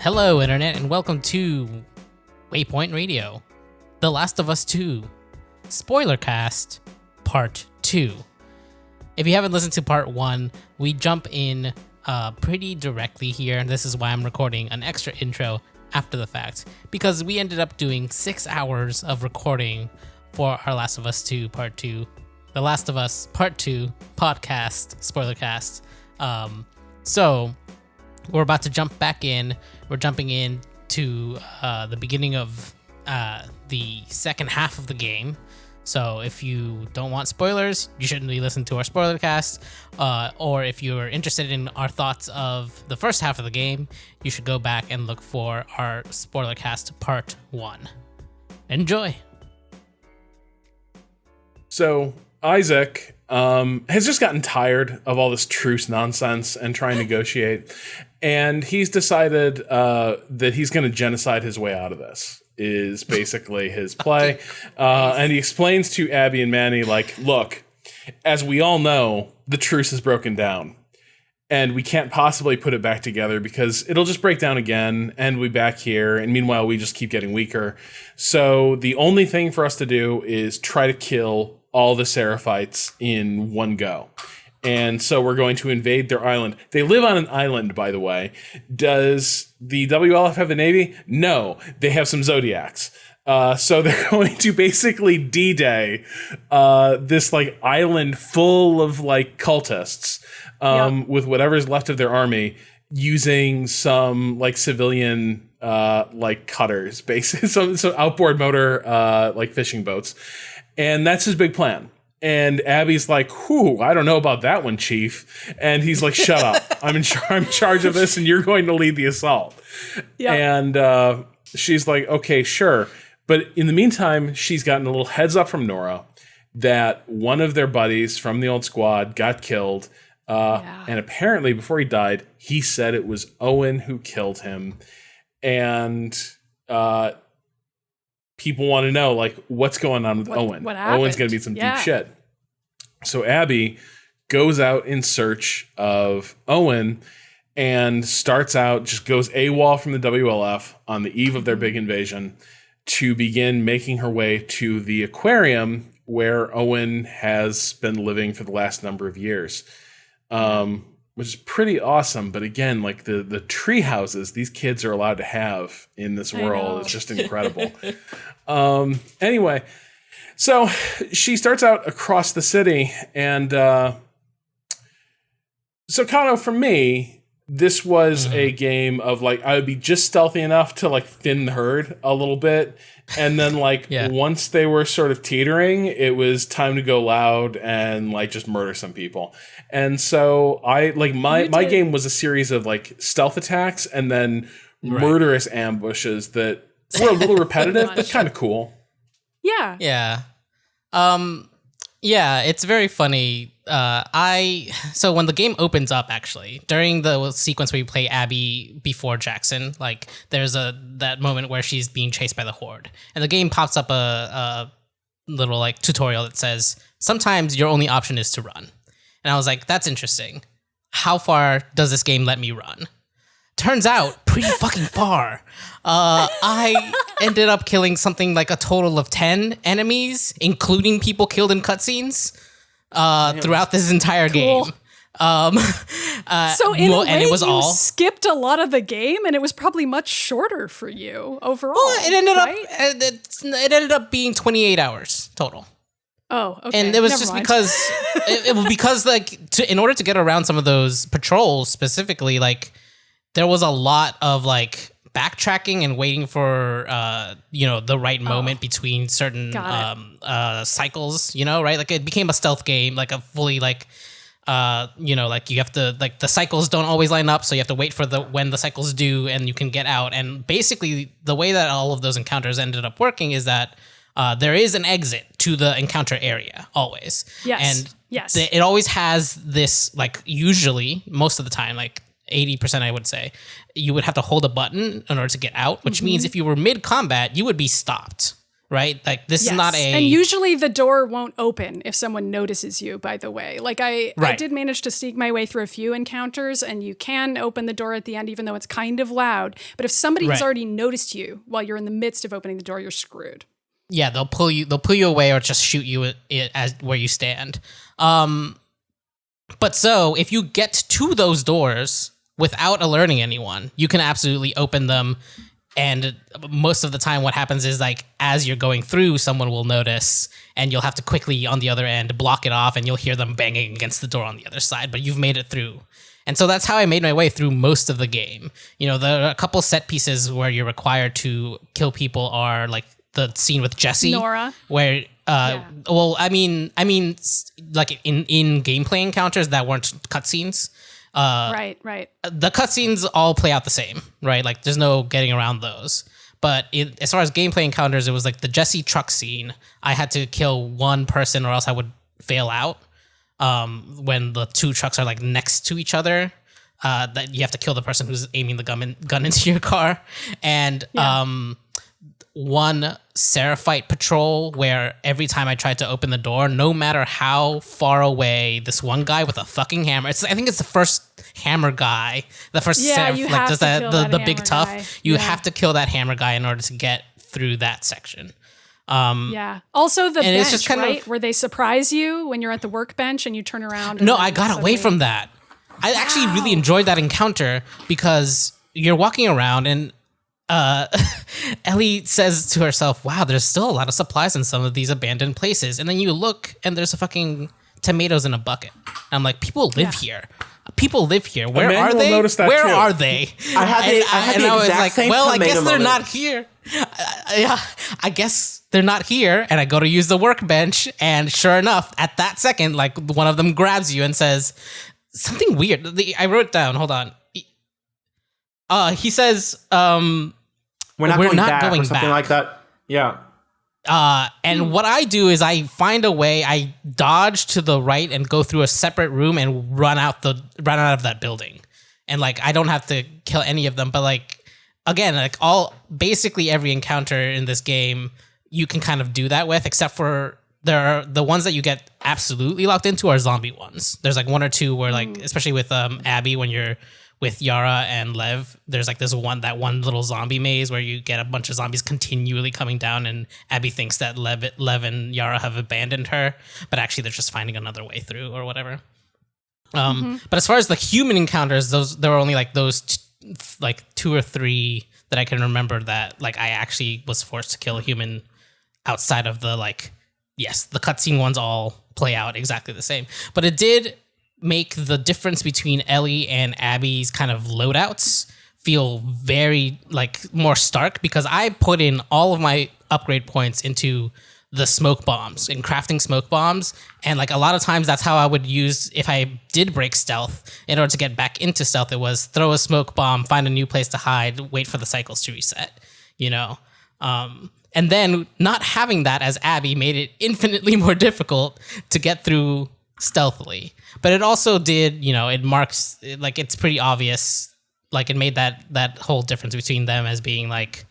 Hello, Internet, and welcome to Waypoint Radio, The Last of Us 2, Spoiler Cast, Part 2. If you haven't listened to Part 1, we jump in pretty directly here, and this is why I'm recording an extra intro after the fact, because we ended up doing 6 hours of recording for our Last of Us 2 Part 2, The Last of Us Part 2 podcast, Spoiler Cast. So we're about to jump back in. We're jumping in to the beginning of the second half of the game. So if you don't want spoilers, you shouldn't be listening to our spoiler cast. Or if you're interested in our thoughts of the first half of the game, you should go back and look for our spoiler cast part 1. Enjoy. So Isaac has just gotten tired of all this truce nonsense and trying to negotiate. And he's decided that he's going to genocide his way out of this, is basically his play. And he explains to Abby and Manny, like, look, as we all know, the truce is broken down. And we can't possibly put it back together because it'll just break down again and we'll be back here. And meanwhile, we just keep getting weaker. So the only thing for us to do is try to kill all the Seraphites in one go. And so we're going to invade their island. They live on an island, by the way. Does the WLF have a navy? No, they have some Zodiacs. So they're going to basically D-Day this like island full of like cultists with whatever's left of their army, using some like civilian like cutters, basically some outboard motor like fishing boats. And that's his big plan. And Abby's like, whew, I don't know about that one, Chief. And he's like, shut up. I'm in charge of this, and you're going to lead the assault. Yep. And she's like, okay, sure. But in the meantime, she's gotten a little heads up from Nora that one of their buddies from the old squad got killed. And apparently, before he died, he said it was Owen who killed him. And people want to know, like, what's going on with Owen? What happened? Owen's going to be some deep shit. So Abby goes out in search of Owen and starts out, just goes AWOL from the WLF on the eve of their big invasion to begin making her way to the aquarium where Owen has been living for the last number of years. Which is pretty awesome. But again, like the tree houses these kids are allowed to have in this world is just incredible. Anyway, so she starts out across the city, and so Cado, for me, this was a game of like, I would be just stealthy enough to like thin the herd a little bit. And then like once they were sort of teetering, it was time to go loud and like just murder some people. And so I like my game was a series of like stealth attacks and then murderous ambushes that were a little repetitive, but kind of cool. Yeah. Yeah. Yeah, it's very funny. So when the game opens up, actually, during the sequence where you play Abby before Jackson, like there's that moment where she's being chased by the Horde, and the game pops up a little like tutorial that says sometimes your only option is to run. And I was like, that's interesting. How far does this game let me run? Turns out pretty fucking far. I ended up killing something like a total of 10 enemies, including people killed in cutscenes, throughout this entire game. So in a way, you skipped a lot of the game, and it was probably much shorter for you overall. Well, it ended up being 28 hours total. Oh, okay. And it was just because it was because like in order to get around some of those patrols specifically, like there was a lot of like backtracking and waiting for the right moment between certain cycles, right? Like it became a stealth game, like a fully like like you have to like the cycles don't always line up, so you have to wait for when the cycles do and you can get out. And basically the way that all of those encounters ended up working is that there is an exit to the encounter area always. Yes. And it always has this, like, usually, most of the time, like 80%, I would say, you would have to hold a button in order to get out, which means if you were mid-combat, you would be stopped right? Like this is not a... And usually the door won't open if someone notices you, by the way. Like I did manage to sneak my way through a few encounters, and you can open the door at the end, even though it's kind of loud. But if somebody has already noticed you while you're in the midst of opening the door, you're screwed. Yeah, they'll pull you away or just shoot you as where you stand. But so if you get to those doors without alerting anyone, you can absolutely open them. And most of the time what happens is like as you're going through, someone will notice and you'll have to quickly on the other end block it off and you'll hear them banging against the door on the other side, but you've made it through. And so that's how I made my way through most of the game. You know, there are a couple set pieces where you're required to kill people are like the scene with Jesse. Nora. Where, well, I mean, like in gameplay encounters that weren't cutscenes. Right. The cutscenes all play out the same, right? Like there's no getting around those. But as far as gameplay encounters, it was like the Jesse truck scene. I had to kill one person or else I would fail out. When the two trucks are like next to each other, that you have to kill the person who's aiming the gun into your car. And one Seraphite patrol where every time I tried to open the door, no matter how far away, this one guy with a fucking hammer, I think it's the first hammer guy, the first like does the big tough guy. You have to kill that hammer guy in order to get through that section. Also the bench, just right? Where they surprise you when you're at the workbench and you turn around. No, I got away from that. I actually really enjoyed that encounter because you're walking around and Ellie says to herself, wow, there's still a lot of supplies in some of these abandoned places. And then you look and there's a fucking tomatoes in a bucket. And I'm like, people live here. People live here. Where are they? Where are they? I had the exact same well, I guess they're moment. not here. I guess they're not here. And I go to use the workbench. And sure enough, at that second, like one of them grabs you and says something weird. I wrote it down. Hold on. He says, we're not going back or something like that. Yeah. And what I do is I find a way, I dodge to the right and go through a separate room and run out of that building. And like, I don't have to kill any of them, but like, again, like basically every encounter in this game, you can kind of do that with, except for the ones that you get absolutely locked into are zombie ones. There's like one or two where like, especially with Abby, when you're with Yara and Lev, there's like that one little zombie maze where you get a bunch of zombies continually coming down, and Abby thinks that Lev and Yara have abandoned her, but actually they're just finding another way through or whatever. But as far as the human encounters, there were only like those like 2 or 3 that I can remember that like I actually was forced to kill a human outside of the like, yes, the cutscene ones all play out exactly the same. But it did make the difference between Ellie and Abby's kind of loadouts feel very like more stark, because I put in all of my upgrade points into the smoke bombs and crafting smoke bombs. And like a lot of times that's how I would use, if I did break stealth, in order to get back into stealth, it was throw a smoke bomb, find a new place to hide, wait for the cycles to reset, you know? And then not having that as Abby made it infinitely more difficult to get through stealthily. But it also did, you know, it marks, like, it's pretty obvious, like, it made that whole difference between them as being, like,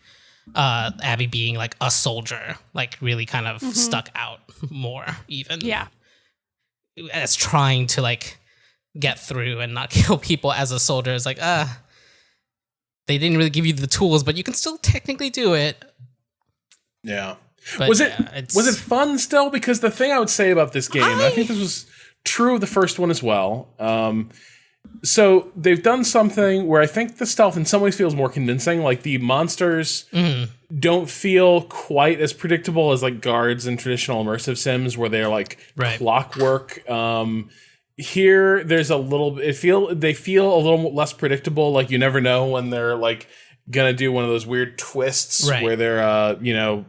Abby being, like, a soldier, like, really kind of stuck out more, even. Yeah. As trying to, like, get through and not kill people as a soldier. It's like, they didn't really give you the tools, but you can still technically do it. Yeah. But was it fun still? Because the thing I would say about this game, I think this was true of the first one as well. So they've done something where I think the stealth in some ways feels more convincing. Like the monsters don't feel quite as predictable as like guards in traditional immersive sims, where they're like clockwork. Here, there's a little. They feel a little less predictable. Like you never know when they're like gonna do one of those weird twists where they're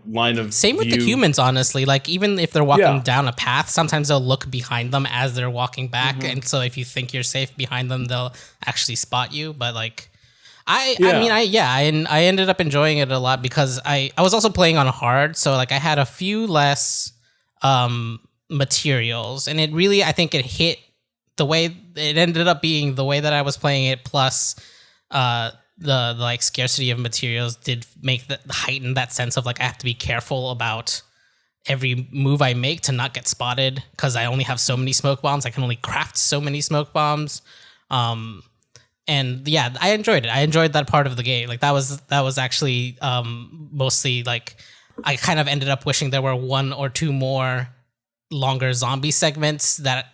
line of same with view. The humans, honestly. Like even if they're walking down a path, sometimes they'll look behind them as they're walking back, and so if you think you're safe behind them, they'll actually spot you. But like I ended up enjoying it a lot because I was also playing on hard, so like I had a few less materials, and it really, I think it hit the way it ended up being the way that I was playing it, plus the like scarcity of materials did make heighten that sense of like I have to be careful about every move I make to not get spotted because I only have so many smoke bombs. I can only craft so many smoke bombs. And yeah, I enjoyed it. I enjoyed that part of the game. Like that was actually mostly like I kind of ended up wishing there were one or two more longer zombie segments that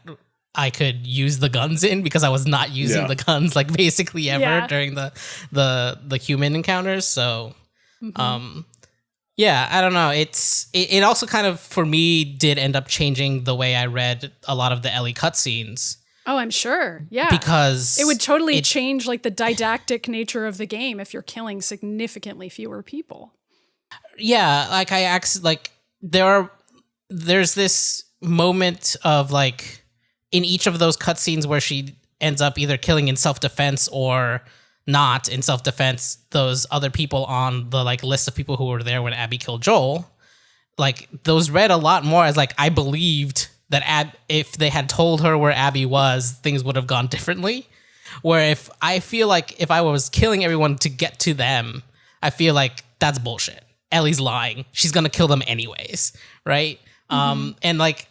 I could use the guns in because I was not using the guns like basically ever during the human encounters. So yeah, I don't know. It also kind of for me did end up changing the way I read a lot of the Ellie cutscenes. Oh, I'm sure. Yeah. Because it would totally change like the didactic nature of the game if you're killing significantly fewer people. Yeah, like there's this moment of like in each of those cutscenes where she ends up either killing in self-defense or not in self-defense those other people on the like list of people who were there when Abby killed Joel. Like those read a lot more as like I believed that if they had told her where Abby was, things would have gone differently. Where if I feel like if I was killing everyone to get to them, I feel like that's bullshit. Ellie's lying. She's gonna kill them anyways, right? And like,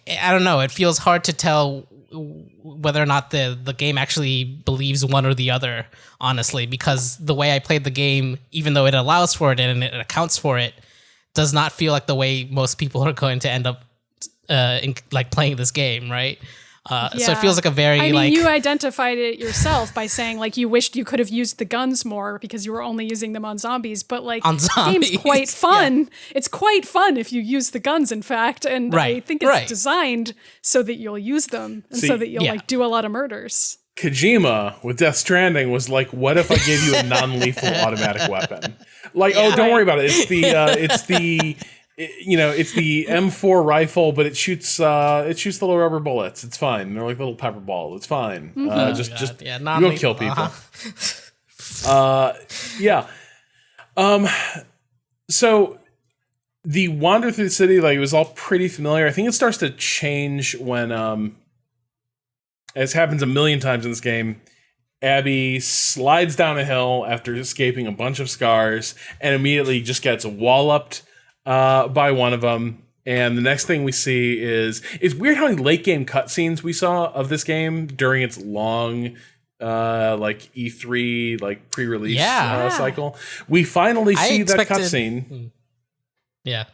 I don't know. It feels hard to tell whether or not the game actually believes one or the other, honestly, because the way I played the game, even though it allows for it and it accounts for it, does not feel like the way most people are going to end up like playing this game, right? So it feels like a very I mean, you identified it yourself by saying like you wished you could have used the guns more because you were only using them on zombies, but like the game's quite fun. Yeah. It's quite fun if you use the guns, in fact, and I think it's designed so that you'll use them and so that you'll like do a lot of murders. Kojima with Death Stranding was like, what if I gave you a non-lethal automatic weapon? Like, oh, don't worry about it. It's the it's the M4 rifle, but it shoots little rubber bullets. It's fine. They're like little pepper balls. It's fine. You don't kill people. So the wander through the city, like it was all pretty familiar. I think it starts to change when as happens a million times in this game, Abby slides down a hill after escaping a bunch of scars and immediately just gets walloped by one of them. And the next thing we see is it's weird how many late game cutscenes we saw of this game during its long like E3 like pre-release cycle. We finally see that cutscene. Yeah.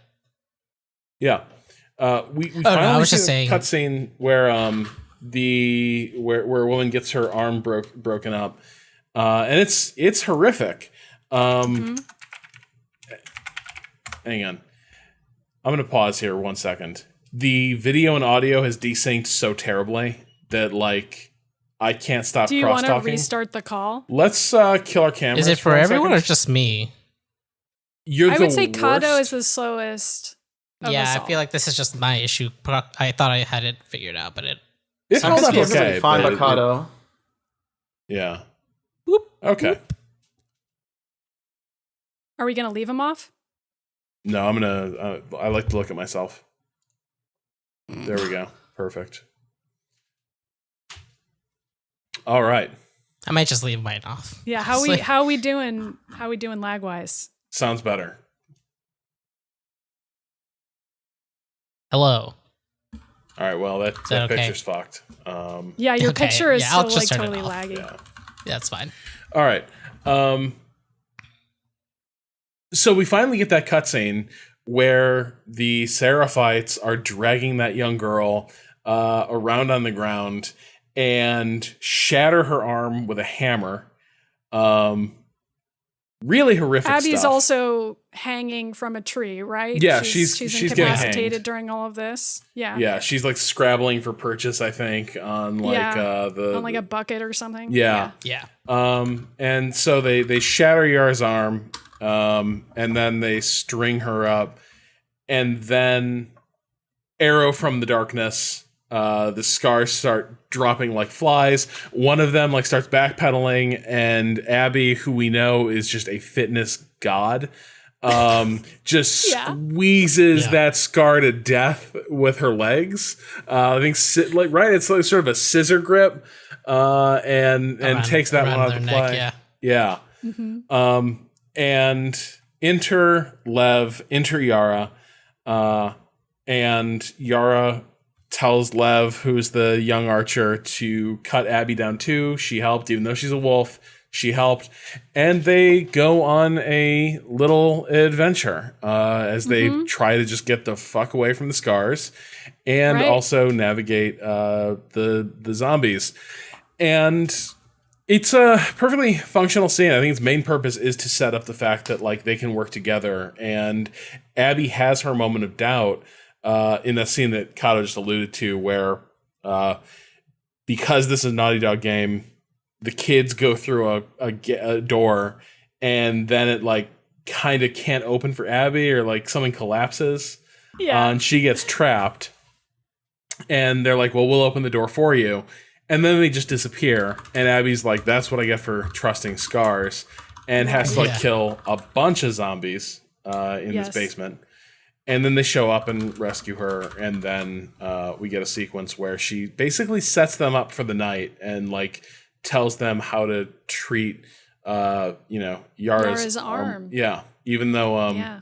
We finally see the cutscene where where a woman gets her arm broken up. And it's horrific. Hang on. I'm going to pause here 1 second. The video and audio has desynced so terribly that, like, I can't stop cross-talking. Do you want to restart the call? Let's kill our cameras. Is it for everyone or just me? I would say Cado is the slowest. Yeah, I feel like this is just my issue. I thought I had it figured out, but it's held up okay. Fine by Cado. Yeah. Whoop, okay. Whoop. Are we going to leave him off? No, I'm gonna. I like to look at myself. There we go. Perfect. All right. I might just leave mine off. Yeah. How we doing? How we doing lag wise? Sounds better. Hello. All right. Well, that picture's fucked. Yeah, your picture is I'll still just like turn totally it off. laggy. Yeah, that's fine. All right. So we finally get that cutscene where the Seraphites are dragging that young girl around on the ground and shatter her arm with a hammer. Really horrific Abby's stuff. Also hanging from a tree, right? Yeah, she's incapacitated during all of this. Yeah. Yeah, she's like scrabbling for purchase, I think, on like on like a bucket or something. Yeah. And so they shatter Yara's arm. And then they string her up, and then arrow from the darkness. The scars start dropping like flies. One of them like starts backpedaling, and Abby, who we know is just a fitness god, just squeezes that scar to death with her legs. I think it's like sort of a scissor grip, and takes that one out of the play. Yeah. And enter Lev, enter Yara. And Yara tells Lev, who's the young archer, to cut Abby down too. She helped, even though she's a wolf. She helped. And they go on a little adventure as they try to just get the fuck away from the scars and also navigate the zombies. And it's a perfectly functional scene. I think its main purpose is to set up the fact that like they can work together. And Abby has her moment of doubt in that scene that Cado just alluded to, where because this is a Naughty Dog game, the kids go through a door, and then it like kind of can't open for Abby, or like something collapses, and she gets trapped. And they're like, "Well, we'll open the door for you." And then they just disappear. And Abby's like, "That's what I get for trusting scars," and has to like kill a bunch of zombies in this basement. And then they show up and rescue her, and then we get a sequence where she basically sets them up for the night and like tells them how to treat, Yara's arm. Even though,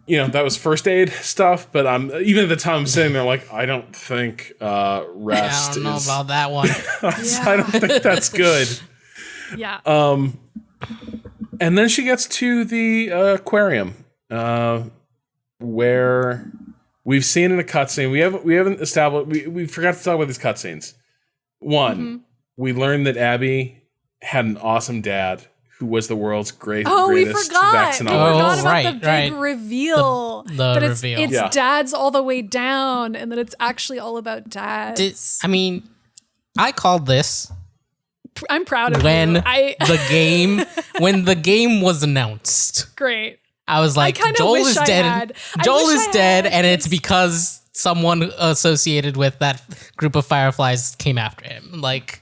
that was first aid stuff. But even at the time I'm sitting there like, I don't think rest. I don't know about that one. I don't think that's good. And then she gets to the aquarium. Where we've seen in a cutscene, we haven't established. We forgot to talk about these cutscenes. One, we learned that Abby had an awesome dad who was the world's greatest vaccinologist. We forgot about the big reveal. That it's dads all the way down, and that it's actually all about dads. I called this. I'm proud of when you. When the game was announced. Great. I was like, Joel is dead. Joel is dead, and it's because someone associated with that group of Fireflies came after him. Like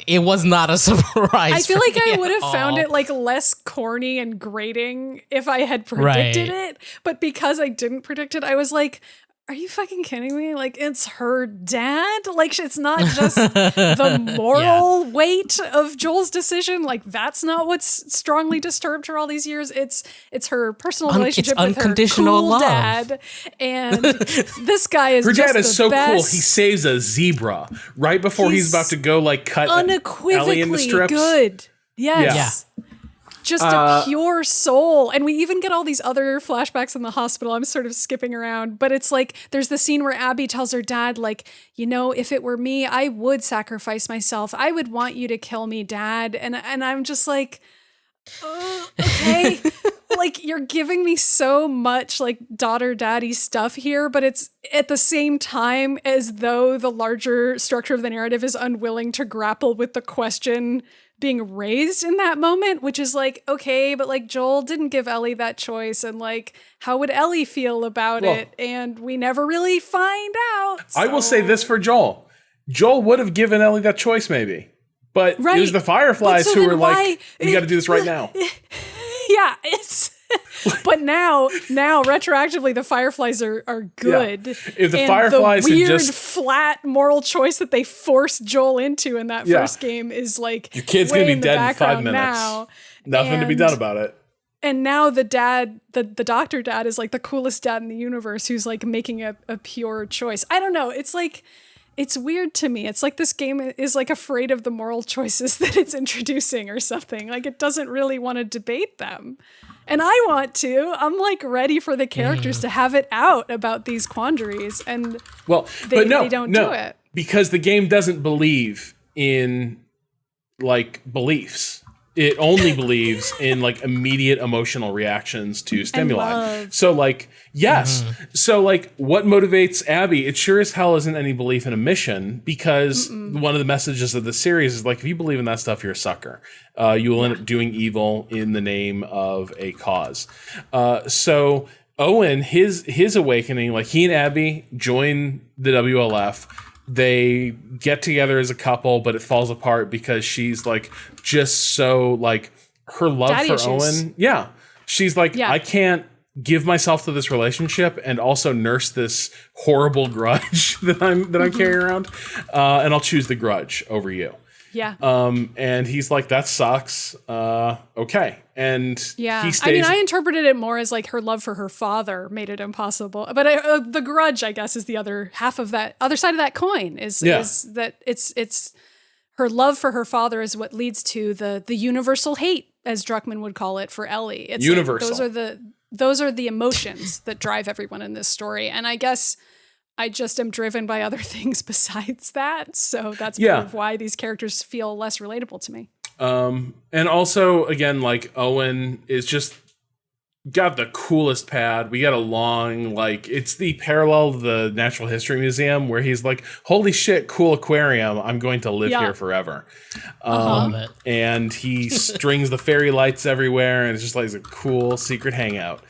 it was not a surprise. I feel like I would have found it like less corny and grating if I had predicted it, but because I didn't predict it, I was like, are you fucking kidding me? Like, it's her dad? Like, it's not just the moral weight of Joel's decision. Like, that's not what's strongly disturbed her all these years. It's her personal relationship with her cool dad. And this guy is her just dad is the so best. cool. He saves a zebra right before he's about to go like cut Ellie into strips. Good. Yes. Yeah. Just a pure soul. And we even get all these other flashbacks in the hospital. I'm sort of skipping around, but it's like there's the scene where Abby tells her dad, like, if it were me, I would sacrifice myself. I would want you to kill me, Dad. And I'm just like, okay. Like, you're giving me so much like daughter daddy stuff here, but it's at the same time as though the larger structure of the narrative is unwilling to grapple with the question being raised in that moment, which is like, okay, but like Joel didn't give Ellie that choice, and like, how would Ellie feel about it? And we never really find out. So. I will say this for Joel. Joel would have given Ellie that choice maybe, but it was the Fireflies who were like, we got to do this right now. Yeah, but now retroactively the Fireflies are good. Yeah. If the Fireflies the weird had just flat moral choice that they forced Joel into in that first game is like, your kid's gonna be dead in 5 minutes. Now. Nothing to be done about it. And now the dad, the doctor dad, is like the coolest dad in the universe who's like making a pure choice. I don't know. It's like, it's weird to me. It's like this game is like afraid of the moral choices that it's introducing or something. Like, it doesn't really want to debate them. And I want to. I'm like ready for the characters to have it out about these quandaries. And they don't do it. Because the game doesn't believe in like beliefs. It only believes in like immediate emotional reactions to stimuli. So like, yes. So like, what motivates Abby? It sure as hell isn't any belief in a mission, because one of the messages of the series is like, if you believe in that stuff, you're a sucker. You will end up doing evil in the name of a cause. So Owen, his awakening, like he and Abby join the WLF. They get together as a couple, but it falls apart because she's like just so like her love Daddy for issues. Owen. Yeah. She's like, I can't give myself to this relationship and also nurse this horrible grudge that I'm carrying around. And I'll choose the grudge over you. Yeah. And he's like, that sucks. Okay. And yeah, he stays. I interpreted it more as like her love for her father made it impossible. But the grudge, I guess, is the other half of that other side of that coin. Is that it's her love for her father is what leads to the universal hate, as Druckmann would call it, for Ellie. It's universal. Like, those are the emotions that drive everyone in this story. And I guess I just am driven by other things besides that. So that's part of why these characters feel less relatable to me. And also, again, like Owen is just got the coolest pad. We got a long, like, it's the parallel to the Natural History Museum where he's like, holy shit, cool aquarium. I'm going to live here forever. And he strings the fairy lights everywhere. And it's just like a cool secret hangout.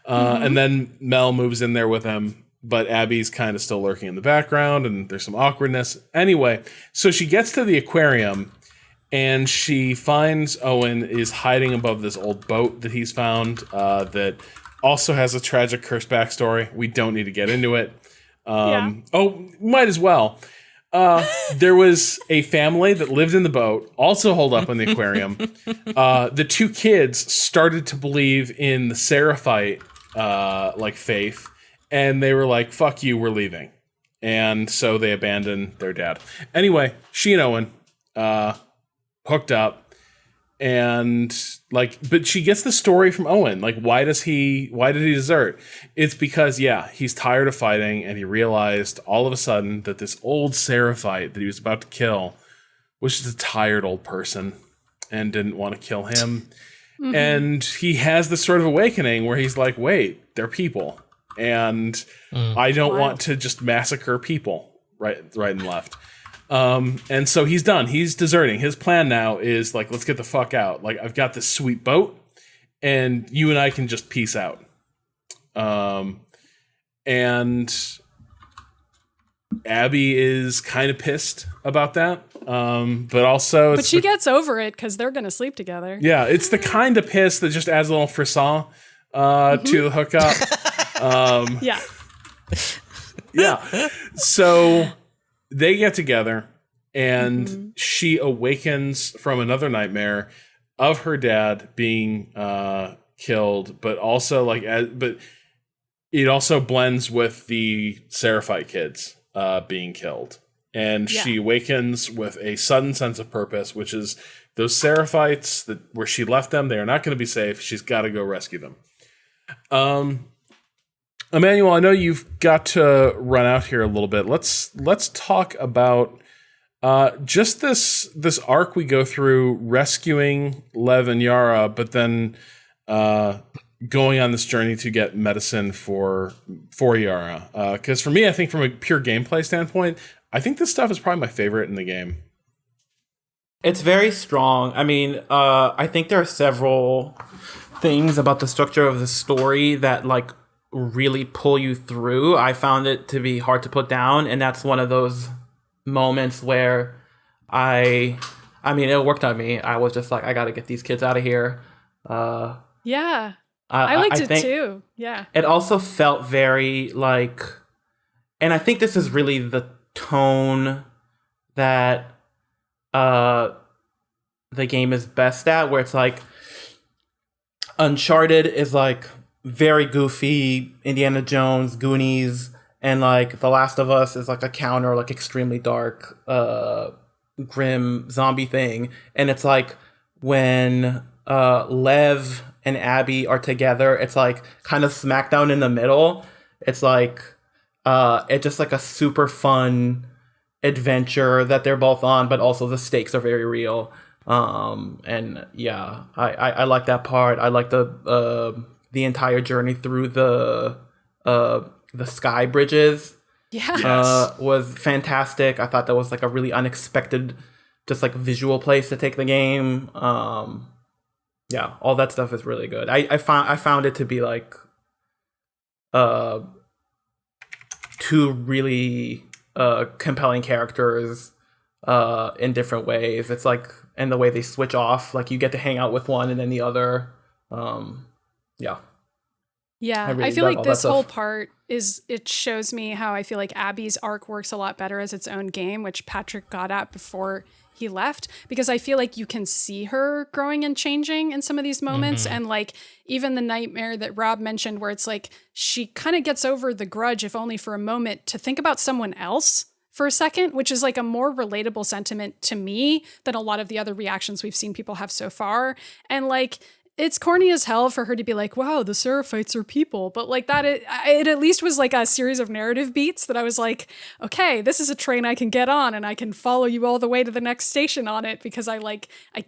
And then Mel moves in there with him. But Abby's kind of still lurking in the background, and there's some awkwardness. Anyway, so she gets to the aquarium, and she finds Owen is hiding above this old boat that he's found that also has a tragic curse backstory. We don't need to get into it. Oh, might as well. There was a family that lived in the boat, also holed up in the aquarium. The two kids started to believe in the Seraphite faith. And they were like, fuck you, we're leaving. And so they abandoned their dad. Anyway, she and Owen hooked up. And but she gets the story from Owen. Like, why did he desert? It's because, he's tired of fighting. And he realized all of a sudden that this old Seraphite that he was about to kill was just a tired old person and didn't want to kill him. And he has this sort of awakening where he's like, wait, they're people. And I don't want to just massacre people right and left. And so he's done. He's deserting. His plan now is like, let's get the fuck out. Like, I've got this sweet boat, and you and I can just peace out. And Abby is kind of pissed about that. But she gets over it because they're going to sleep together. Yeah, it's the kind of piss that just adds a little frisson to the hookup. So they get together, and she awakens from another nightmare of her dad being killed, but also but it also blends with the Seraphite kids being killed, and she awakens with a sudden sense of purpose, which is those Seraphites where she left them. They are not going to be safe. She's got to go rescue them. Emmanuel, I know you've got to run out here a little bit. Let's talk about just this arc we go through, rescuing Lev and Yara, but then going on this journey to get medicine for Yara. Because for me, I think from a pure gameplay standpoint, I think this stuff is probably my favorite in the game. It's very strong. I mean, I think there are several things about the structure of the story that really pull you through. I found it to be hard to put down, and that's one of those moments where I mean, it worked on me. I was just like, I gotta get these kids out of here. I liked it too. Yeah. It also felt very and I think this is really the tone that the game is best at, where it's like Uncharted is very goofy, Indiana Jones, Goonies, and The Last of Us is a counter, extremely dark, grim zombie thing. And it's when Lev and Abby are together, it's kind of smack down in the middle. It's it's just a super fun adventure that they're both on, but also the stakes are very real. And yeah, I like that part. I like the entire journey through the sky bridges. Was fantastic. I thought that was a really unexpected, just visual place to take the game. Yeah, all that stuff is really good. I found it to be two really compelling characters in different ways. It's and the way they switch off, you get to hang out with one and then the other. Yeah. I feel like this whole part it shows me how I feel like Abby's arc works a lot better as its own game, which Patrick got at before he left, because I feel like you can see her growing and changing in some of these moments. And like even the nightmare that Rob mentioned, where it's like she kind of gets over the grudge, if only for a moment, to think about someone else for a second, which is like a more relatable sentiment to me than a lot of the other reactions we've seen people have so far. And like, it's corny as hell for her to be like, wow, the Seraphites are people. But like that, it at least was like a series of narrative beats that I was like, okay, this is a train I can get on and I can follow you all the way to the next station on it because I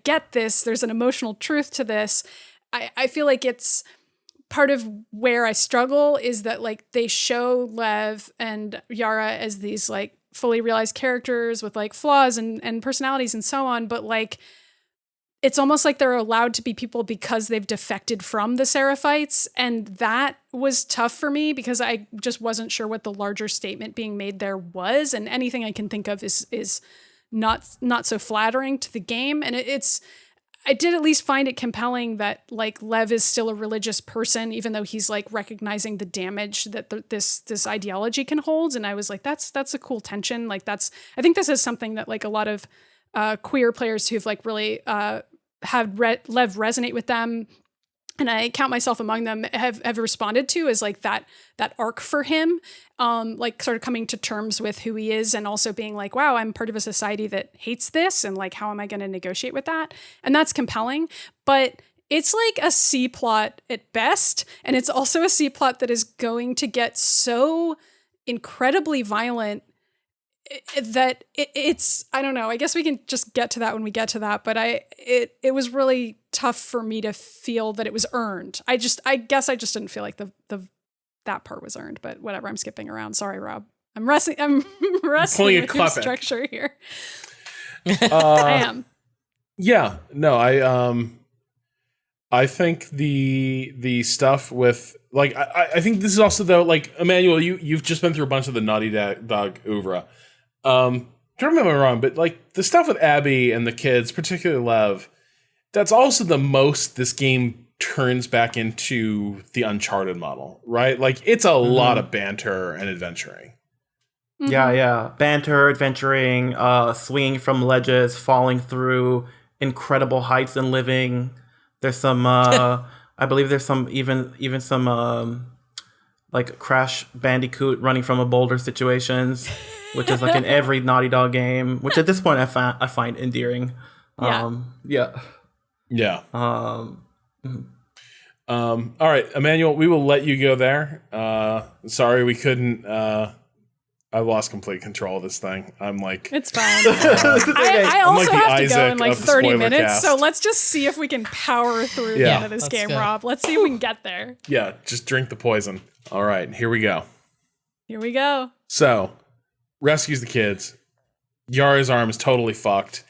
get this. There's an emotional truth to this. I feel like it's part of where I struggle is that like they show Lev and Yara as these like fully realized characters with like flaws and personalities and so on. But like, it's almost like they're allowed to be people because they've defected from the Seraphites. And that was tough for me because I just wasn't sure what the larger statement being made there was. And anything I can think of is not so flattering to the game. And I did at least find it compelling that like Lev is still a religious person, even though he's like recognizing the damage that this ideology can hold. And I was like, that's a cool tension. Like I think this is something that like a lot of queer players who've like really have Lev resonate with them, and I count myself among them, have responded to as like that arc for him, like sort of coming to terms with who he is and also being like, wow, I'm part of a society that hates this, and like how am I going to negotiate with that? And that's compelling, but it's like a C plot at best, and it's also a C plot that is going to get so incredibly violent that it's I don't know. I guess we can just get to that when we get to that. But it was really tough for me to feel that it was earned. I guess I just didn't feel like that part was earned. But whatever. I'm skipping around. Sorry, Rob. I'm wrestling with your structure here. I am. Yeah. No. I think the stuff with like I think this is also though like Emmanuel, you've just been through a bunch of the Naughty Dog oeuvre. Don't remember me wrong, but like the stuff with Abby and the kids, particularly Lev, that's also the most this game turns back into the Uncharted model, right? Like it's a lot of banter and adventuring. Mm-hmm. Yeah. Banter, adventuring, swinging from ledges, falling through incredible heights and living. There's some, I believe there's some, even some, like Crash Bandicoot running from a boulder situations, which is like in every Naughty Dog game, which at this point I find endearing. All right, Emmanuel, we will let you go there. Sorry we couldn't. I lost complete control of this thing. I'm like, it's fine. I also like have to go in like 30 minutes, cast. so let's just see if we can power through the end of this game, Rob. Let's see if we can get there. Yeah, just drink the poison. All right, here we go. So, rescues the kids. Yara's arm is totally fucked.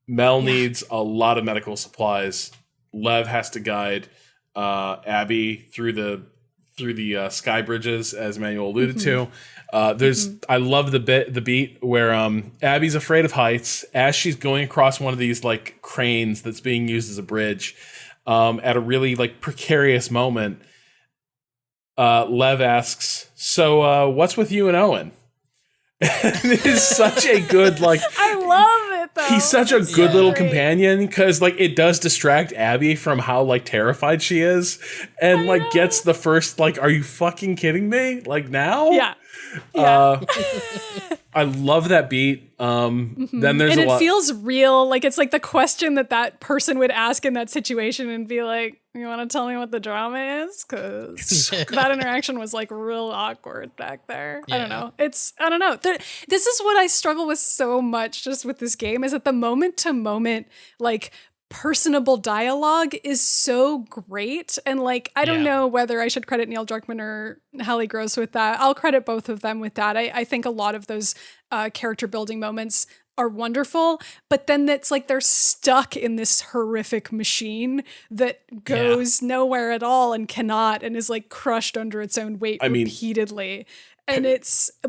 Mel needs a lot of medical supplies. Lev has to guide Abby through the sky bridges, as Emmanuel alluded to. I love the beat where Abby's afraid of heights as she's going across one of these like cranes that's being used as a bridge. At a really like precarious moment, Lev asks, "So what's with you and Owen?" It is such a good like. I love it though. He's such a good little companion because like it does distract Abby from how like terrified she is, and like gets the first like, "Are you fucking kidding me?" Like now. Yeah. I love that beat. Then there's and it feels real. Like it's like the question that person would ask in that situation and be like, "You want to tell me what the drama is?" Because that interaction was like real awkward back there. Yeah. I don't know. This is what I struggle with so much just with this game is that the moment to moment like personable dialogue is so great. And like, I don't know whether I should credit Neil Druckmann or Hallie Gross with that. I'll credit both of them with that. I think a lot of those character building moments are wonderful, but then it's like they're stuck in this horrific machine that goes nowhere at all and cannot and is like crushed under its own weight repeatedly. And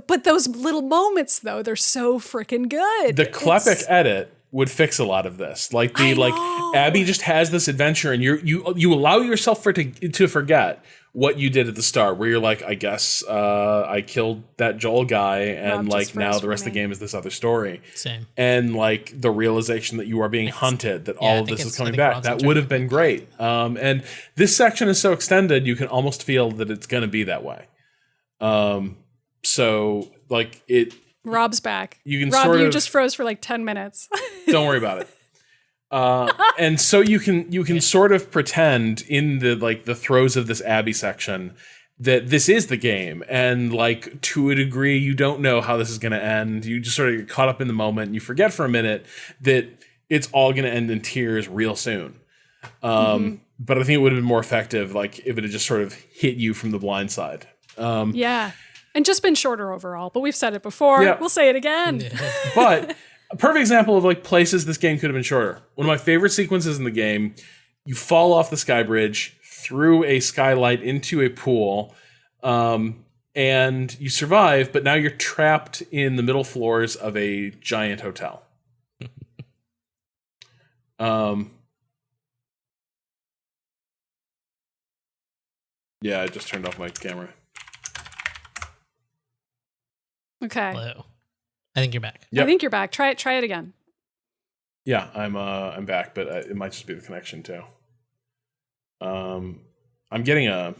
but those little moments though, they're so freaking good. The Klepek edit would fix a lot of this. Like Abby just has this adventure and you allow yourself to forget what you did at the start, where you're like, I guess I killed that Joel guy, and Rob like just now froze the rest for of the me. game is this other story. Same. And like the realization that you are being hunted, that yeah, I all of think this is it's- I coming think back, Rob's that would have been great. And this section is so extended, you can almost feel that it's going to be that way. So like it. Rob's back. You can Rob, sort you of just froze for like 10 minutes. don't worry about it. And so you can sort of pretend in the throes of this Abby section that this is the game, and like to a degree you don't know how this is going to end. You just sort of get caught up in the moment, and you forget for a minute that it's all going to end in tears real soon. But I think it would have been more effective like if it had just sort of hit you from the blind side. Yeah. And just been shorter overall, but we've said it before. Yeah. We'll say it again. But a perfect example of like places this game could have been shorter. One of my favorite sequences in the game, you fall off the sky bridge through a skylight into a pool, and you survive, but now you're trapped in the middle floors of a giant hotel. Yeah, I just turned off my camera. Okay. Hello. I think you're back. Yep. I think you're back. Try it again. Yeah, I'm back, but it might just be the connection too. I'm getting a.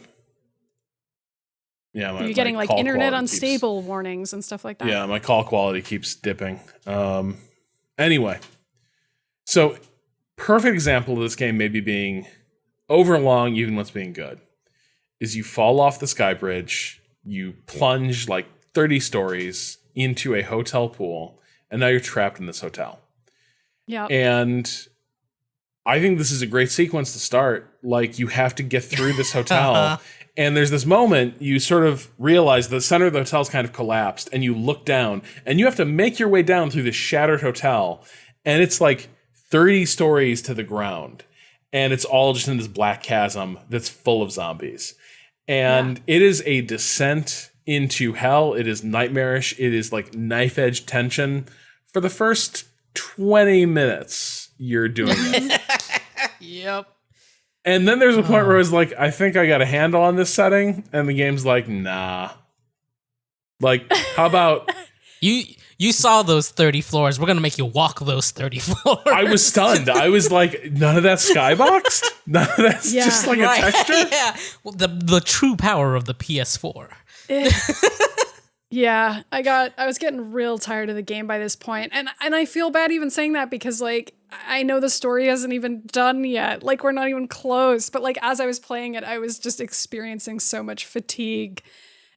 Yeah, You're getting like call internet quality unstable warnings and stuff like that. Yeah, my call quality keeps dipping. Anyway, so perfect example of this game maybe being overlong, even what's being good, is you fall off the sky bridge, you plunge like 30 stories into a hotel pool, and now you're trapped in this hotel. Yeah. And I think this is a great sequence to start. Like, you have to get through this hotel. And there's this moment you sort of realize the center of the hotel's kind of collapsed, and you look down, and you have to make your way down through this shattered hotel. And it's like 30 stories to the ground. And it's all just in this black chasm that's full of zombies. And it is a descent into hell. It is nightmarish. It is like knife edge tension. For the first 20 minutes, you're doing it. Yep. And then there's a point where I was like, I think I got a handle on this setting. And the game's like, nah. Like, how about... You saw those 30 floors. We're going to make you walk those 30 floors. I was stunned. I was like, none of that's skyboxed? None of that's just like a texture? Yeah. Well, the true power of the PS4. Yeah, I was getting real tired of the game by this point. And I feel bad even saying that because like I know the story hasn't even done yet. Like we're not even close. But like as I was playing it, I was just experiencing so much fatigue.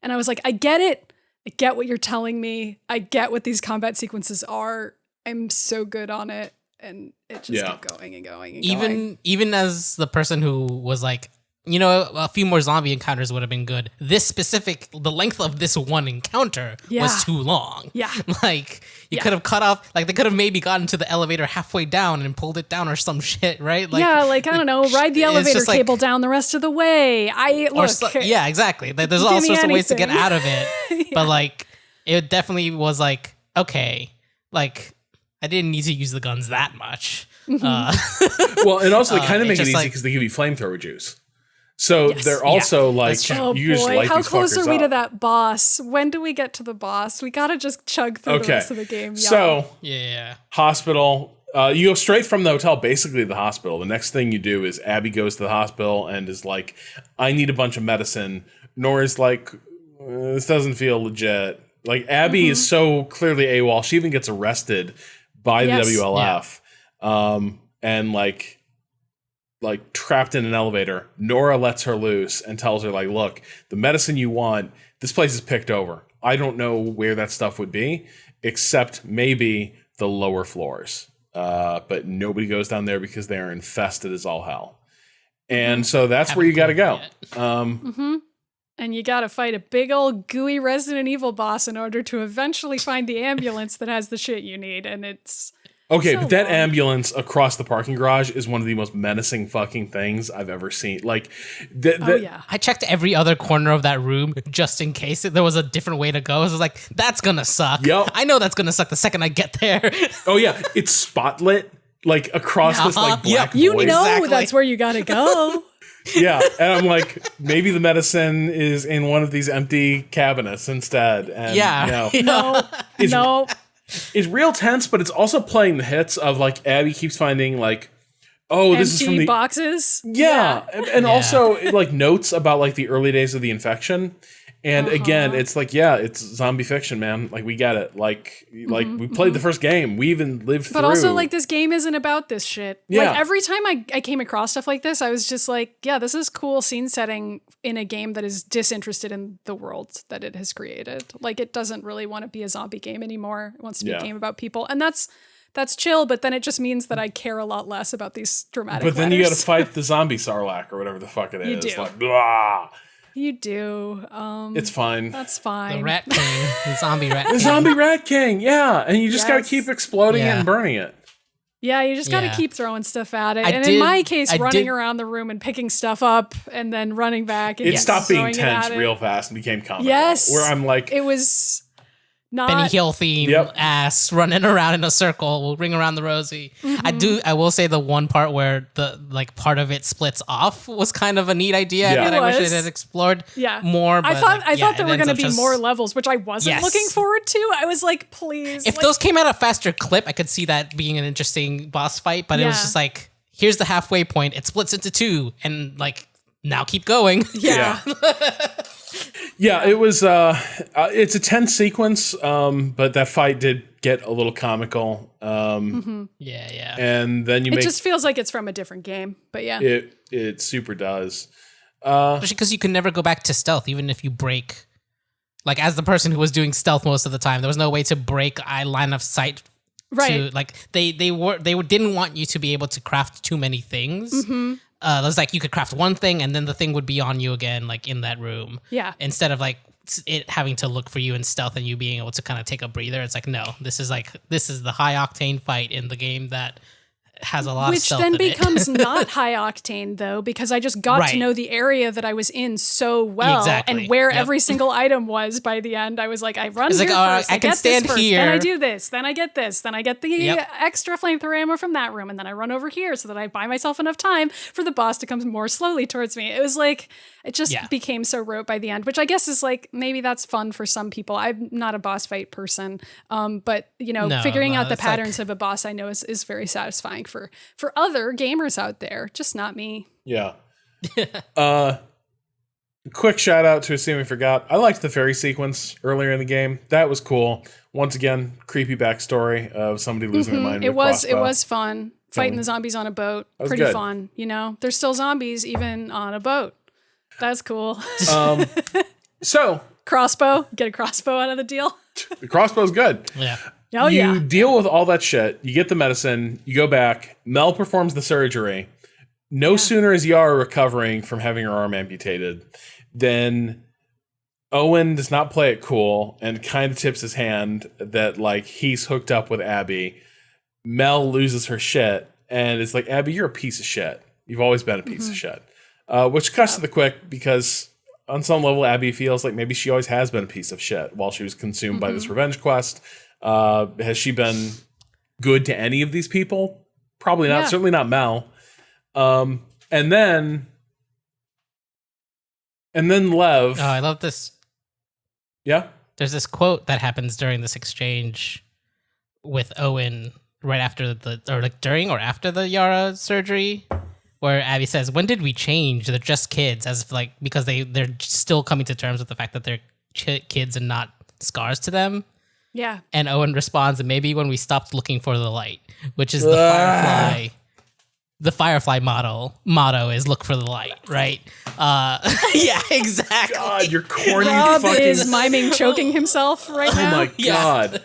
And I was like, I get it. I get what you're telling me. I get what these combat sequences are. I'm so good on it. And it just kept going and going and going. Even as the person who was like, you know, a few more zombie encounters would have been good. The length of this one encounter was too long. Yeah. Like, you could have cut off, like, they could have maybe gotten to the elevator halfway down and pulled it down or some shit, right? Like, yeah, like, I don't know, ride the elevator cable down the rest of the way. Yeah, exactly. Like, there's all sorts of ways to get out of it. But, like, it definitely was like, okay, like, I didn't need to use the guns that much. Well, and also they kind of make it easy like- because they give you flamethrower juice. So they're also like, Oh you just boy, light how these close fuckers are we up. to that boss? When do we get to the boss? We gotta just chug through the rest of the game. Y'all. So Yeah. hospital. You go straight from the hotel, basically to the hospital. The next thing you do is Abby goes to the hospital and is like, I need a bunch of medicine. Nora's like, this doesn't feel legit. Like, Abby is so clearly AWOL. She even gets arrested by the WLF. And like trapped in an elevator. Nora lets her loose and tells her, like, look, the medicine you want, this place is picked over. I don't know where that stuff would be, except maybe the lower floors. But nobody goes down there because they're infested as all hell. And so that's where you got to go. And you gotta fight a big old gooey Resident Evil boss in order to eventually find the ambulance that has the shit you need. And it's okay, so but that long. ambulance across the parking garage is one of the most menacing fucking things I've ever seen. Like, I checked every other corner of that room just in case there was a different way to go. I was like, that's gonna suck. Yep. I know that's gonna suck the second I get there. Oh yeah, it's spotlit like across this like black you void. know Exactly. that's where you gotta go. Yeah, and I'm like, maybe the medicine is in one of these empty cabinets instead. And, Yeah. No. It's real tense, but it's also playing the hits of like Abby keeps finding like, oh, this is from the boxes. Yeah, and also like notes about like the early days of the infection. And again, it's like, yeah, it's zombie fiction, man. Like, we get it. Like we played the first game. We even lived through. But also, like, this game isn't about this shit. Yeah. Like, every time I came across stuff like this, I was just like, yeah, this is cool scene setting in a game that is disinterested in the world that it has created. Like, it doesn't really want to be a zombie game anymore. It wants to be a game about people. And that's chill, but then it just means that I care a lot less about these dramatic But then you letters. got to fight the zombie Sarlacc or whatever the fuck it is. You do. Like, blah. You do. It's fine. That's fine. The Rat King, the zombie Rat The King. zombie Rat King, yeah. And you just got to Yes. keep exploding it Yeah. and burning it. Yeah, you just got to Yeah. keep throwing stuff at it. I And did- in my case, I running did- around the room and picking stuff up and then running back. And It stopped being throwing it tense at it. real fast and became comical. Yes. Where I'm like, It was not. Benny Hill theme Yep. ass running around in a circle. We'll ring around the rosy. I will say the one part where the like part of it splits off was kind of a neat idea Yeah. that I wish It it had was. explored Yeah. more. But I thought there it were ends going to up be just- more levels, which I wasn't Yes. looking forward to. I was like, please. If like, those came at a faster clip, I could see that being an interesting boss fight. But it was Yeah. just like, here's the halfway point. It splits into two, and like now keep going. Yeah. yeah, it was, it's a tense sequence, but that fight did get a little comical. Yeah. And then you It make just feels like it's from a different game. But yeah. it super does. Especially because you can never go back to stealth, even if you break. Like, as the person who was doing stealth most of the time, there was no way to break eye line of sight. Right. Like they didn't want you to be able to craft too many things. It was like you could craft one thing and then the thing would be on you again, like in that room. Yeah. Instead of like it having to look for you in stealth and you being able to kind of take a breather. It's like, no, this is the high octane fight in the game that has a lot of Which stealth then in it. becomes not high octane though, because I just got to Right. know the area that I was in so well Exactly. and where Yep. every single item was by the end. I was like, I run It's here like, all right, first. I I can get stand this first. here. Then I do this. Then I get this. Then I get the Yep. extra flamethrower ammo from that room. And then I run over here so that I buy myself enough time for the boss to come more slowly towards me. It was like, it just Yeah. became so rote by the end, which I guess is like, maybe that's fun for some people. I'm not a boss fight person. But you know, No, figuring no, out the it's like- patterns of a boss I know is very satisfying for other gamers out there, just not me. Yeah. Quick shout out to a scene we forgot. I liked the ferry sequence earlier in the game. That was cool. Once again, creepy backstory of somebody losing their mind. It with a was crossbow. fun fighting the zombies on a boat. was Pretty good. fun, you know. There's still zombies even on a boat. That's cool. So Crossbow, get a crossbow out of the deal. the crossbow's good. Yeah. Oh You yeah. deal with all that shit. You get the medicine. You go back. Mel performs the surgery. No sooner is Yara recovering from having her arm amputated than Owen does not play it cool and kind of tips his hand that like he's hooked up with Abby. Mel loses her shit and it's like, Abby, you're a piece of shit. You've always been a piece of shit. Which cuts to the quick because on some level, Abby feels like maybe she always has been a piece of shit while she was consumed by this revenge quest. Has she been good to any of these people? Probably not. Yeah. Certainly not Mel. And then Lev. Oh, I love this. Yeah. There's this quote that happens during this exchange with Owen right after during or after the Yara surgery, where Abby says, "When did we change? They're just kids," as if like because they're still coming to terms with the fact that they're kids and not scars to them. Yeah. And Owen responds, "Maybe when we stopped looking for the light," which is the Firefly. The Firefly motto is look for the light, right? Yeah, exactly. God, you're corny. Rob fucking. is miming choking himself right Oh now. my God.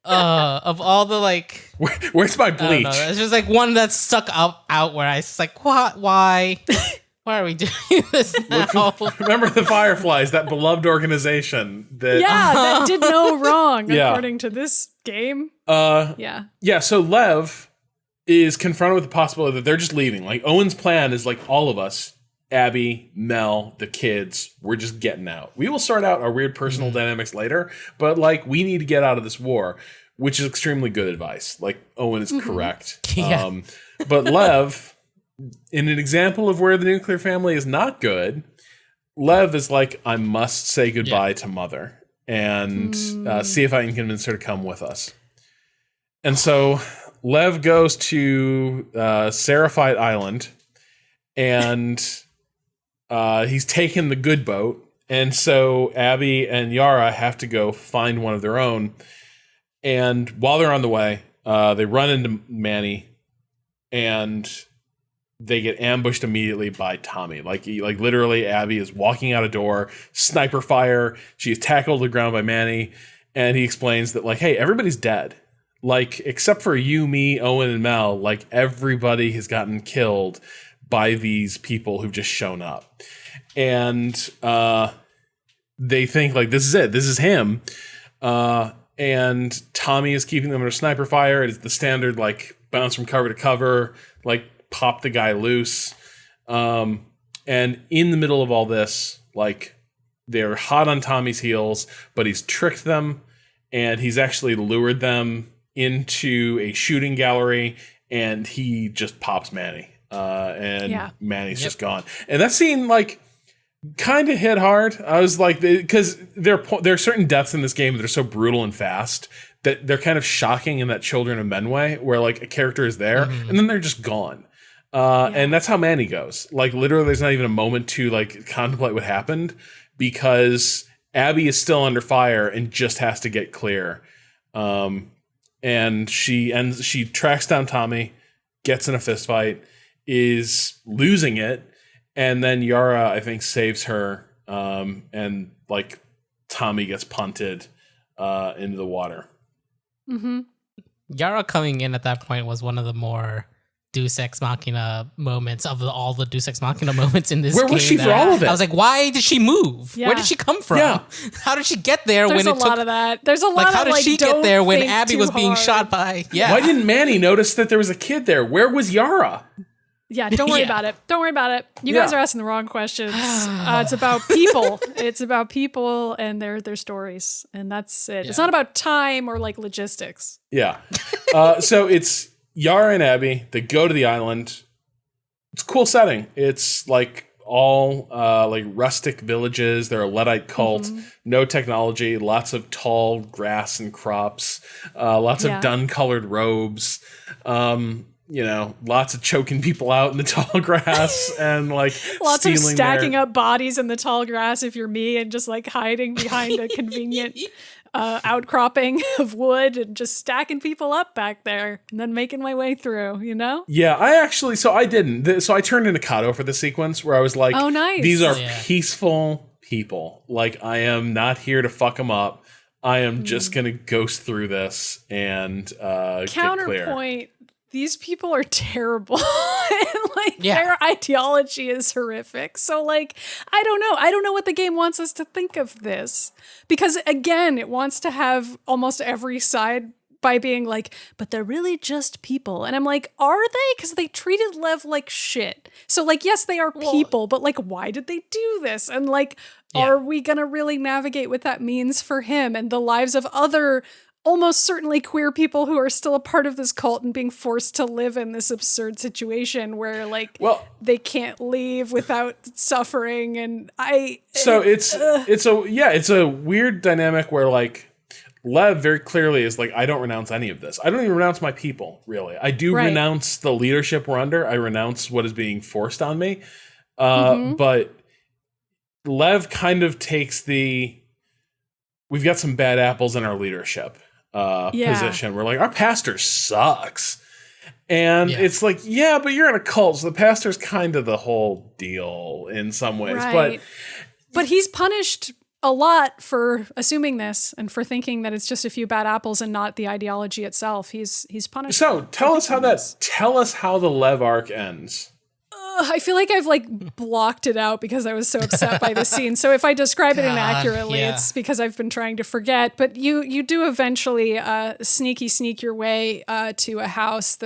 Of all the like, Where's my I don't bleach? know, it's just like one that's stuck out where I was like, what? Why are we doing this now? Remember the Fireflies, that beloved organization that. Yeah, that did no wrong Yeah. according to this game. Yeah. Yeah, so Lev is confronted with the possibility that they're just leaving. Like, Owen's plan is like all of us, Abby, Mel, the kids, we're just getting out. We will sort out our weird personal dynamics later, but like, we need to get out of this war, which is extremely good advice. Like, Owen is correct. Yeah. But Lev in an example of where the nuclear family is not good, Lev is like, I must say goodbye to Mother and see if I can convince her to come with us. And so Lev goes to Seraphite Island, and he's taken the good boat. And so Abby and Yara have to go find one of their own. And while they're on the way, they run into Manny, and they get ambushed immediately by Tommy. Like literally, Abby is walking out a door, sniper fire. She is tackled to the ground by Manny, and he explains that, like, hey, everybody's dead. Like, except for you, me, Owen, and Mel, like, everybody has gotten killed by these people who've just shown up. And they think, like, this is it. This is him. And Tommy is keeping them under sniper fire. It is the standard, like, bounce from cover to cover, like, pop the guy loose. And in the middle of all this, like, they're hot on Tommy's heels, but he's tricked them, and he's actually lured them into a shooting gallery, and he just pops Manny. Manny's just gone. And that scene, like, kind of hit hard. I was like, because there are certain deaths in this game that are so brutal and fast that they're kind of shocking in that Children of Men way, where, like, a character is there and then they're just gone. And that's how Manny goes. Like, literally, there's not even a moment to, like, contemplate what happened, because Abby is still under fire and just has to get clear. And she tracks down Tommy, gets in a fist fight, is losing it, and then Yara, I think, saves her, and, like, Tommy gets punted into the water. Mm-hmm. Yara coming in at that point was one of the more Deus Ex Machina moments of all the Deus Ex Machina moments in this game. Where was she for all of it? I was like, why did she move? Yeah. Where did she come from? Yeah. How did she get there There's when a lot of that. There's a lot like, of, how did like, she get there when Abby was being hard. shot by? Yeah. Why didn't Manny notice that there was a kid there? Where was Yara? Yeah, don't worry about it. Don't worry about it. You guys are asking the wrong questions. It's about people. It's about people and their stories, and that's it. Yeah. It's not about time or, like, logistics. Yeah. So it's Yara and Abby. They go to the island. It's a cool setting. It's, like, all like rustic villages. They're a Luddite cult. No technology. Lots of tall grass and crops. Lots of dun-colored robes. You know, lots of choking people out in the tall grass and, like, lots of stacking up bodies in the tall grass if you're me, and just, like, hiding behind a convenient outcropping of wood and just stacking people up back there and then making my way through, you know? Yeah, I didn't. So I turned into Cado for the sequence where I was like, oh, nice. These are peaceful people. Like, I am not here to fuck them up. I am just going to ghost through this and counterpoint. Get clear. These people are terrible. And, like, their ideology is horrific. So, like, I don't know. I don't know what the game wants us to think of this. Because, again, it wants to have almost every side by being like, but they're really just people. And I'm like, are they? Because they treated Lev like shit. So, like, yes, they are people, but, like, why did they do this? And, like, are we going to really navigate what that means for him and the lives of other almost certainly queer people who are still a part of this cult and being forced to live in this absurd situation where, like, they can't leave without suffering. And it's a weird dynamic where, like, Lev very clearly is like, I don't renounce any of this. I don't even renounce my people, really. I do renounce the leadership we're under. I renounce what is being forced on me. But Lev kind of takes we've got some bad apples in our leadership position. We're like, our pastor sucks. And it's like, yeah, but you're in a cult, so the pastor's kind of the whole deal in some ways. Right. But he's punished a lot for assuming this and for thinking that it's just a few bad apples and not the ideology itself. He's punished. So tell us how the Lev arc ends. I feel like I've like blocked it out because I was so upset by the scene. So if I describe it inaccurately, it's because I've been trying to forget. But you do eventually sneak your way to a house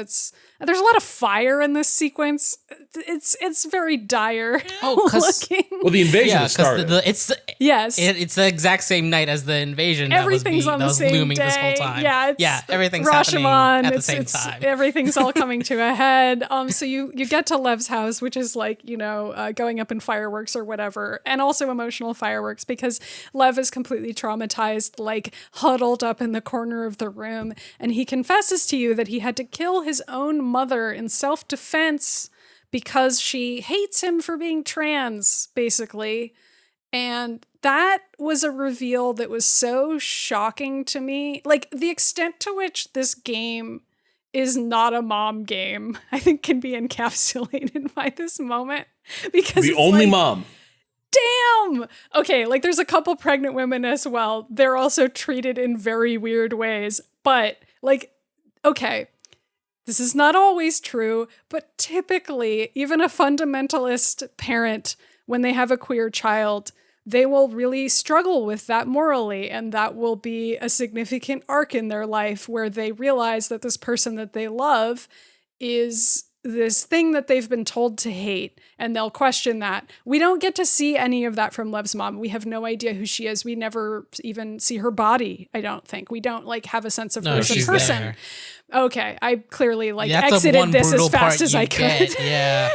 there's a lot of fire in this sequence. It's very dire looking. Well, the invasion started. It's the exact same night as the invasion. Everything's on the same looming day. This whole time. Yeah, everything's Rashomon, happening at the same time. Everything's all coming to a head. So you get to Lev's house, which is like, going up in fireworks or whatever, and also emotional fireworks because Lev is completely traumatized, like huddled up in the corner of the room, and he confesses to you that he had to kill his own mother in self-defense because she hates him for being trans, basically. And that was a reveal that was so shocking to me. Like, the extent to which this game is not a mom game, I think can be encapsulated by this moment. Because the only mom. Damn! Okay, like there's a couple pregnant women as well. They're also treated in very weird ways. But, like, okay, this is not always true, but typically, even a fundamentalist parent, when they have a queer child, they will really struggle with that morally, and that will be a significant arc in their life where they realize that this person that they love is this thing that they've been told to hate, and they'll question that. We don't get to see any of that from Lev's mom. We have no idea who she is. We never even see her body, I don't think. We don't like have a sense of her as a person. There. Okay, I clearly exited this as fast as I could. Yeah.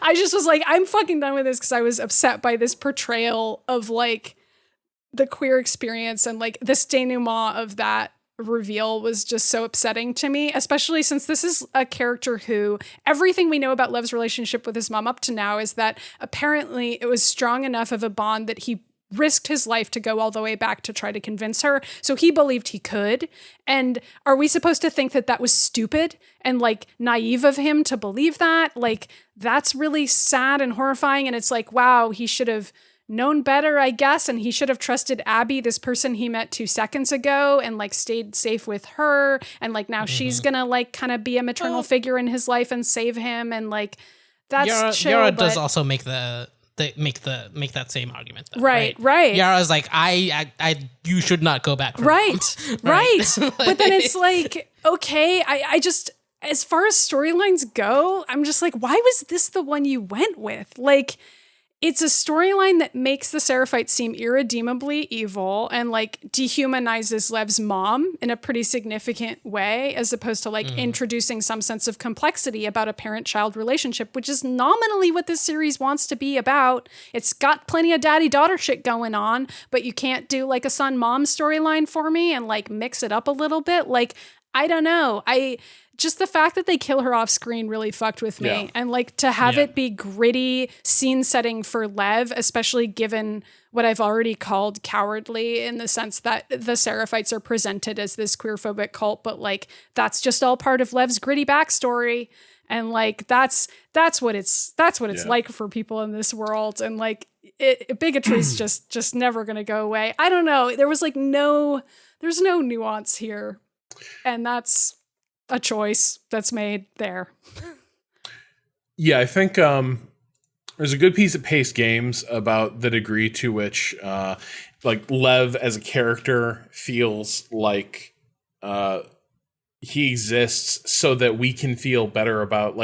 I just was like, I'm fucking done with this because I was upset by this portrayal of like the queer experience, and like this denouement of that reveal was just so upsetting to me, especially since this is a character who everything we know about Lev's relationship with his mom up to now is that apparently it was strong enough of a bond that he risked his life to go all the way back to try to convince her. So he believed he could. And are we supposed to think that that was stupid and like naive of him to believe that? Like, that's really sad and horrifying. And it's like, wow, he should have known better, I guess. And he should have trusted Abby, this person he met 2 seconds ago, and like stayed safe with her. And like now she's gonna like kind of be a maternal figure in his life and save him. And like, that's chill. Yara does also make make that same argument though, right. Yara's like, you should not go back. Right. But then it's like, okay, I just, as far as storylines go, I'm just like, why was this the one you went with? Like, it's a storyline that makes the Seraphite seem irredeemably evil and like dehumanizes Lev's mom in a pretty significant way, as opposed to like introducing some sense of complexity about a parent-child relationship, which is nominally what this series wants to be about. It's got plenty of daddy-daughter shit going on, but you can't do like a son-mom storyline for me and like mix it up a little bit. Like, I don't know. Just the fact that they kill her off screen really fucked with me. Yeah. And like to have it be gritty scene setting for Lev, especially given what I've already called cowardly, in the sense that the Seraphites are presented as this queerphobic cult, but like that's just all part of Lev's gritty backstory. And like that's what it's like for people in this world. And like bigotry's just never gonna go away. I don't know. There's no nuance here. And that's a choice that's made there. Yeah, I think there's a good piece of Pace Games about the degree to which like Lev as a character feels like he exists so that we can feel better about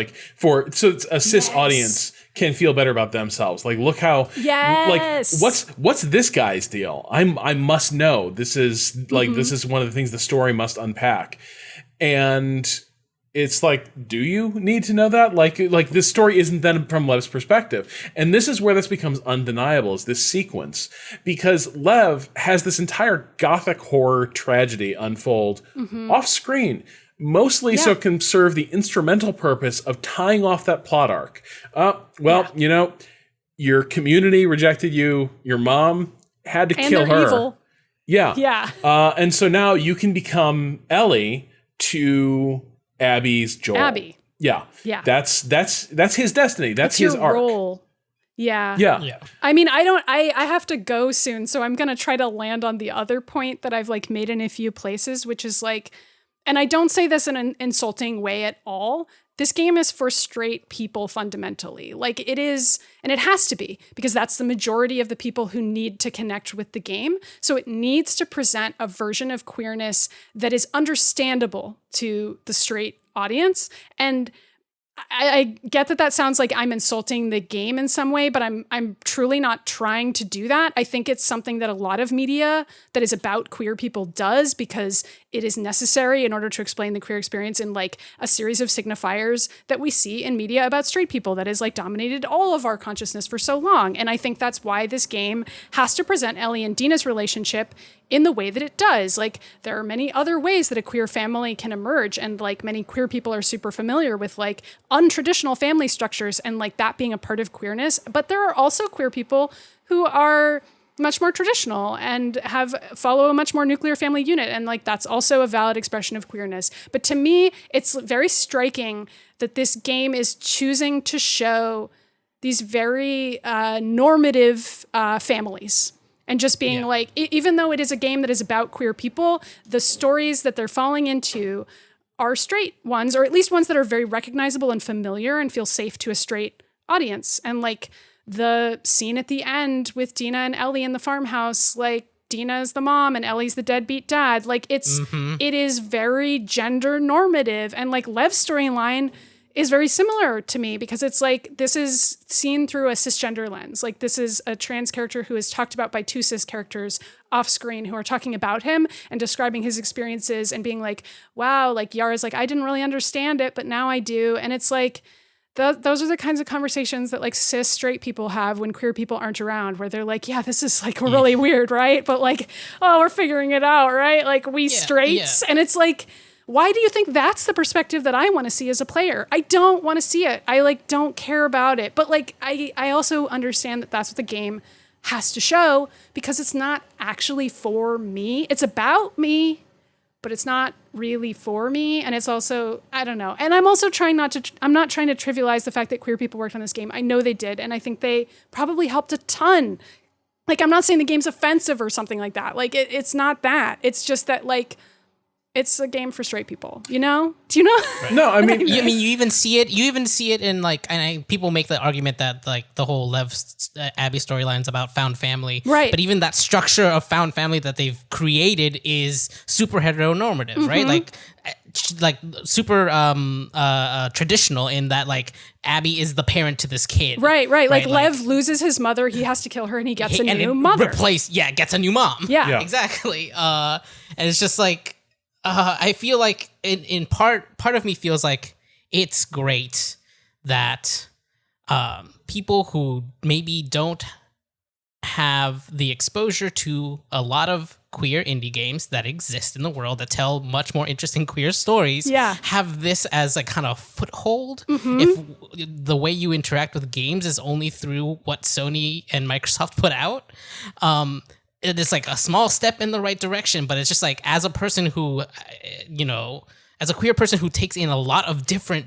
so a cis audience can feel better about themselves. Like, look how like what's this guy's deal? I must know. This is like this is one of the things the story must unpack. And it's like, do you need to know that? Like this story isn't then from Lev's perspective. And this is where this becomes undeniable, is this sequence. Because Lev has this entire gothic horror tragedy unfold off screen. Mostly so it can serve the instrumental purpose of tying off that plot arc. You know, your community rejected you. Your mom had to kill her. Evil. Yeah. And so now you can become Ellie to Abby's Joel. Abby. Yeah. That's his destiny. That's his your arc. Role. Yeah. I mean, I have to go soon, so I'm going to try to land on the other point that I've like made in a few places, which is like, and I don't say this in an insulting way at all, this game is for straight people fundamentally. Like it is, and it has to be, because that's the majority of the people who need to connect with the game. So it needs to present a version of queerness that is understandable to the straight audience. And I get that sounds like I'm insulting the game in some way, but I'm truly not trying to do that. I think it's something that a lot of media that is about queer people does, because it is necessary in order to explain the queer experience in like a series of signifiers that we see in media about straight people that has like dominated all of our consciousness for so long. And I think that's why this game has to present Ellie and Dina's relationship in the way that it does. Like there are many other ways that a queer family can emerge, and like many queer people are super familiar with like untraditional family structures and like that being a part of queerness. But there are also queer people who are much more traditional and follow a much more nuclear family unit, and like that's also a valid expression of queerness. But to me, it's very striking that this game is choosing to show these very normative families. And just being like, even though it is a game that is about queer people, the stories that they're falling into are straight ones, or at least ones that are very recognizable and familiar and feel safe to a straight audience. And like the scene at the end with Dina and Ellie in the farmhouse, like Dina's the mom and Ellie's the deadbeat dad. Like it is very gender normative. And like Lev's storyline is very similar to me, because it's like, this is seen through a cisgender lens. Like this is a trans character who is talked about by two cis characters off screen who are talking about him and describing his experiences and being like, wow, like Yara's like, I didn't really understand it, but now I do. And it's like, those are the kinds of conversations that like cis straight people have when queer people aren't around, where they're like, yeah, this is like really weird, right? But like, oh, we're figuring it out, right? Like we straights. And it's like, why do you think that's the perspective that I want to see as a player? I don't want to see it. I like don't care about it. But like I also understand that that's what the game has to show, because it's not actually for me. It's about me, but it's not really for me. And it's also, I don't know. And I'm also I'm not trying to trivialize the fact that queer people worked on this game. I know they did. And I think they probably helped a ton. Like, I'm not saying the game's offensive or something like that. Like it's not that. It's just that like, it's a game for straight people, you know? Do you know? Right. No, I mean, you even see it. You even see it in like, people make the argument that like the whole Lev Abby storyline's about found family, right? But even that structure of found family that they've created is super heteronormative, right? Like super traditional in that like Abby is the parent to this kid, right? Like Lev loses his mother, he has to kill her, and he gets a new mother. Gets a new mom. Yeah. Exactly. And it's just like. I feel like in part of me feels like it's great that people who maybe don't have the exposure to a lot of queer indie games that exist in the world that tell much more interesting queer stories have this as a kind of foothold. If the way you interact with games is only through what Sony and Microsoft put out, it is like a small step in the right direction, but it's just like, as a person who, as a queer person who takes in a lot of different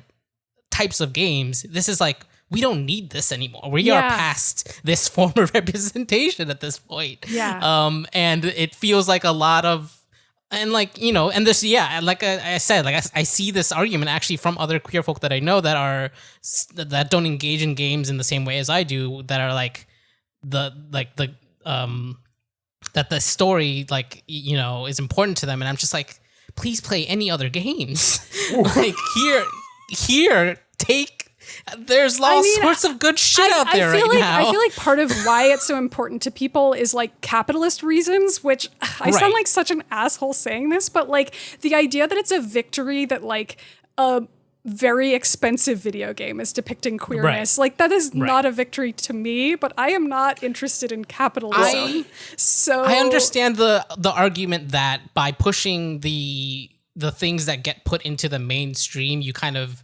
types of games, this is like, we don't need this anymore. We are past this form of representation at this point. Yeah. And it feels like a lot of, and like, and this, like I said, like I see this argument actually from other queer folk that I know that don't engage in games in the same way as I do, that are like that the story, like, is important to them. And I'm just like, please play any other games. Like there's sorts of good shit out there right now. I feel like part of why it's so important to people is like capitalist reasons, which I sound like such an asshole saying this, but like the idea that it's a victory that like a very expensive video game is depicting queerness. Like that is not a victory to me, but I am not interested in capitalism. So I understand the argument that by pushing the things that get put into the mainstream, you kind of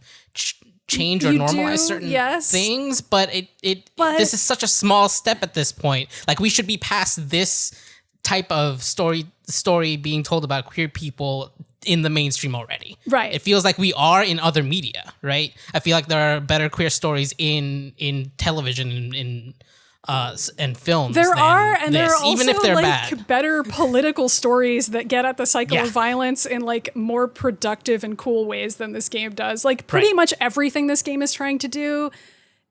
change or normalize certain things, but this is such a small step at this point. Like we should be past this type of story being told about queer people in the mainstream already. Right. It feels like we are in other media, right? I feel like there are better queer stories in television, in and films. There than are, and this, there are also even if they're like bad. better political stories that get at the cycle Yeah. of violence in like more productive and cool ways than this game does. Like pretty Right. much everything this game is trying to do,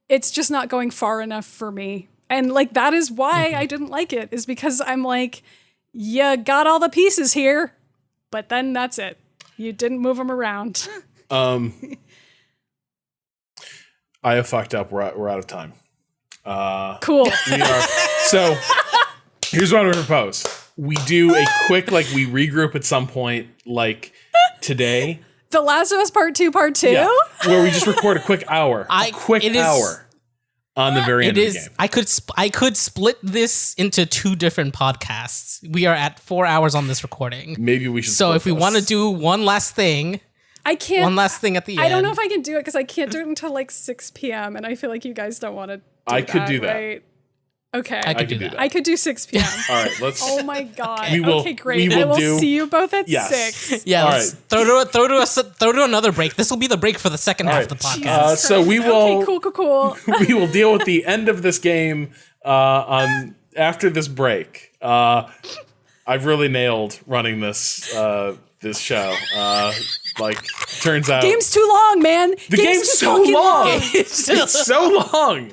it's just not going far enough for me. And like that is why I didn't like it, is because I'm like, you got all the pieces here, but then that's it. You didn't move them around. I have fucked up. We're out of time. Cool. We are. So here's what I'm gonna propose. We do a quick, like, we regroup at some point, like today. The Last of Us Part 2, Part 2? Yeah, where we just record a quick hour. Hour on the very end of the game. I could split this into 2 different podcasts. We are at 4 hours on this recording. Maybe we should. So split if we this. want to do one last thing, I can't. one last thing at the end. I don't know if I can do it because I can't do it until like 6 p.m. and I feel like you guys don't want to. I could do that. Right? Okay. I could do that. I could do 6 p.m. All right, let's. Oh my god. We will- okay, great. we will I will do- see you both at Yes. 6. Yeah, All let's right. throw to another break. This will be the break for the second half of the podcast. So we will. Okay, cool. We will deal with the end of this game on after this break. I've really nailed running this this show. Like, turns out Game's too long, man. the game's too so fucking long. It's so long.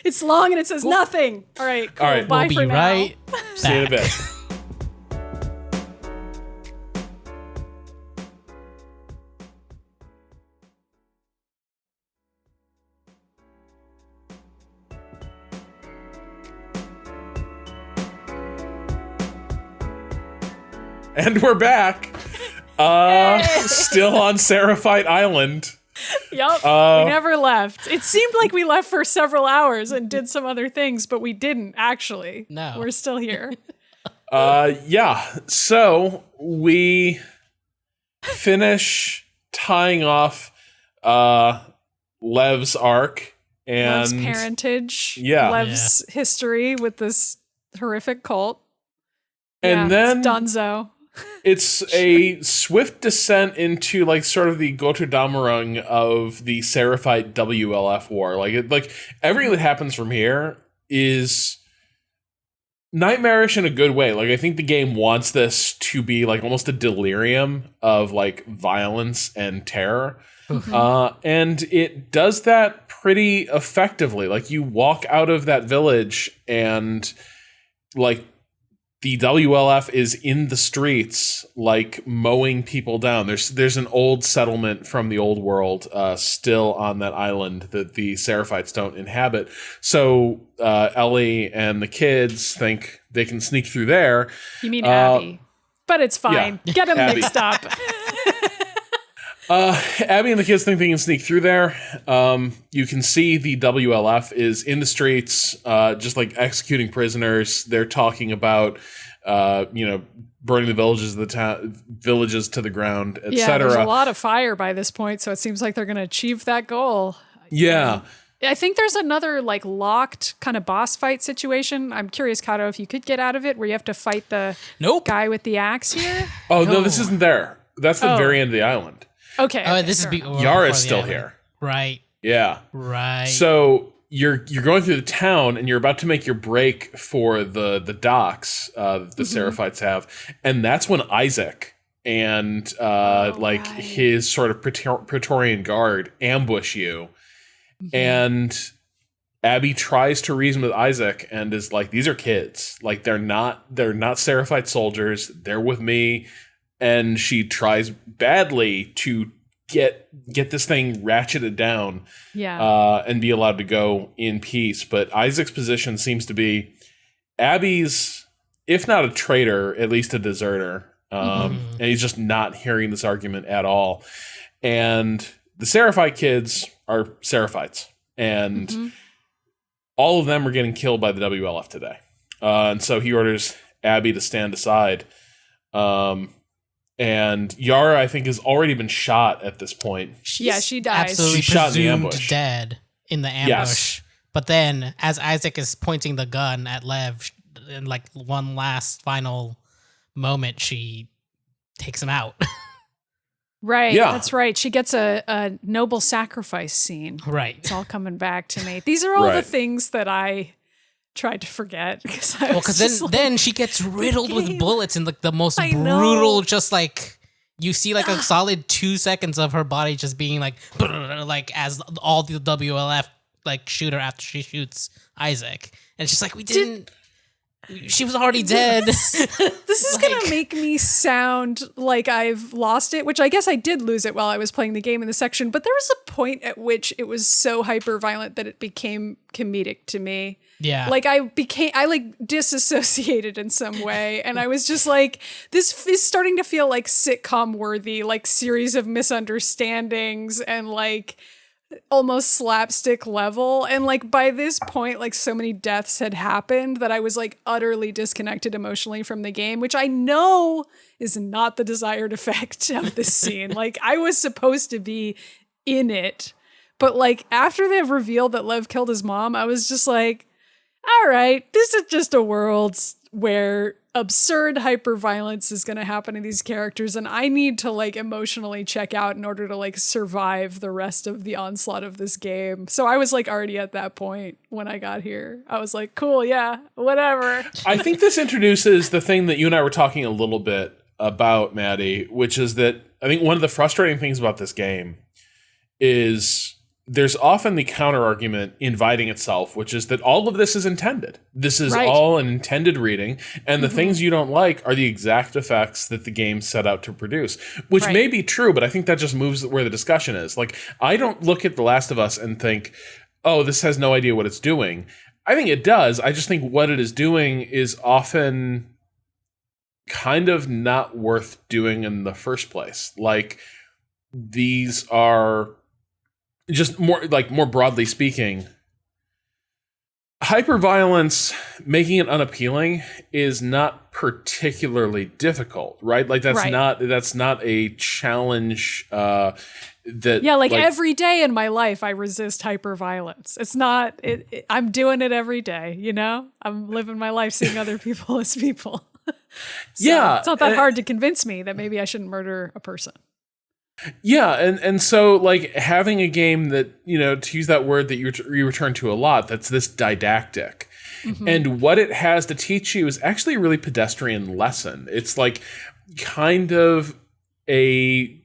It's long and it says nothing. All right, cool. All right, Bye We'll be for now. right See you in a back. bit. And we're back. Still on Seraphite Island. Yep, we never left. It seemed like we left for several hours and did some other things, but we didn't actually. No. We're still here. Yeah. So we finish tying off Lev's arc and Lev's parentage. Yeah. Lev's history with this horrific cult. and Yeah, then it's Dunzo. it's a swift descent into like sort of the Götterdämmerung of the Seraphite WLF war. Like everything that happens from here is nightmarish in a good way. Like, I think the game wants this to be like almost a delirium of like violence and terror. And it does that pretty effectively. Like, you walk out of that village and like the WLF is in the streets, like mowing people down. There's an old settlement from the old world still on that island that the Seraphites don't inhabit. So Ellie and the kids think they can sneak through there. You mean Abby. But it's fine. yeah. Get them Abby. mixed up. Abby and the kids think they can sneak through there. You can see the WLF is in the streets, just like executing prisoners. They're talking about, burning the villages to the ground, etc. Yeah, there's a lot of fire by this point, so it seems like they're going to achieve that goal. Yeah. I think there's another like locked kind of boss fight situation. I'm curious, Cado, if you could get out of it, where you have to fight the guy with the axe here. Oh, no, this isn't there. That's the Oh. very end of the island. Okay. Oh, okay, this is fair enough. Yara's still here. Right. Yeah. Right. So you're going through the town and you're about to make your break for the docks the Seraphites have, and that's when Isaac and his sort of Praetorian guard ambush you, and Abby tries to reason with Isaac and is like, "These are kids. Like, they're not Seraphite soldiers. They're with me." And she tries badly to get this thing ratcheted down, and be allowed to go in peace. But Isaac's position seems to be Abby's, if not a traitor, at least a deserter. And he's just not hearing this argument at all. And the Seraphite kids are Seraphites, and all of them are getting killed by the WLF today. And so he orders Abby to stand aside. And Yara, I think, has already been shot at this point. She dies. Absolutely She's shot in the presumed ambush. dead in the ambush. Yes. But then, as Isaac is pointing the gun at Lev, in like one last final moment, she takes him out. Right. Yeah. That's right. She gets a noble sacrifice scene. Right. It's all coming back to me. These are all the Right. things that I tried to forget because then she gets riddled with bullets and like the most brutal, just like you see like a solid 2 seconds of her body just being like as all the WLF like shoot her after she shoots Isaac, and it's just like she was already dead. This is going to make me sound like I've lost it, which I guess I did lose it while I was playing the game in the section. But there was a point at which it was so hyper violent that it became comedic to me. Yeah. Like I disassociated in some way. And I was just like, this is starting to feel like sitcom worthy, like series of misunderstandings and like almost slapstick level. And like by this point, like so many deaths had happened that I was like utterly disconnected emotionally from the game, which I know is not the desired effect of this scene. Like I was supposed to be in it, but like after they've revealed that Lev killed his mom, I was just like, all right, this is just a world where absurd hyper-violence is going to happen to these characters, and I need to like emotionally check out in order to like survive the rest of the onslaught of this game. So I was like already at that point when I got here. I was like, cool, yeah, whatever. I think this introduces the thing that you and I were talking a little bit about, Maddy, which is that I think one of the frustrating things about this game is there's often the counter argument inviting itself, which is that all of this is intended. This is all an intended reading, and the things you don't like are the exact effects that the game set out to produce, which may be true, but I think that just moves where the discussion is. Like, I don't look at The Last of Us and think, oh, this has no idea what it's doing. I think it does. I just think what it is doing is often kind of not worth doing in the first place. Like, these are just more broadly speaking, hyperviolence, making it unappealing is not particularly difficult, right? Like that's not a challenge every day in my life I resist hyperviolence. It's not I'm doing it every day, you know? I'm living my life seeing other people as people. It's not that hard to convince me that maybe I shouldn't murder a person. Yeah, and so like having a game that, you know, to use that word that you return to a lot, that's this didactic. And what it has to teach you is actually a really pedestrian lesson. It's like kind of it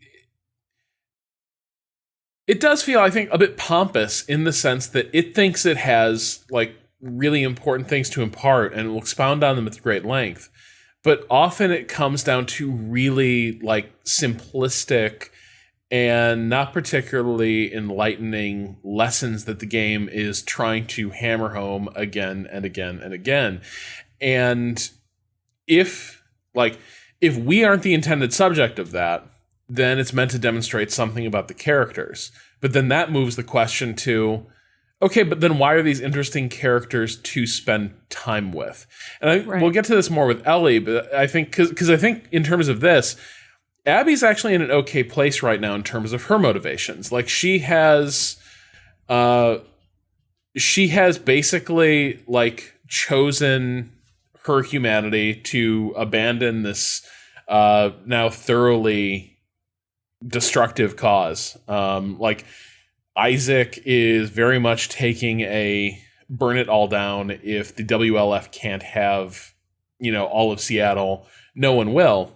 does feel, I think, a bit pompous in the sense that it thinks it has like really important things to impart and will expound on them at great length. But often it comes down to really like simplistic and not particularly enlightening lessons that the game is trying to hammer home again and again and again. And if we aren't the intended subject of that, then it's meant to demonstrate something about the characters. But then that moves the question to, okay, but then why are these interesting characters to spend time with? And we'll get to this more with Ellie, but I think because I think in terms of this, Abby's actually in an okay place right now in terms of her motivations. Like she has basically like chosen her humanity to abandon this now thoroughly destructive cause. Like Isaac is very much taking a burn it all down. If the WLF can't have, you know, all of Seattle, no one will.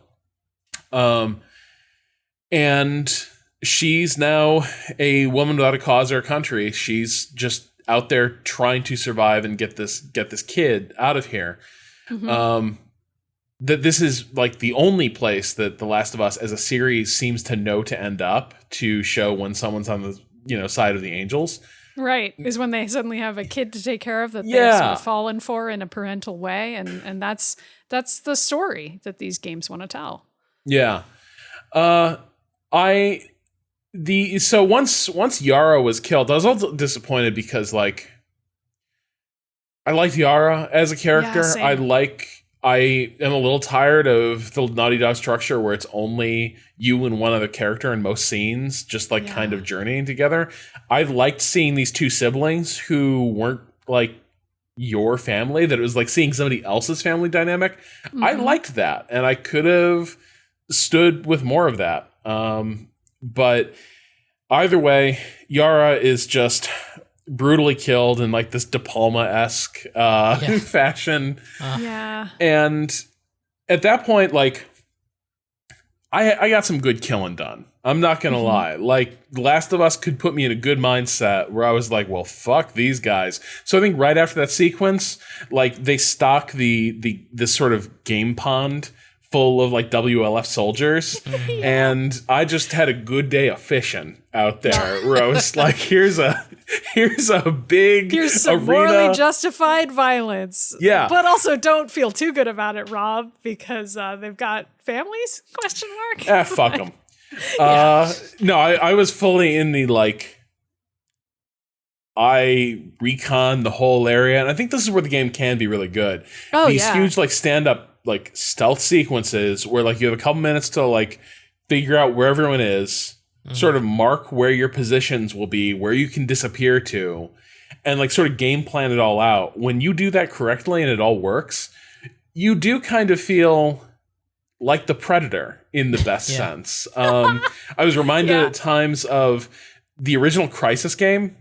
And she's now a woman without a cause or a country. She's just out there trying to survive and get this kid out of here. That this is like the only place that The Last of Us as a series seems to know to end up, to show when someone's on the, you know, side of the angels. Right, is when they suddenly have a kid to take care of that they've sort of fallen for in a parental way, and that's the story that these games want to tell. Yeah. So once Yara was killed, I was also disappointed because like I liked Yara as a character. Yeah, I am a little tired of the Naughty Dog structure where it's only you and one other character in most scenes, just like kind of journeying together. I liked seeing these two siblings who weren't like your family, that it was like seeing somebody else's family dynamic. I liked that, and I could have stood with more of that. But either way, Yara is just brutally killed in like this De Palma-esque fashion. Yeah. And at that point, like, I got some good killing done. I'm not gonna lie. Like, Last of Us could put me in a good mindset where I was like, well, fuck these guys. So I think right after that sequence, like, they stock this sort of game pond full of like WLF soldiers, and I just had a good day of fishing out there where I was like, here's a big some arena. Morally justified violence. Yeah. But also don't feel too good about it, Rob, because they've got families? ? Fuck them. No, I was fully in the, like, I recon the whole area, and I think this is where the game can be really good. These huge, like, stand-up, like, stealth sequences where, like, you have a couple minutes to, like, figure out where everyone is, sort of mark where your positions will be, where you can disappear to, and, like, sort of game plan it all out. When you do that correctly and it all works, you do kind of feel like the Predator in the best sense. I was reminded at times of the original Crysis game.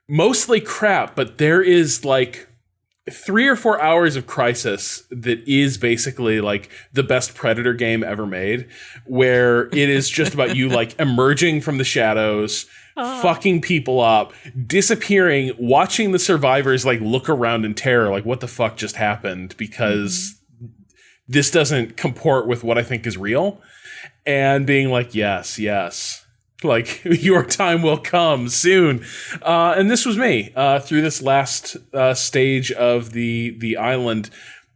Mostly crap, but there is like 3 or 4 hours of Crysis that is basically like the best Predator game ever made, where it is just about you like emerging from the shadows, fucking people up, disappearing, watching the survivors like look around in terror, like what the fuck just happened, because this doesn't comport with what I think is real, and being like, yes, like your time will come soon. And this was me through this last stage of the island,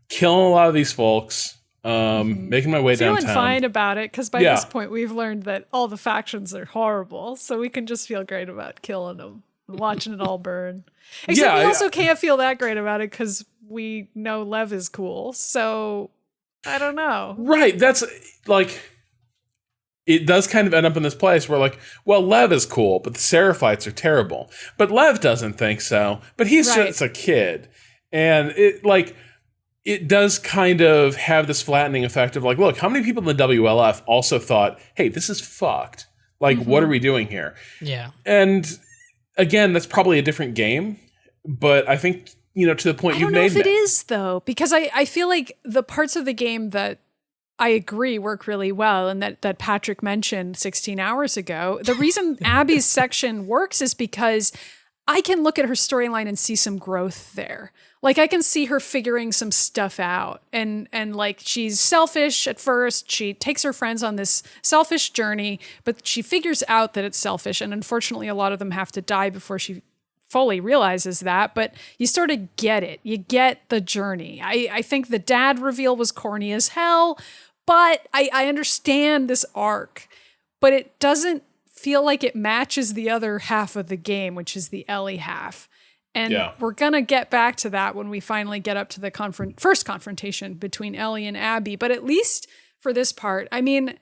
killing a lot of these folks, making my way downtown. Feeling fine about it, because by this point we've learned that all the factions are horrible, so we can just feel great about killing them, watching it all burn. Except we also can't feel that great about it because we know Lev is cool, so I don't know. Right, that's like, it does kind of end up in this place where like, well, Lev is cool, but the Seraphites are terrible. But Lev doesn't think so, but he's just a kid. And it does kind of have this flattening effect of like, look, how many people in the WLF also thought, hey, this is fucked. Like, what are we doing here? Yeah. And again, that's probably a different game, but I think, you know, to the point you've made. I don't know if it is, though, because I feel like the parts of the game that I agree work really well, and that Patrick mentioned 16 hours ago, the reason Abby's section works is because I can look at her storyline and see some growth there. Like, I can see her figuring some stuff out, and like, she's selfish at first. She takes her friends on this selfish journey, but she figures out that it's selfish, and unfortunately a lot of them have to die before she fully realizes that, but you sort of get it. You get the journey. I think the dad reveal was corny as hell, but I understand this arc, but it doesn't feel like it matches the other half of the game, which is the Ellie half. And we're going to get back to that when we finally get up to the first confrontation between Ellie and Abby. But at least for this part, I mean,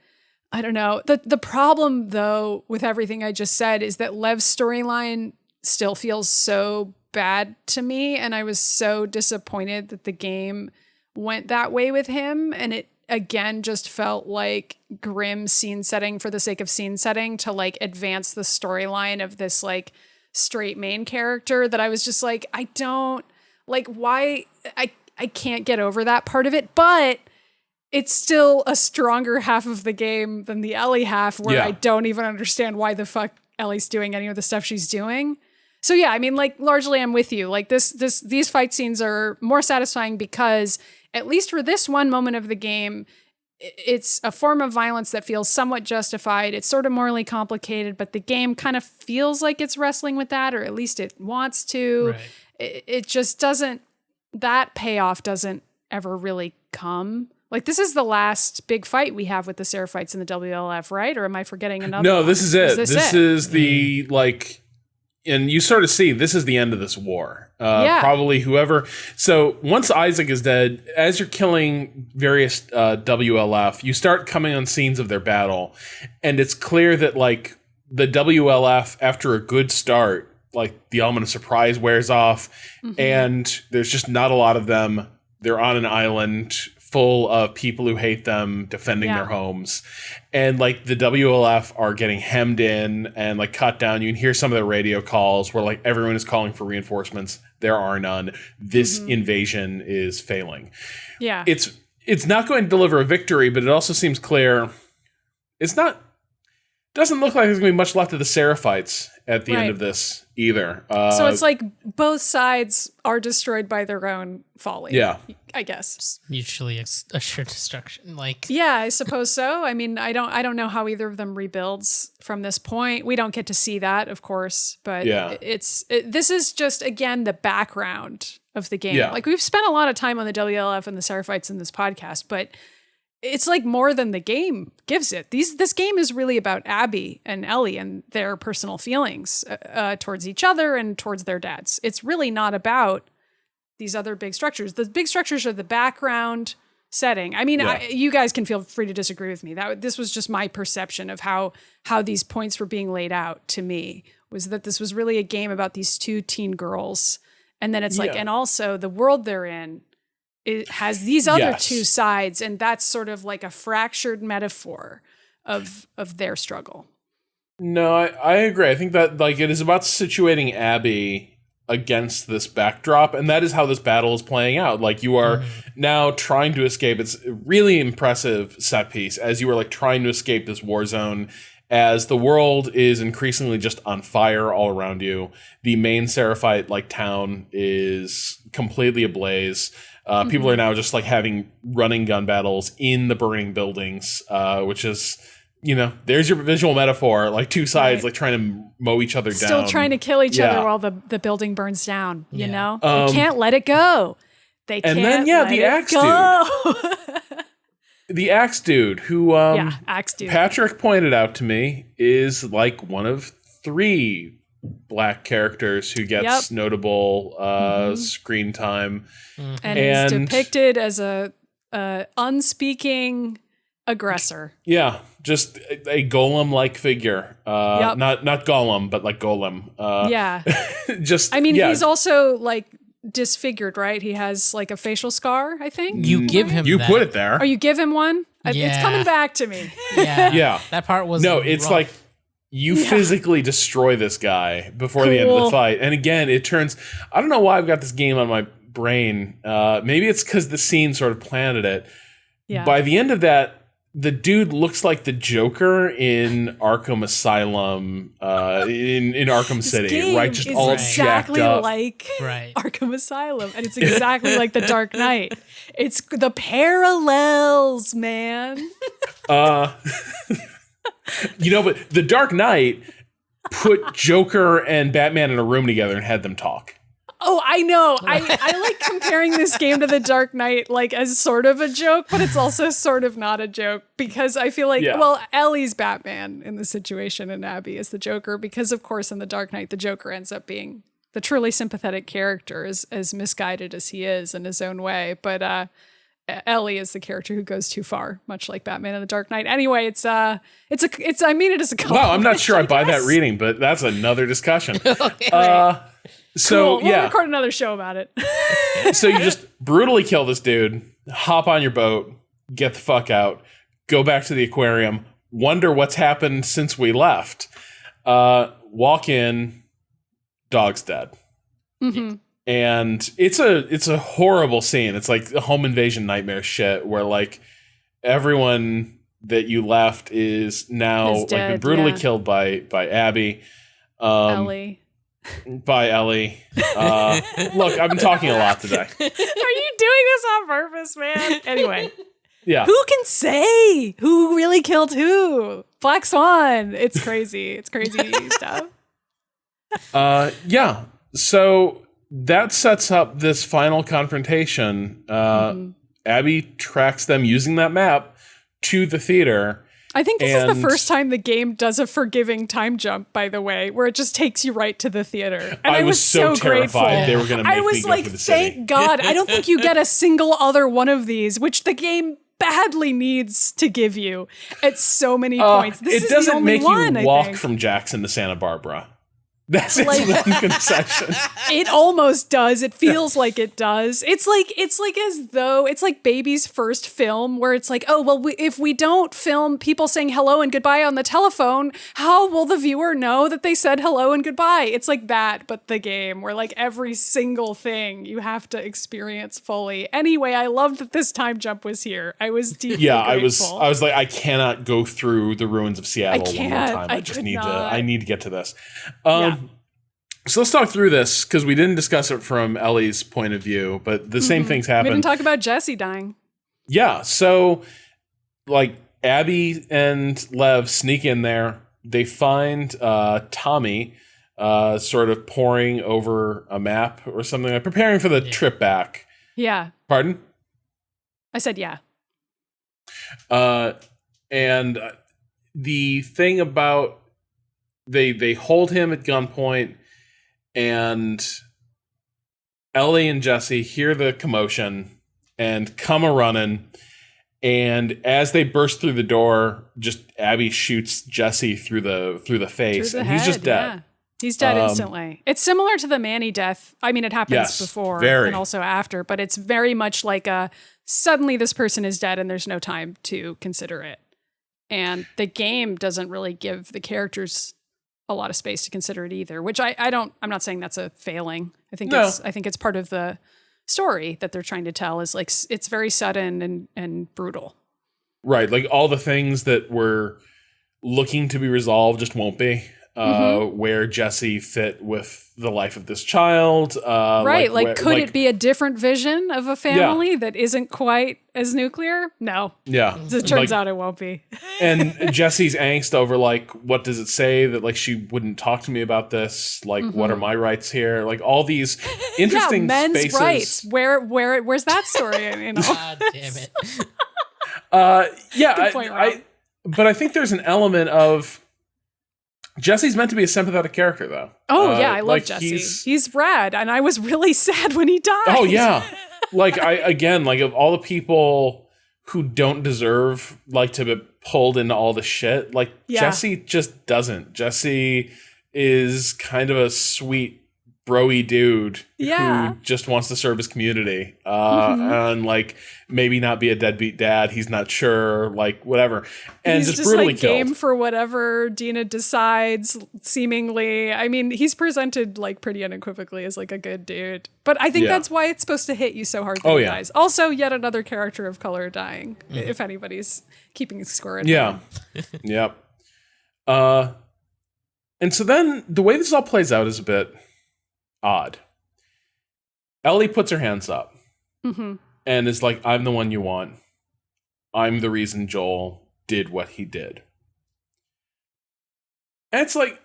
I don't know. The problem, though, with everything I just said is that Lev's storyline still feels so bad to me, and I was so disappointed that the game went that way with him, and it again just felt like grim scene setting for the sake of scene setting to like advance the storyline of this like straight main character that I was just like, I don't like, why I can't get over that part of it, but it's still a stronger half of the game than the Ellie half, where I don't even understand why the fuck Ellie's doing any of the stuff she's doing. So yeah, I mean, like, largely I'm with you. Like, these fight scenes are more satisfying because, at least for this one moment of the game, it's a form of violence that feels somewhat justified. It's sort of morally complicated, but the game kind of feels like it's wrestling with that, or at least it wants to. Right. It just doesn't, that payoff doesn't ever really come. Like, this is the last big fight we have with the Seraphites in the WLF, right? Or am I forgetting another one? No, this is it. This is the, like, and you sort of see this is the end of this war. Probably whoever. So once Isaac is dead, as you're killing various WLF, you start coming on scenes of their battle. And it's clear that, like, the WLF, after a good start, like, the element of surprise wears off. And there's just not a lot of them. They're on an island full of people who hate them defending their homes, and like the WLF are getting hemmed in and like cut down. You can hear some of the radio calls where like everyone is calling for reinforcements. There are none. This invasion is failing. Yeah, it's not going to deliver a victory, but it also seems clear it's not. Doesn't look like there's going to be much left of the Seraphites at the end of this either. So it's like both sides are destroyed by their own folly. Yeah, I guess mutually assured destruction. Like, yeah, I suppose so. I mean, I don't know how either of them rebuilds from this point. We don't get to see that, of course, but this is just again the background of the game. Yeah. Like we've spent a lot of time on the WLF and the Seraphites in this podcast, but it's like more than the game gives it. This game is really about Abby and Ellie and their personal feelings towards each other and towards their dads. It's really not about these other big structures. The big structures are the background setting. I mean, you guys can feel free to disagree with me. This was just my perception of how these points were being laid out to me, was that this was really a game about these two teen girls. And then it's like, and also the world they're in, it has these other two sides, and that's sort of like a fractured metaphor of their struggle. No, I agree. I think that like it is about situating Abby against this backdrop, and that is how this battle is playing out. Like you are now trying to escape. It's a really impressive set piece as you are like trying to escape this war zone, as the world is increasingly just on fire all around you. The main Seraphite like town is completely ablaze. People are now just like having running gun battles in the burning buildings, which is, you know, there's your visual metaphor, like two sides like trying to mow each other down. Still trying to kill each other while the building burns down, you know? They can't let it go. They can't the axe dude. The axe dude who axe dude. Patrick pointed out to me is like one of 3 black characters who gets notable screen time, and is depicted as a unspeaking aggressor. Yeah, just a golem-like figure. Not Gollum, but like golem. Just I mean, he's also like disfigured, right? He has like a facial scar, I think. You give him that. Put it there. Oh, you give him one? It's coming back to me. Yeah. That part was it's rough. like you physically destroy this guy before the end of the fight. And again, it turns... I don't know why I've got this game on my brain. Maybe it's because the scene sort of planted it. Yeah. By the end of that, the dude looks like the Joker in Arkham Asylum, in Arkham City, right? Just all exactly jacked up. Like Arkham Asylum, and it's exactly like the Dark Knight. It's the parallels, man. You know, but the Dark Knight put Joker and Batman in a room together and had them talk. Oh, I know. I like comparing this game to the Dark Knight like as sort of a joke, but it's also sort of not a joke, because I feel like, well, Ellie's Batman in the situation and Abby is the Joker, because of course in the Dark Knight, the Joker ends up being the truly sympathetic character, as misguided as he is in his own way. But Ellie is the character who goes too far, much like Batman in the Dark Knight. Anyway, I mean it is a compliment. Wow, I'm not sure I buy that reading, but that's another discussion. So cool. We'll record another show about it. So you just brutally kill this dude, hop on your boat, get the fuck out, go back to the aquarium, wonder what's happened since we left. Walk in, dog's dead. Mm-hmm. And it's a horrible scene. It's like a home invasion nightmare shit where like everyone that you left is now like been brutally killed by Abby. Ellie. By Ellie. Look, I've been talking a lot today. Are you doing this on purpose, man? Anyway. Yeah. Who can say who really killed who? Black Swan. It's crazy. It's crazy stuff. Yeah. So that sets up this final confrontation. Abby tracks them using that map to the theater. I think this is the first time the game does a forgiving time jump, by the way, where it just takes you right to the theater. And I was so terrified they were going to make me go for the city. Thank God. I don't think you get a single other one of these, which the game badly needs to give you at so many points. This it is doesn't the only make one, you I walk think. from Jackson to Santa Barbara. That's its one concession. It almost does. It feels like it does. It's like as though it's like baby's first film where it's like, oh, well, if we don't film people saying hello and goodbye on the telephone, how will the viewer know that they said hello and goodbye? It's like that, but the game where like every single thing you have to experience fully. Anyway, I loved that this time jump was here. I was deeply grateful. I was like, I cannot go through the ruins of Seattle one more time. I need to get to this. So let's talk through this because we didn't discuss it from Ellie's point of view, but the same things happen. We didn't talk about Jesse dying. Yeah. So like Abby and Lev sneak in there. They find Tommy sort of poring over a map or something, like preparing for the trip back. Yeah. Pardon? I said yeah. And the thing about they hold him at gunpoint, and Ellie and Jesse hear the commotion and come a running. And as they burst through the door, just Abby shoots Jesse through the face, and he's just dead. Yeah. He's dead instantly. It's similar to the Manny death. I mean, it happens before and also after, but it's very much like suddenly this person is dead and there's no time to consider it. And the game doesn't really give the characters a lot of space to consider it either, which I'm not saying that's a failing. I think it's part of the story that they're trying to tell is like, it's very sudden and brutal. Right. Like all the things that were looking to be resolved just won't be. Where Jesse fit with the life of this child. Right. Could it be a different vision of a family that isn't quite as nuclear? No. Yeah. It turns out it won't be. And Jesse's angst over what does it say that she wouldn't talk to me about this? What are my rights here? All these interesting men's spaces. Rights. Where's that story? God damn it. Good point, but I think there's an element of Jesse's meant to be a sympathetic character, though. Oh, yeah, I love Jesse. He's rad, and I was really sad when he died. Oh, yeah. Of all the people who don't deserve, to be pulled into all the shit, Jesse just doesn't. Jesse is kind of a sweet, bro-y dude who just wants to serve his community. And, maybe not be a deadbeat dad. He's not sure, whatever. And he's just brutally killed. Game for whatever Dina decides, seemingly. I mean, he's presented, pretty unequivocally as, a good dude. But I think that's why it's supposed to hit you so hard that he dies. Also, yet another character of color dying, if anybody's keeping score in mind. Yep. And so then, the way this all plays out is a bit odd. Ellie puts her hands up. And is like, I'm the one you want. I'm the reason Joel did what he did. And it's like,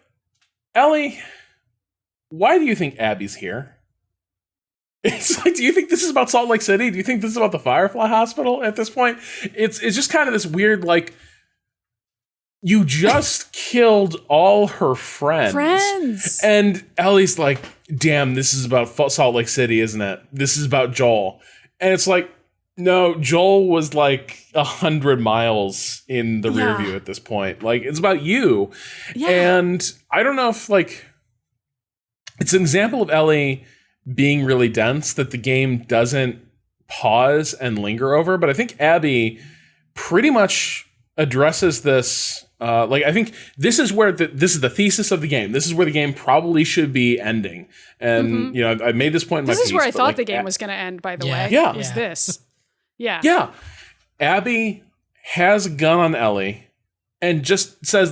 Ellie, why do you think Abby's here? It's like, do you think this is about Salt Lake City? Do you think this is about the Firefly Hospital at this point? It's just kind of this weird, you just killed all her friends. And Ellie's like, damn, this is about Salt Lake City, isn't it? This is about Joel. And it's like, no, Joel was 100 miles in the rear view at this point. It's about you. Yeah. And I don't know if it's an example of Ellie being really dense that the game doesn't pause and linger over. But I think Abby pretty much addresses this. I think this is where this is the thesis of the game. This is where the game probably should be ending. And, I made this point in my piece. This is where I thought the game was going to end, by the way. Yeah. Was this. Yeah. Yeah. Abby has a gun on Ellie and just says,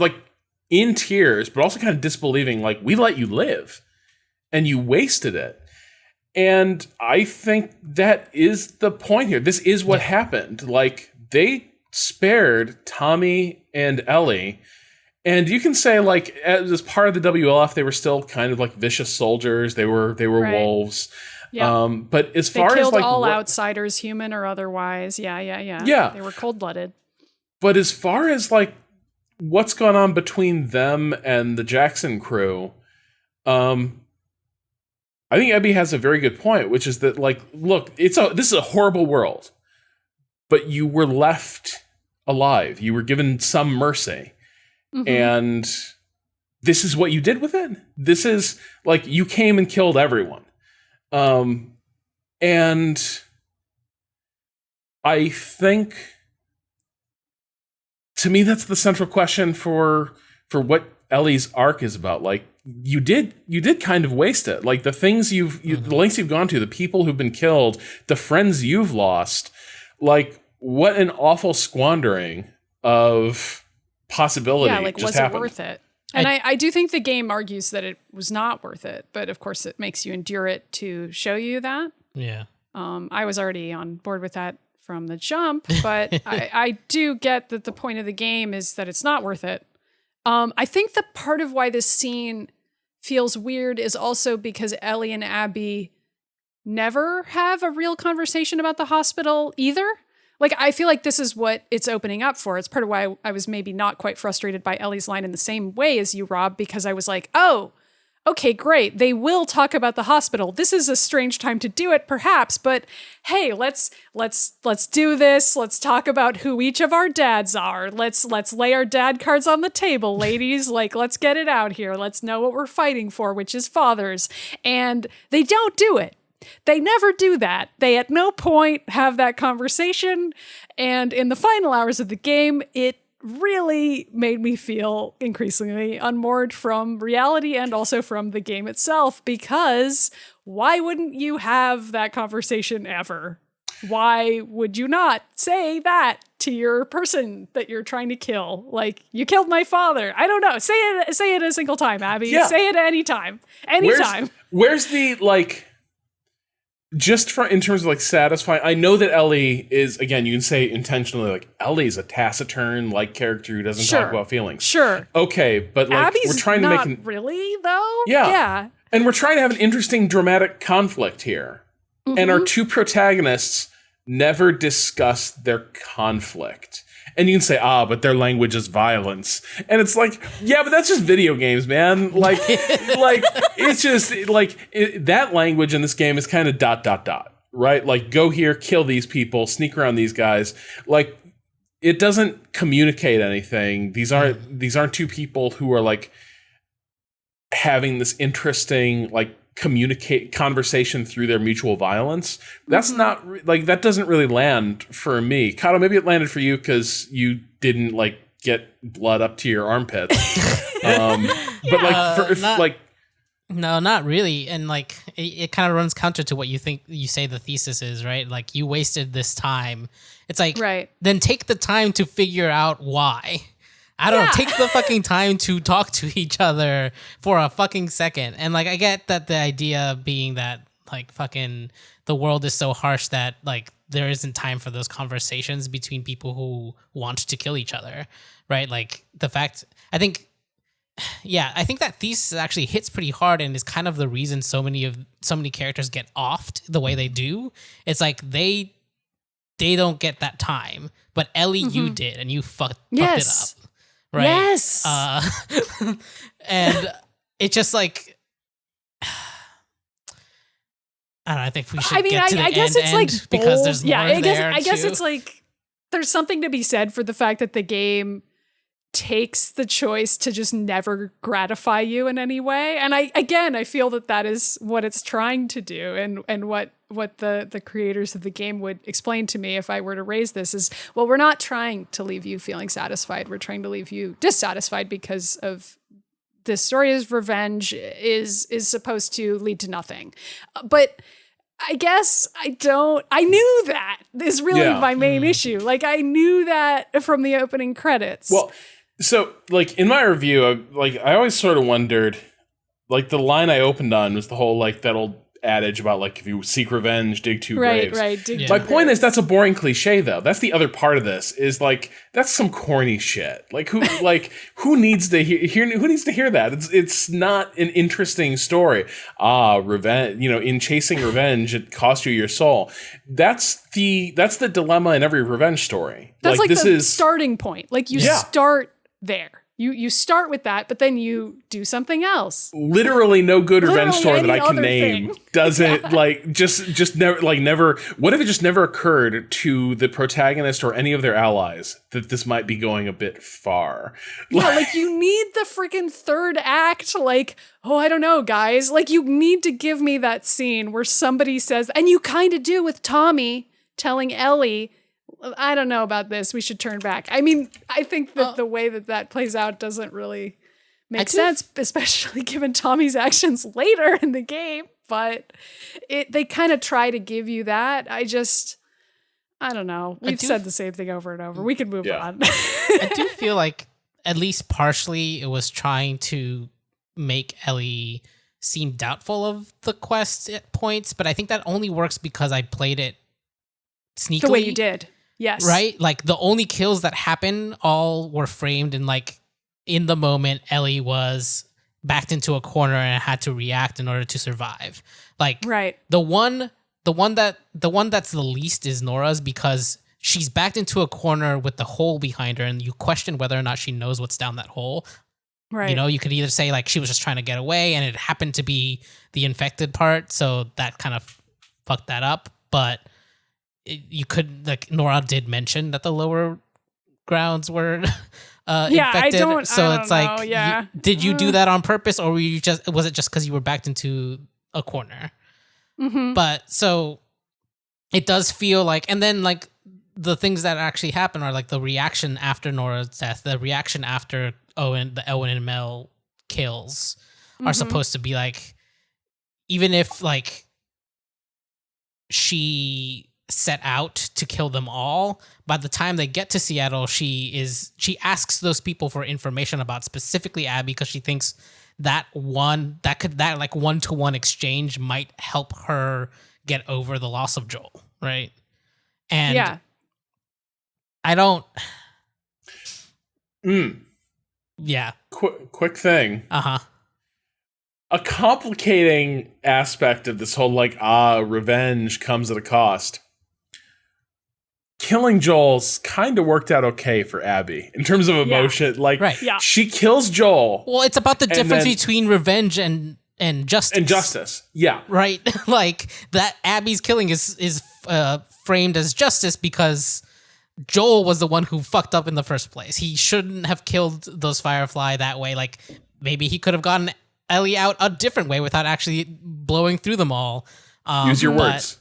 in tears, but also kind of disbelieving, we let you live and you wasted it. And I think that is the point here. This is what happened. They spared Tommy and Ellie, and you can say as part of the WLF they were still kind of vicious soldiers. They were wolves. Yeah. But as far as killed all outsiders, human or otherwise. Yeah. They were cold-blooded. But as far as what's gone on between them and the Jackson crew, I think Abby has a very good point, which is that look, this is a horrible world, but you were left alive. You were given some mercy. And this is what you did with it. This is like you came and killed everyone. And I think, to me, that's the central question for what Ellie's arc is about. Like, you did kind of waste it. Like, the things the lengths you've gone to, the people who've been killed, the friends you've lost, like, what an awful squandering of possibility. Yeah, like, was it worth it? And I do think the game argues that it was not worth it, but of course it makes you endure it to show you that. Yeah. I was already on board with that from the jump, but I do get that the point of the game is that it's not worth it. I think the part of why this scene feels weird is also because Ellie and Abby never have a real conversation about the hospital either. Like, I feel like this is what it's opening up for. It's part of why I was maybe not quite frustrated by Ellie's line in the same way as you, Rob, because I was like, oh, okay, great. They will talk about the hospital. This is a strange time to do it, perhaps, but hey, let's do this. Let's talk about who each of our dads are. Let's lay our dad cards on the table, ladies. Like, let's get it out here. Let's know what we're fighting for, which is fathers. And they don't do it. They never do that. They at no point have that conversation. And in the final hours of the game, it really made me feel increasingly unmoored from reality and also from the game itself, because why wouldn't you have that conversation ever? Why would you not say that to your person that you're trying to kill? Like, you killed my father. I don't know. Say it a single time, Abby. Yeah. Say it any time. Anytime. Where's the, like, just in terms of, like, satisfying, I know that Ellie is, again, you can say intentionally, like, Ellie's a taciturn, like, character who doesn't talk about feelings. Sure. Okay, but, like, Abby's we're trying to make really, though? Yeah. And we're trying to have an interesting dramatic conflict here. Mm-hmm. And our two protagonists never discuss their conflict. And you can say, but their language is violence. And it's like, yeah, but that's just video games, man. Like, it's just, like, that language in this game is kind of ... right? Like, go here, kill these people, sneak around these guys. Like, it doesn't communicate anything. These aren't two people who are, like, having this interesting, like, conversation through their mutual violence. That's not, like, that doesn't really land for me. Cado, maybe it landed for you because you didn't, like, get blood up to your armpits. But no, not really. And, like, it kind of runs counter to what you say the thesis is, right? Like, you wasted this time. It's like, right. Then take the time to figure out why. I don't know, take the fucking time to talk to each other for a fucking second. And, like, I get that the idea being that, like, fucking the world is so harsh that, like, there isn't time for those conversations between people who want to kill each other, right? Like, the fact, I think that thesis actually hits pretty hard and is kind of the reason so many characters get offed the way they do. It's like they don't get that time, but Ellie, you did, and you fucked it up. Right. Yes. And it's just like, I don't know, I think we should get to the end because there's more there. I guess it's like, there's something to be said for the fact that the game takes the choice to just never gratify you in any way. And I feel that is what it's trying to do, and what the creators of the game would explain to me if I were to raise this is, well, we're not trying to leave you feeling satisfied. We're trying to leave you dissatisfied because of this story's revenge is supposed to lead to nothing. But I guess I knew that is really my main issue. Like, I knew that from the opening credits. Well, so, like, in my review, I always sort of wondered, like, the line I opened on was the whole, like, that old adage about, like, if you seek revenge, dig two graves. Right. My point is, that's a boring cliche, though. That's the other part of this, is, like, that's some corny shit. Like, who needs to hear that? It's not an interesting story. Revenge, in chasing revenge, it cost you your soul. That's the dilemma in every revenge story. That's like this the starting point. Like, you start there. You start with that, but then you do something else. Literally no good revenge story that I can name thing. doesn't just never. What if it just never occurred to the protagonist or any of their allies that this might be going a bit far? Yeah, like you need the freaking third act. Like, oh, I don't know, guys. Like you need to give me that scene where somebody says, and you kind of do with Tommy telling Ellie, I don't know about this. We should turn back. I mean, I think that the way that plays out doesn't really make sense, especially given Tommy's actions later in the game. But they kind of try to give you that. I don't know. We've said the same thing over and over. We can move on. I do feel like at least partially it was trying to make Ellie seem doubtful of the quest at points, but I think that only works because I played it sneakily. The way you did. Yes. Right? Like the only kills that happen all were framed in like in the moment Ellie was backed into a corner and had to react in order to survive. Like right. the one that's the least is Nora's because she's backed into a corner with the hole behind her and you question whether or not she knows what's down that hole. Right. You know, you could either say like she was just trying to get away and it happened to be the infected part, so that kind of fucked that up, but you could, like, Nora did mention that the lower grounds were infected. So it's like, did you do that on purpose, or was it just because you were backed into a corner? Mm-hmm. But so it does feel like, and then like the things that actually happen are like the reaction after Nora's death, the reaction after the Owen and Mel kills are supposed to be like, even if like she set out to kill them all, by the time they get to Seattle, she asks those people for information about specifically Abby because she thinks that like one-to-one exchange might help her get over the loss of Joel, right? And yeah, I don't. Yeah. Quick thing. Uh-huh. A complicating aspect of this whole like revenge comes at a cost. Killing Joel's kind of worked out okay for Abby in terms of emotion. Like, she kills Joel. Well, it's about the difference between revenge and justice. And justice, yeah. Right? Like, that Abby's killing is framed as justice because Joel was the one who fucked up in the first place. He shouldn't have killed those Firefly that way. Like, maybe he could have gotten Ellie out a different way without actually blowing through them all. Use your words.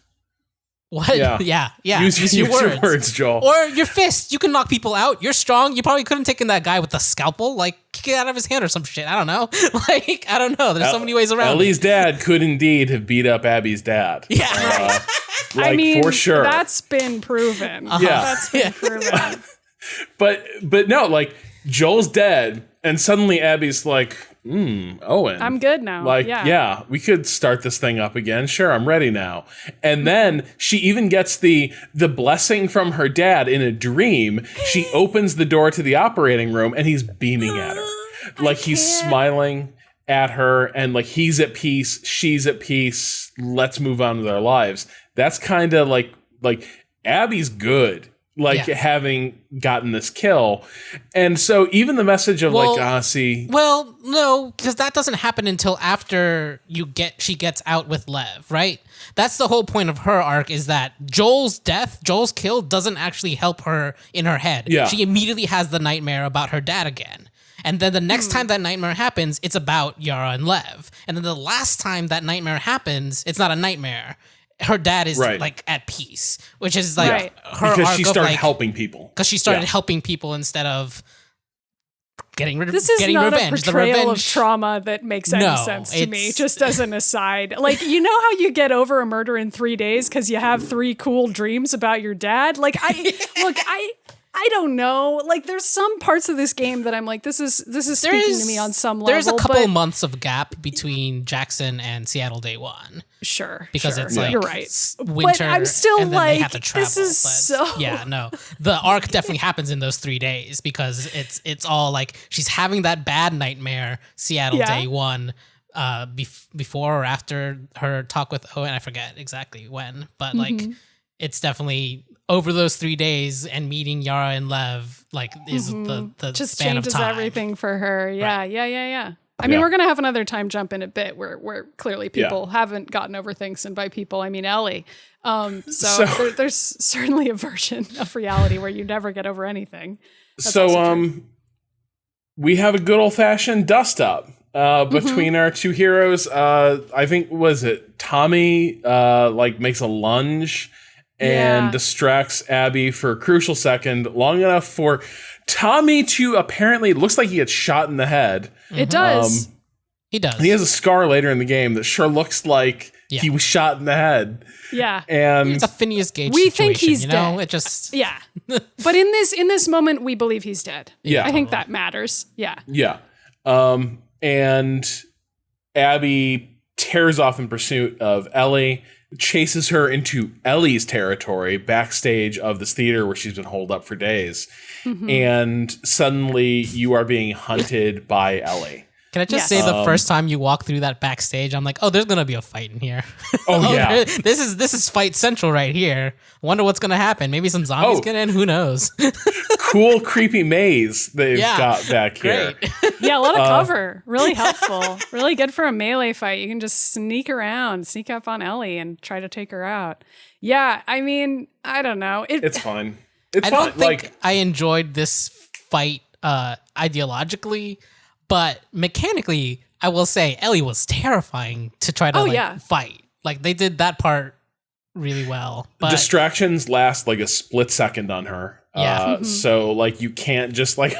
What? Yeah. Use your words, Joel. Or your fist. You can knock people out. You're strong. You probably couldn't take in that guy with the scalpel. Like, kick it out of his hand or some shit. I don't know. Like, I don't know. There's so many ways around Ellie's dad could indeed have beat up Abby's dad. Yeah. Like, I mean, for sure. That's been proven. Yeah. That's been proven. But no, like, Joel's dead, and suddenly Abby's like, Owen. I'm good now. Like, yeah, we could start this thing up again. Sure, I'm ready now. And then she even gets the blessing from her dad in a dream. She opens the door to the operating room, and he's beaming at her. Like, he's smiling at her, and like, he's at peace, she's at peace. Let's move on with our lives. That's kind of like Abby's good. Like, having gotten this kill. And so even the message of Well, no, because that doesn't happen until after she gets out with Lev, right? That's the whole point of her arc, is that Joel's kill doesn't actually help her in her head. Yeah. She immediately has the nightmare about her dad again. And then the next time that nightmare happens, it's about Yara and Lev. And then the last time that nightmare happens, it's not a nightmare. Her dad is like at peace, which is like her because arc she started of, like, helping people. Because she started helping people instead of getting rid of This is getting not revenge. a portrayal of trauma that makes any sense to me, just as an aside. Like, you know how you get over a murder in 3 days because you have 3 cool dreams about your dad? Like, I don't know. Like, there's some parts of this game that I'm like, this is speaking to me on some level. There's a couple months of gap between Jackson and Seattle Day One. Sure. Because it's like, you're right. Winter, but I'm still and then like, they have to travel. this is so... Yeah, no. The arc definitely happens in those 3 days because it's all like, she's having that bad nightmare, Seattle Day One, before or after her talk with Owen. I forget exactly when, but like, it's definitely over those 3 days and meeting Yara and Lev, like, is the just span of changes time. everything for her. Yeah, Right. yeah. I mean, we're going to have another time jump in a bit where clearly people haven't gotten over things. And by people, I mean Ellie. So there's certainly a version of reality where you never get over anything. That's we have a good old fashioned dust up between our two heroes. I think, was it Tommy makes a lunge and distracts Abby for a crucial second, long enough for Tommy to apparently, looks like he gets shot in the head. It does. He does. And he has a scar later in the game that sure looks like he was shot in the head. Yeah. And it's a Phineas Gage we situation, think he's dead. It just yeah. But in this moment, we believe he's dead. Yeah. I think that matters. Yeah. Yeah. And Abby tears off in pursuit of Ellie, chases her into Ellie's territory backstage of this theater where she's been holed up for days. And suddenly you are being hunted by Ellie. Can I just say the first time you walk through that backstage, I'm like, oh, there's gonna be a fight in here. Yeah. This is fight central right here. Wonder what's gonna happen. Maybe some zombies get in. Who knows? Cool, creepy maze they've got back here. Yeah, a lot of cover. Really helpful. Really good for a melee fight. You can just sneak up on Ellie and try to take her out. Yeah, I mean, I don't know. It's fun. I don't think I enjoyed this fight ideologically. But mechanically, I will say Ellie was terrifying to try to fight. Like, they did that part really well. But distractions last like a split second on her. So like you can't just like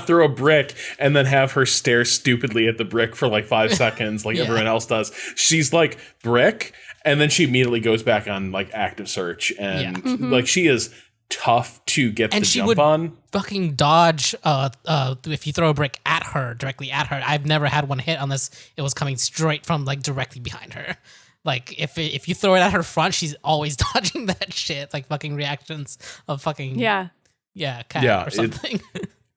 throw a brick and then have her stare stupidly at the brick for like 5 seconds like everyone else does. She's like, brick, and then she immediately goes back on like active search, and like she is tough to get the jump on. Fucking dodge if you throw a brick at her, directly at her. I've never had one hit unless it was coming straight from like directly behind her. Like if you throw it at her front, she's always dodging that shit. Like fucking reactions of fucking cat or something.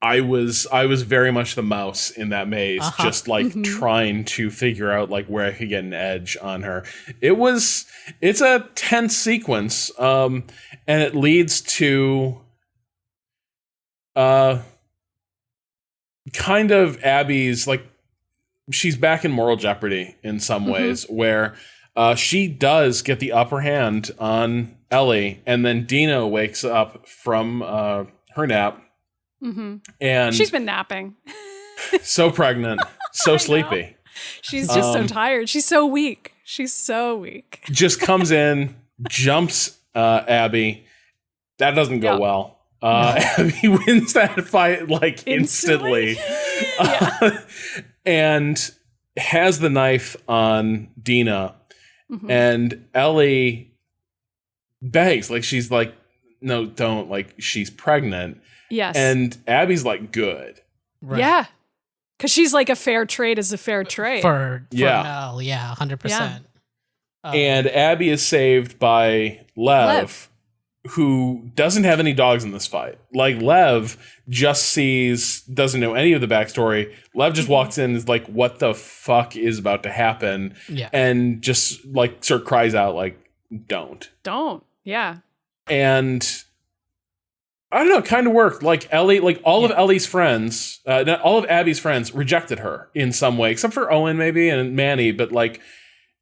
I was very much the mouse in that maze, just like trying to figure out like where I could get an edge on her. It's a tense sequence, and it leads to kind of Abby's, like, she's back in moral jeopardy in some ways, where she does get the upper hand on Ellie, and then Dina wakes up from her nap. And she's been napping. So pregnant, so sleepy. She's just so tired. She's so weak. Just comes in, jumps Abby. That doesn't go well. Abby wins that fight like instantly. And has the knife on Dina. And Ellie begs, like, she's like, no, don't, like, she's pregnant. Yes. And Abby's like, good. Right. Yeah. Because she's like, a fair trade is a fair trade. For Mel, 100%. And Abby is saved by Lev, who doesn't have any dogs in this fight. Like, Lev just doesn't know any of the backstory. Lev just walks in and is like, what the fuck is about to happen? Yeah. And just, like, sort of cries out, like, don't. Yeah. And I don't know, it kind of worked. Like, Ellie, like, all of Ellie's friends, not all of Abby's friends rejected her in some way, except for Owen, maybe, and Manny. But, like,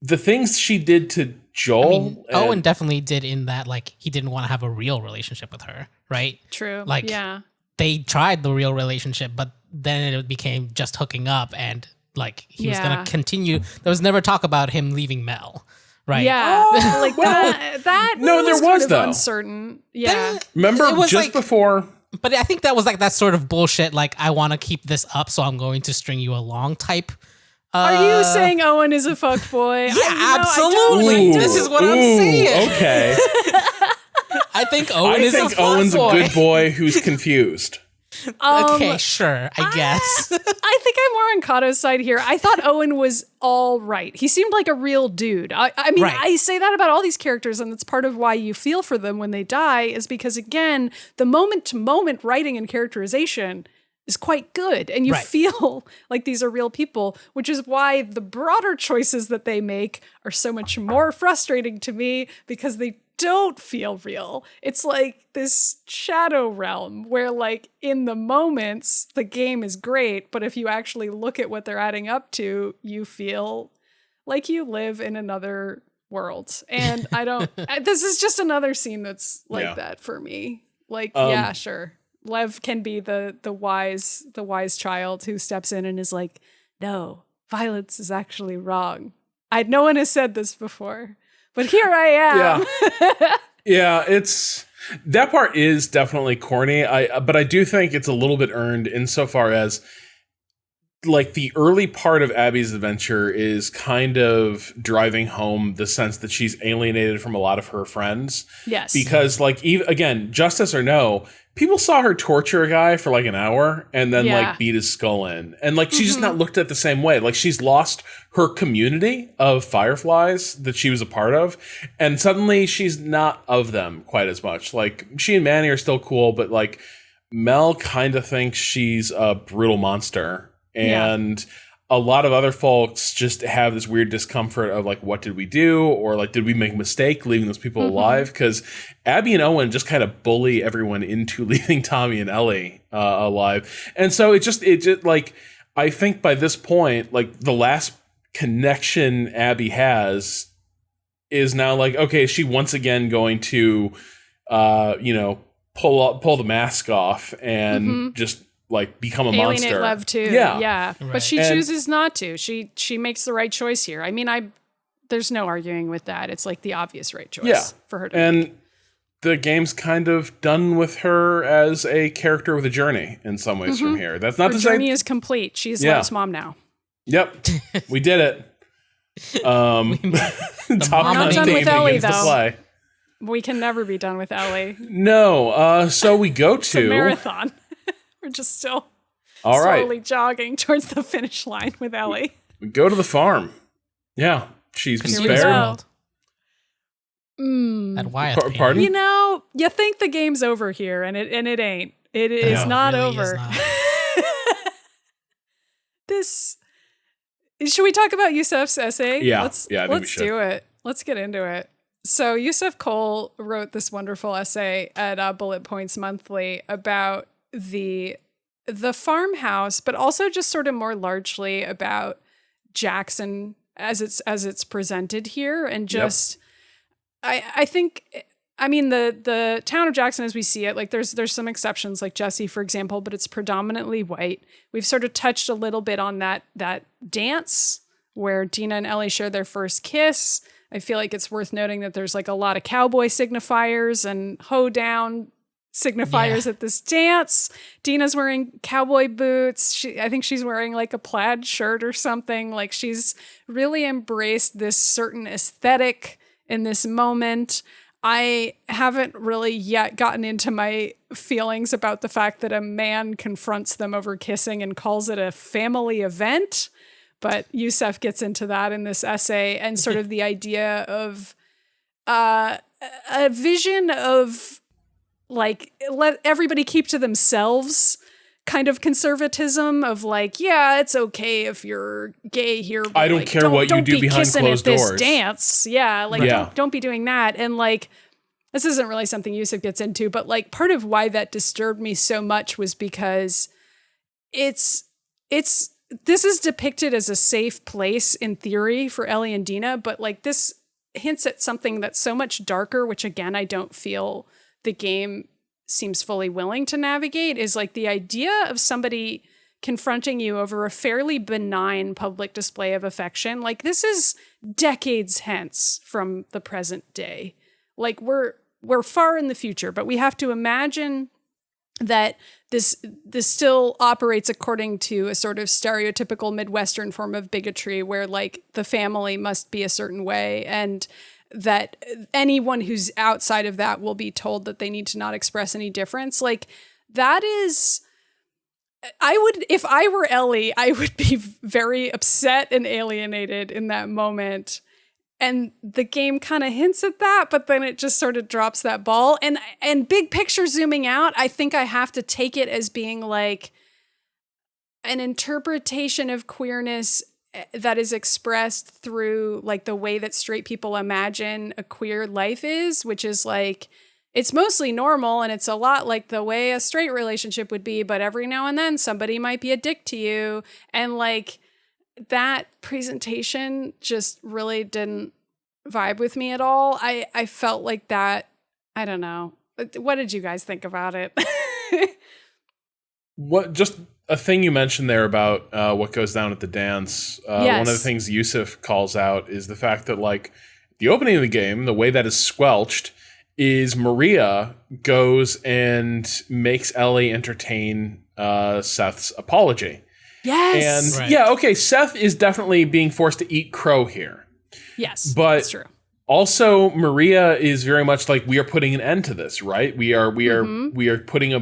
the things she did to Joel. Owen definitely did, in that, like, he didn't want to have a real relationship with her, right? True. Like, they tried the real relationship, but then it became just hooking up, and, like, he was going to continue. There was never talk about him leaving Mel. Right. Yeah. Like that. No, there was though. Uncertain. Yeah. Remember just like, before. But I think that was like that sort of bullshit. Like, I want to keep this up, so I'm going to string you along type. Are you saying Owen is a fuckboy? Yeah, absolutely. This is what I'm saying. Okay. I think Owen's a good boy who's confused. Okay, sure, I guess. I think I'm more on Cado's side here. I thought Owen was all right. He seemed like a real dude. I mean, I say that about all these characters, and it's part of why you feel for them when they die, is because, again, the moment-to-moment writing and characterization is quite good, and you feel like these are real people, which is why the broader choices that they make are so much more frustrating to me, because they don't feel real. It's like this shadow realm where like in the moments the game is great, but if you actually look at what they're adding up to, you feel like you live in another world. And this is just another scene that's like that for me. Like, yeah, sure. Lev can be the wise child who steps in and is like, no, violence is actually wrong. No one has said this before, but here I am. Yeah, that part is definitely corny. But I do think it's a little bit earned insofar as like the early part of Abby's adventure is kind of driving home the sense that she's alienated from a lot of her friends. Yes. Because like, again, justice or no, people saw her torture a guy for like an hour and then like beat his skull in. And like, she's just not looked at the same way. Like she's lost her community of fireflies that she was a part of. And suddenly she's not of them quite as much. Like she and Manny are still cool, but like Mel kind of thinks she's a brutal monster. And a lot of other folks just have this weird discomfort of like, what did we do? Or like, did we make a mistake leaving those people alive? Because Abby and Owen just kind of bully everyone into leaving Tommy and Ellie alive. And so it just like, I think by this point, like the last connection Abby has is now like, okay, is she once again going to, pull the mask off and just like become a monster. Alienate Lev too. Yeah. Right. But she chooses not to. She makes the right choice here. I mean, there's no arguing with that. It's like the obvious right choice for her to make. The game's kind of done with her as a character with a journey in some ways from here. That's not her to say journey is complete. She's Lev's mom now. Yep. We did it. Not done with Ellie though. We can never be done with Ellie. No. So we go to it's a marathon. We're just still slowly jogging towards the finish line with Ellie. We go to the farm. Yeah. She's been spared. That Wyatt pardon? You know, you think the game's over here, and it ain't. It is not really over. Is not. Should we talk about Yussef's essay? Yeah. Let's do it. Let's get into it. So Yussef Cole wrote this wonderful essay at Bullet Points Monthly about the farmhouse, but also just sort of more largely about Jackson as it's presented here, and just I think, I mean, the town of Jackson as we see it, like there's some exceptions like Jesse, for example, but it's predominantly white. We've sort of touched a little bit on that dance where Dina and Ellie share their first kiss. I feel like it's worth noting that there's like a lot of cowboy signifiers and hoedown signifiers at this dance. Dina's wearing cowboy boots. I think she's wearing like a plaid shirt or something. Like she's really embraced this certain aesthetic in this moment. I haven't really yet gotten into my feelings about the fact that a man confronts them over kissing and calls it a family event. But Yussef gets into that in this essay, and sort of the idea of a vision of like, let everybody keep to themselves kind of conservatism of like, yeah, it's okay if you're gay here. But I don't care what you do behind closed doors. This dance. Yeah. Like, don't be doing that. And like, this isn't really something Yussef gets into, but like part of why that disturbed me so much was because this is depicted as a safe place in theory for Ellie and Dina, but like this hints at something that's so much darker, which again, I don't feel the game seems fully willing to navigate, is like the idea of somebody confronting you over a fairly benign public display of affection. Like this is decades hence from the present day. Like we're far in the future, but we have to imagine that this still operates according to a sort of stereotypical Midwestern form of bigotry where like the family must be a certain way, and that anyone who's outside of that will be told that they need to not express any difference. Like that is, if I were Ellie, I would be very upset and alienated in that moment. And the game kind of hints at that, but then it just sort of drops that ball. And big picture zooming out, I think I have to take it as being like an interpretation of queerness that is expressed through like the way that straight people imagine a queer life is, which is like, it's mostly normal and it's a lot like the way a straight relationship would be, but every now and then somebody might be a dick to you. And like that presentation just really didn't vibe with me at all. I felt like that. I don't know. What did you guys think about it? What, just a thing you mentioned there about what goes down at the dance. Yes. One of the things Yussef calls out is the fact that like the opening of the game, the way that is squelched is Maria goes and makes Ellie entertain Seth's apology. Yes. And Right. yeah, okay, Seth is definitely being forced to eat crow here. Yes, But that's true. also, Maria is very much like, we are putting an end to this, right? We are wrapping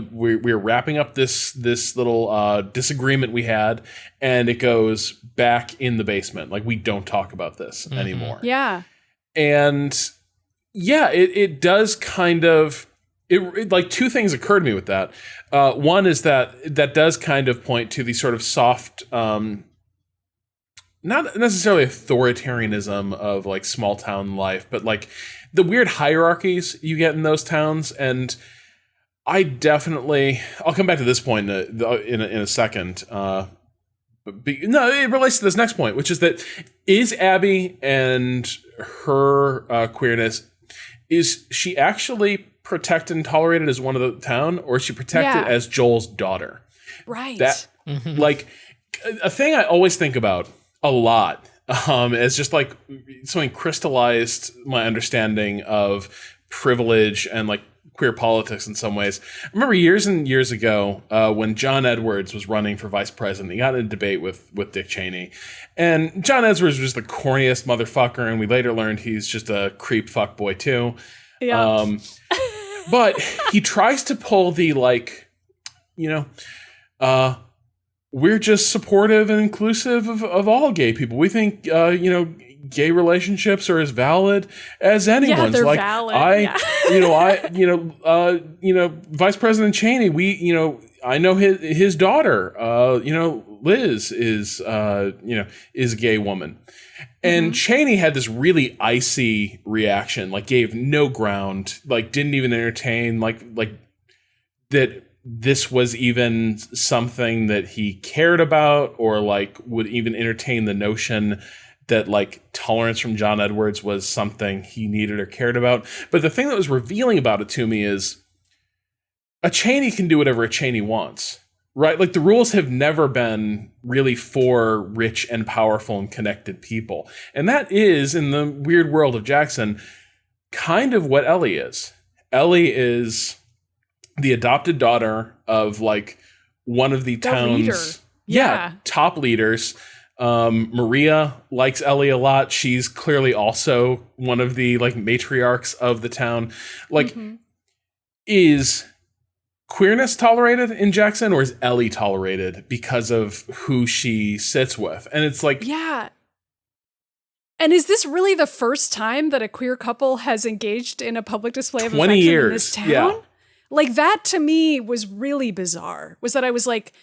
up this little disagreement we had, and it goes back in the basement. Like, we don't talk about this anymore. Yeah. And yeah, it does kind of, it like two things occurred to me with that. One is that does kind of point to the sort of soft, not necessarily authoritarianism of like small town life, but like the weird hierarchies you get in those towns. And I'll come back to this point in a second. No, it relates to this next point, which is that is Abby and her queerness, is she actually protected and tolerated as one of the town, or is she protected as Joel's daughter? Right. That like a thing I always think about a lot as just like something crystallized my understanding of privilege and like queer politics in some ways. I remember years and years ago when John Edwards was running for vice president, he got in a debate with Dick Cheney. And John Edwards was the corniest motherfucker, and we later learned he's just a creep fuckboy too. Yeah. But he tries to pull the like, we're just supportive and inclusive of all gay people. We think, gay relationships are as valid as anyone's. Yeah, they're like valid. Vice President Cheney, I know his daughter, Liz is a gay woman. And Cheney had this really icy reaction, like gave no ground, like didn't even entertain, like that this was even something that he cared about, or like would even entertain the notion that like tolerance from John Edwards was something he needed or cared about. But the thing that was revealing about it to me is a Cheney can do whatever a Cheney wants, right? Like the rules have never been really for rich and powerful and connected people. And that is, in the weird world of Jackson, kind of what Ellie is. Ellie is the adopted daughter of like one of the town's top leaders. Maria likes Ellie a lot. She's clearly also one of the like matriarchs of the town. Like, is queerness tolerated in Jackson, or is Ellie tolerated because of who she sits with? And it's like, yeah. And is this really the first time that a queer couple has engaged in a public display of 20 affection years. in this town? Yeah. Like that to me was really bizarre. Was that I was like,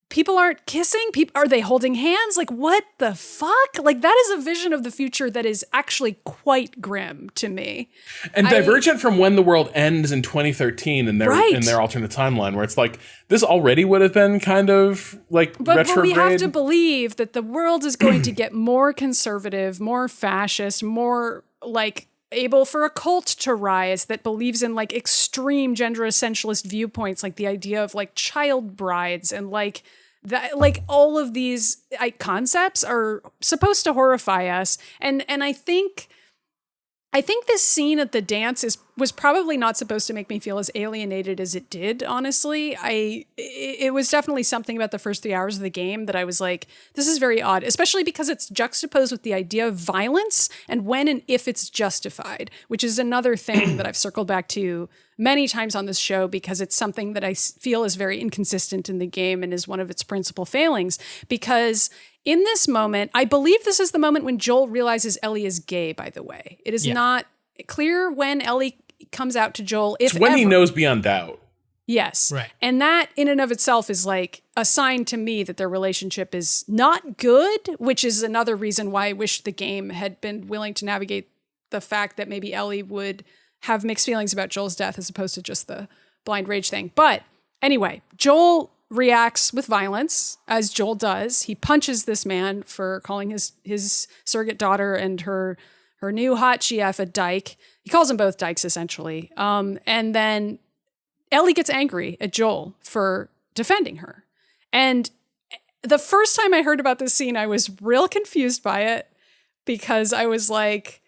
people aren't kissing? Are they holding hands? Like, what the fuck? Like, that is a vision of the future that is actually quite grim to me. And divergent from when the world ends in 2013 in their alternate timeline, where it's like, this already would have been kind of like retrograde. But we have to believe that the world is going to get more conservative, more fascist, more like able for a cult to rise that believes in like extreme gender essentialist viewpoints, like the idea of like child brides and like that, like all of these concepts are supposed to horrify us. And I think this scene at the dance was probably not supposed to make me feel as alienated as it did, honestly. It was definitely something about the first 3 hours of the game that I was like, this is very odd, especially because it's juxtaposed with the idea of violence and when and if it's justified, which is another thing that I've circled back to many times on this show because it's something that I feel is very inconsistent in the game and is one of its principal failings. Because in this moment, I believe this is the moment when Joel realizes Ellie is gay, by the way. It is not clear when Ellie comes out to Joel, if it's when ever. he knows beyond doubt. Yes. Right. And that in and of itself is like a sign to me that their relationship is not good, which is another reason why I wish the game had been willing to navigate the fact that maybe Ellie would have mixed feelings about Joel's death as opposed to just the blind rage thing. But anyway, Joel reacts with violence, as Joel does. He punches this man for calling his surrogate daughter and her new hot GF a dyke. He calls them both dykes, essentially. And then Ellie gets angry at Joel for defending her. And the first time I heard about this scene, I was real confused by it because I was like,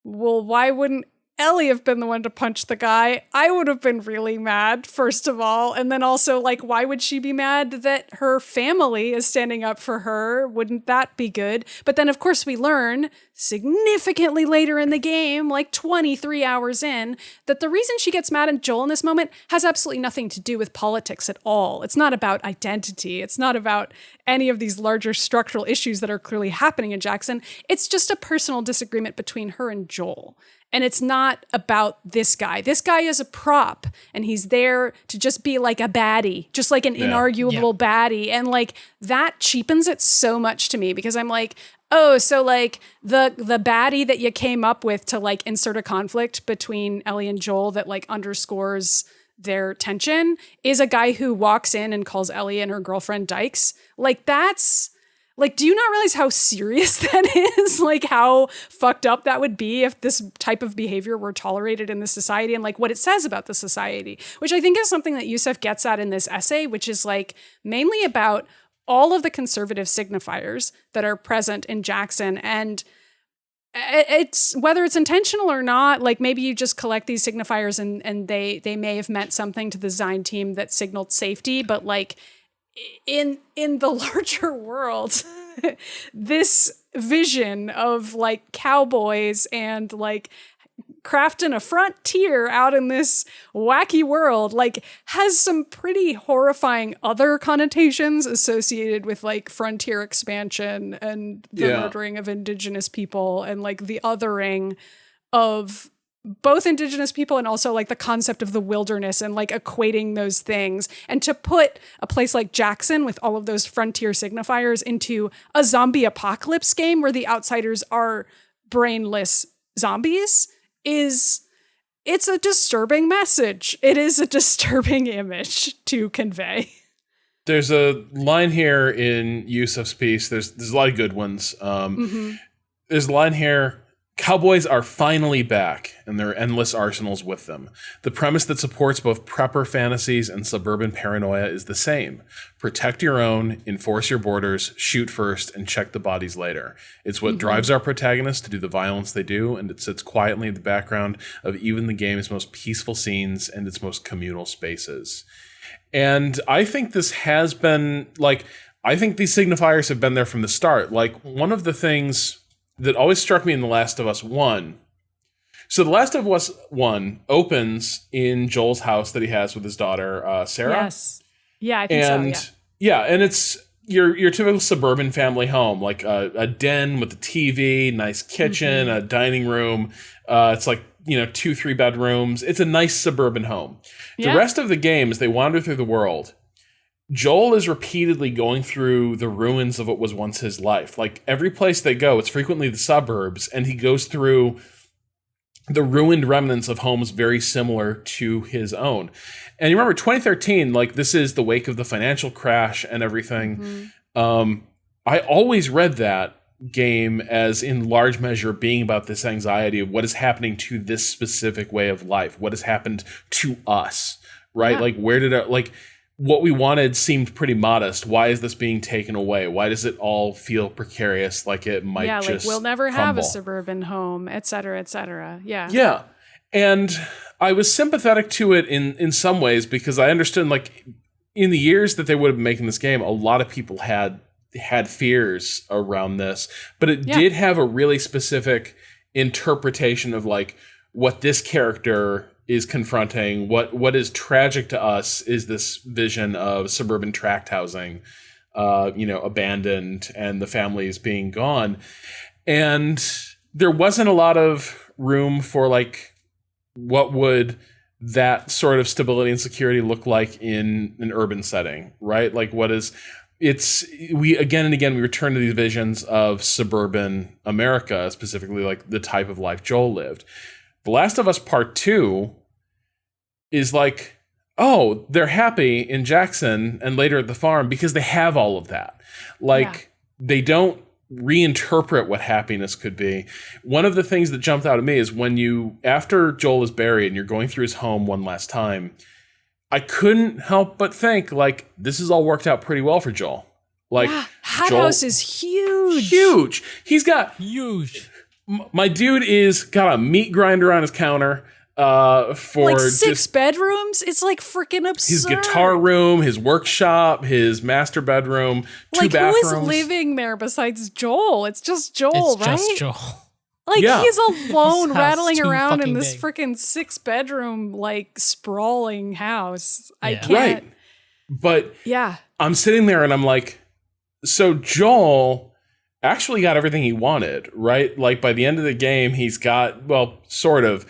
well, why wouldn't Ellie have been the one to punch the guy? I would have been really mad, first of all. And then also, like, why would she be mad that her family is standing up for her? Wouldn't that be good? But then, of course, we learn significantly later in the game, like 23 hours in, that the reason she gets mad at Joel in this moment has absolutely nothing to do with politics at all. It's not about identity. It's not about any of these larger structural issues that are clearly happening in Jackson. It's just a personal disagreement between her and Joel. And it's not about this guy. This guy is a prop, and he's there to just be like a baddie, just like an inarguable baddie. And like that cheapens it so much to me because I'm like, oh, so like the baddie that you came up with to like insert a conflict between Ellie and Joel that like underscores their tension is a guy who walks in and calls Ellie and her girlfriend dykes. Like that's... Like, do you not realize how serious that is? Like, how fucked up that would be if this type of behavior were tolerated in the society and, like, what it says about the society, which I think is something that Yussef gets at in this essay, which is, like, mainly about all of the conservative signifiers that are present in Jackson. And it's whether it's intentional or not, like, maybe you just collect these signifiers and they may have meant something to the design team that signaled safety, but, like, in the larger world, this vision of like cowboys and like crafting a frontier out in this wacky world, like has some pretty horrifying other connotations associated with like frontier expansion and the murdering of indigenous people and like the othering of both indigenous people and also like the concept of the wilderness and like equating those things. And to put a place like Jackson with all of those frontier signifiers into a zombie apocalypse game where the outsiders are brainless zombies it's a disturbing message. It is a disturbing image to convey. There's a line here in Yussef's piece. There's a lot of good ones. There's a line here. Cowboys are finally back, and their endless arsenals with them. The premise that supports both prepper fantasies and suburban paranoia is the same. Protect your own, enforce your borders, shoot first, and check the bodies later. It's what drives our protagonists to do the violence they do, and it sits quietly in the background of even the game's most peaceful scenes and its most communal spaces. And I think this has been, like, I think these signifiers have been there from the start. Like, one of the things that always struck me in The Last of Us 1. So The Last of Us 1 opens in Joel's house that he has with his daughter, Sarah. Yes. Yeah, I think so, yeah. And it's your typical suburban family home, like a den with a TV, nice kitchen, a dining room. It's like, 2-3 bedrooms. It's a nice suburban home. Yeah. The rest of the game, as they wander through the world, Joel is repeatedly going through the ruins of what was once his life. Like, every place they go, it's frequently the suburbs, and he goes through the ruined remnants of homes very similar to his own. And you remember 2013, like, this is the wake of the financial crash and everything. I always read that game as in large measure being about this anxiety of what is happening to this specific way of life. What has happened to us, right? Yeah. Like, what we wanted seemed pretty modest. Why is this being taken away? Why does it all feel precarious, like it might just like we'll never crumble? Have a suburban home, et cetera, et cetera. Yeah. Yeah. And I was sympathetic to it in some ways because I understood, like, in the years that they would have been making this game, a lot of people had fears around this. But it did have a really specific interpretation of, like, what this character is confronting. What is tragic to us is this vision of suburban tract housing, abandoned and the families being gone. And there wasn't a lot of room for, like, what would that sort of stability and security look like in an urban setting, right? Like we again and again, we return to these visions of suburban America, specifically like the type of life Joel lived. The Last of Us Part 2 is like, oh, they're happy in Jackson and later at the farm because they have all of that. Like, they don't reinterpret what happiness could be. One of the things that jumped out at me is after Joel is buried and you're going through his home one last time, I couldn't help but think, like, this has all worked out pretty well for Joel. Like, house is huge. Huge. He's got huge. My dude got a meat grinder on his counter. For like 6 bedrooms, it's like freaking absurd. His guitar room, his workshop, his master bedroom, 2 bathrooms. Who is living there besides Joel? It's just Joel, right? It's just Joel. Like, he's alone rattling around in this big. freaking 6-bedroom, like, sprawling house. I can't. Right. But I'm sitting there and I'm like, so Joel actually got everything he wanted, right? Like, by the end of the game, he's got, well, sort of.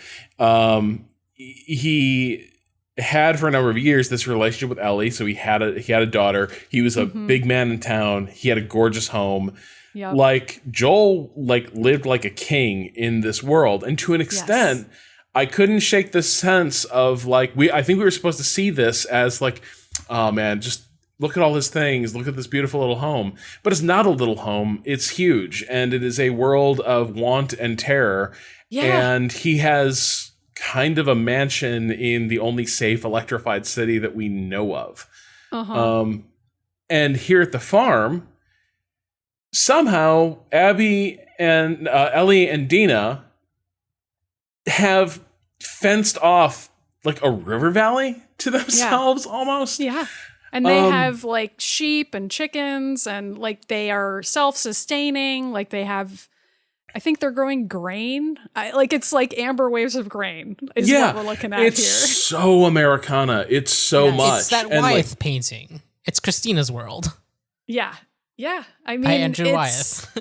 He had for a number of years this relationship with Ellie. So he had a daughter. He was a big man in town. He had a gorgeous home. Yep. Like, Joel lived like a king in this world. And to an extent, I couldn't shake the sense of I think we were supposed to see this as like, oh man, just look at all his things. Look at this beautiful little home. But it's not a little home. It's huge. And it is a world of want and terror. Yeah. And he has kind of a mansion in the only safe electrified city that we know of. And here at the farm, somehow Abby and Ellie and Dina have fenced off like a river valley to themselves almost. Yeah. And they have like sheep and chickens and like they are self-sustaining. Like they have, I think they're growing grain. It's like amber waves of grain is what we're looking at here. It's so Americana. It's so much. It's that Wyeth painting. It's Christina's world. Yeah. Yeah. I mean, by Andrew Wyeth.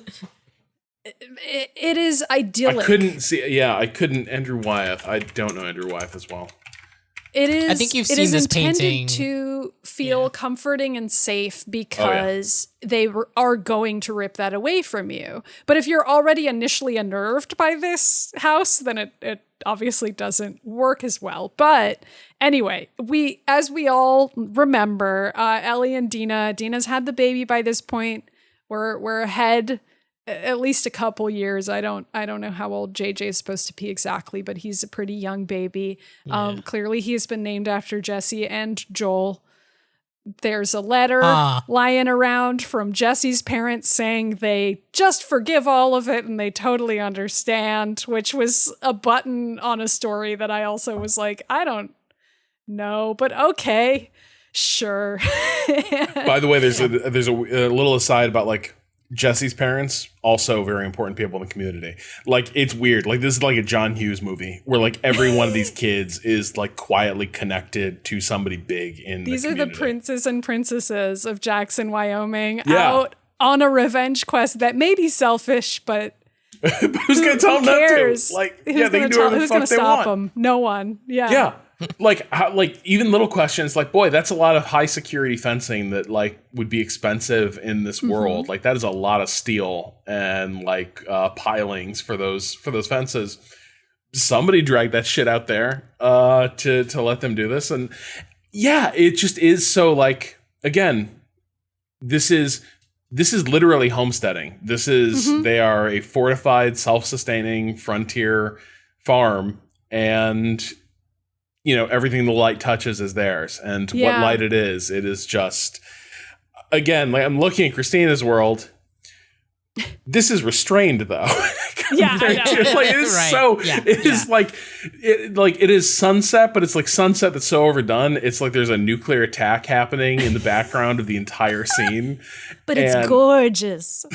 It is idyllic. I couldn't Andrew Wyeth. I don't know Andrew Wyeth as well. It is. I think you've seen this painting. To feel comforting and safe because they are going to rip that away from you. But if you're already initially unnerved by this house, then it obviously doesn't work as well. But anyway, as we all remember, Ellie and Dina's had the baby by this point. We're ahead at least a couple years. I don't know how old JJ is supposed to be exactly, but he's a pretty young baby. Clearly he has been named after Jesse and Joel. There's a letter lying around from Jesse's parents saying they just forgive all of it and they totally understand, which was a button on a story that I also was like, I don't know, but okay, sure. By the way, there's a little aside about like Jesse's parents, also very important people in the community. Like, it's weird. Like, this is like a John Hughes movie where like every one of these kids is like quietly connected to somebody big in these the community. These are the princes and princesses of Jackson, Wyoming, out on a revenge quest that may be selfish, but who's going to tell them not to? Like, they can do whatever the fuck they want. Them? No one. Yeah. Like even little questions like, boy, that's a lot of high security fencing that like would be expensive in this world. Like, that is a lot of steel and like pilings for those fences. Somebody dragged that shit out there to let them do this. And it just is so like, again, this is literally homesteading. This is they are a fortified, self-sustaining frontier farm, and everything the light touches is theirs. And what light it is just, again, like I'm looking at Christina's world. This is restrained though. Yeah, I know. Like, it is it is sunset, but it's like sunset that's so overdone. It's like there's a nuclear attack happening in the background of the entire scene. But it's gorgeous.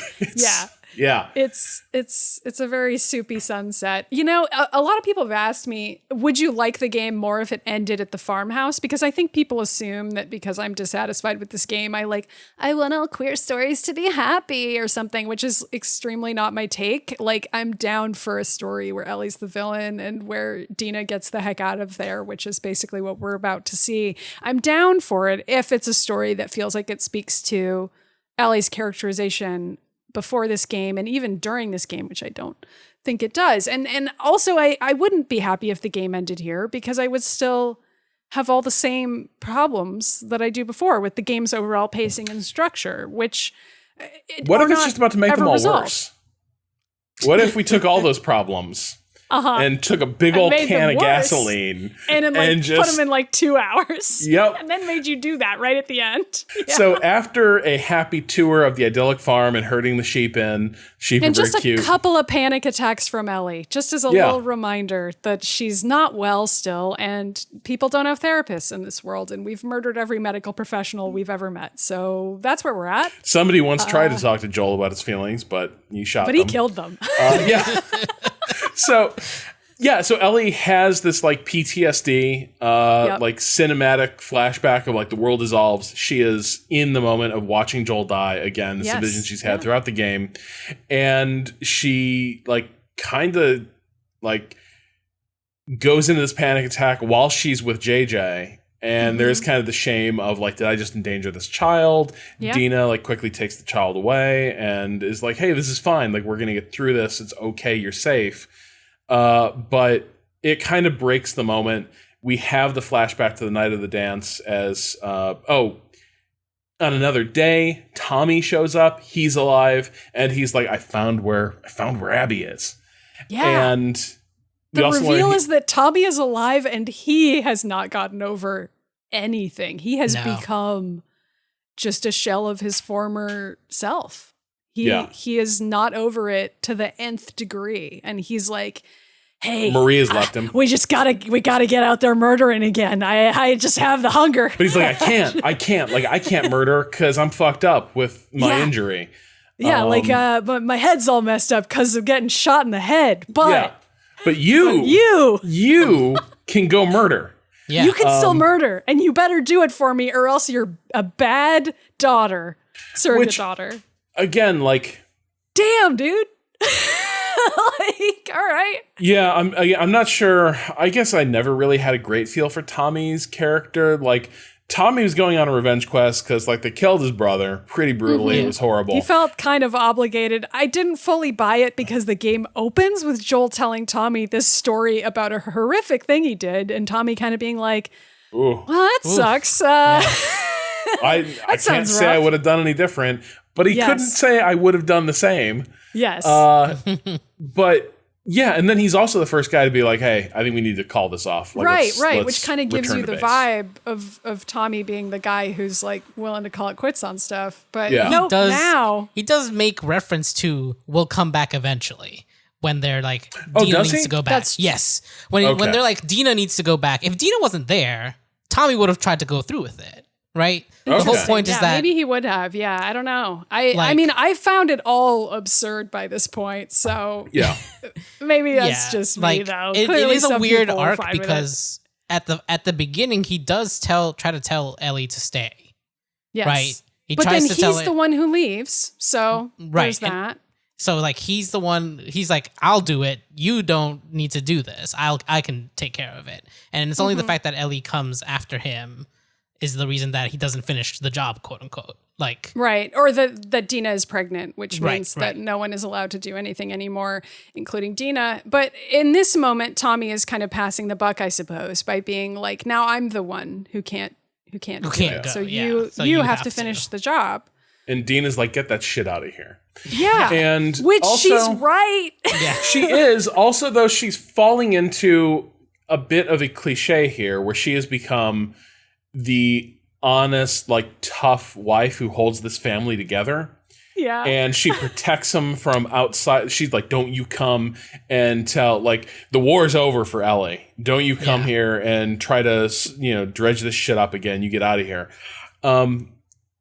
Yeah. It's a very soupy sunset. You know, a lot of people have asked me, would you like the game more if it ended at the farmhouse? Because I think people assume that because I'm dissatisfied with this game, I want all queer stories to be happy or something, which is extremely not my take. Like, I'm down for a story where Ellie's the villain and where Dina gets the heck out of there, which is basically what we're about to see. I'm down for it if it's a story that feels like it speaks to Ellie's characterization before this game and even during this game, which I don't think it does. And also I wouldn't be happy if the game ended here because I would still have all the same problems that I do before with the game's overall pacing and structure, which what if it's just about to make them all worse? What if we took all those problems and took a big old can of gasoline and just put them in like 2 hours. Yep. And then made you do that right at the end. Yeah. So after a happy tour of the idyllic farm and herding the sheep are just very cute. A couple of panic attacks from Ellie, just as a little reminder that she's not well still and people don't have therapists in this world. And we've murdered every medical professional we've ever met. So that's where we're at. Somebody once tried to talk to Joel about his feelings, but you shot them. But he killed them. Yeah. So Ellie has this like PTSD, like cinematic flashback of like the world dissolves. She is in the moment of watching Joel die again. It's the vision she's had throughout the game. And she like kind of like goes into this panic attack while she's with JJ. And there's kind of the shame of like, did I just endanger this child? Yeah. Dina like quickly takes the child away and is like, hey, this is fine. Like, we're going to get through this. It's okay. You're safe. But it kind of breaks the moment. We have the flashback to the night of the dance as, on another day, Tommy shows up. He's alive. And he's like, I found where Abby is. Yeah. And the reveal is that Tommy is alive and he has not gotten over anything. He has become just a shell of his former self. He is not over it to the nth degree. And he's like, hey, Maria's left him. We gotta get out there murdering again. I just have the hunger. But he's like, I can't murder because I'm fucked up with my injury. Yeah, but my head's all messed up because of getting shot in the head. But you can go murder. Yeah. You can still murder, and you better do it for me, or else you're a bad daughter, surrogate daughter. Again, like, damn, dude. Like, all right. Yeah, I'm not sure. I guess I never really had a great feel for Tommy's character. Like, Tommy was going on a revenge quest because, like, they killed his brother pretty brutally. Mm-hmm. It was horrible. He felt kind of obligated. I didn't fully buy it because the game opens with Joel telling Tommy this story about a horrific thing he did, and Tommy kind of being like, well, that sucks. I can't say I would have done any different, but he couldn't say I would have done the same. Yes. But yeah, and then he's also the first guy to be like, hey, I think we need to call this off. Like, right. Which kind of gives you the vibe of Tommy being the guy who's like willing to call it quits on stuff. But now he does make reference to we'll come back eventually. When they're like, Dina needs to go back. Yes. When they're like, Dina needs to go back. If Dina wasn't there, Tommy would have tried to go through with it. Right? The whole point is that maybe he would have. Yeah, I don't know. I mean, I found it all absurd by this point. So maybe that's just me though. It is a weird arc because at the beginning he does try to tell Ellie to stay. Yes. Right. But then he's the one who leaves. So there's that. So like he's the one. He's like, I'll do it. You don't need to do this. I can take care of it. And it's only the fact that Ellie comes after him is the reason that he doesn't finish the job, quote unquote. Like, right. Or that Dina is pregnant, which means that no one is allowed to do anything anymore, including Dina. But in this moment, Tommy is kind of passing the buck, I suppose, by being like, now I'm the one who can't do it. So you have to finish the job. And Dina's like, get that shit out of here. Yeah. And which also, she's right. Yeah. She is. Also, though, she's falling into a bit of a cliche here where she has become the honest, like, tough wife who holds this family together. Yeah. And she protects them from outside. She's like, don't you come and tell, like, the war's over for Ellie. Don't you come here and try to, dredge this shit up again. You get out of here.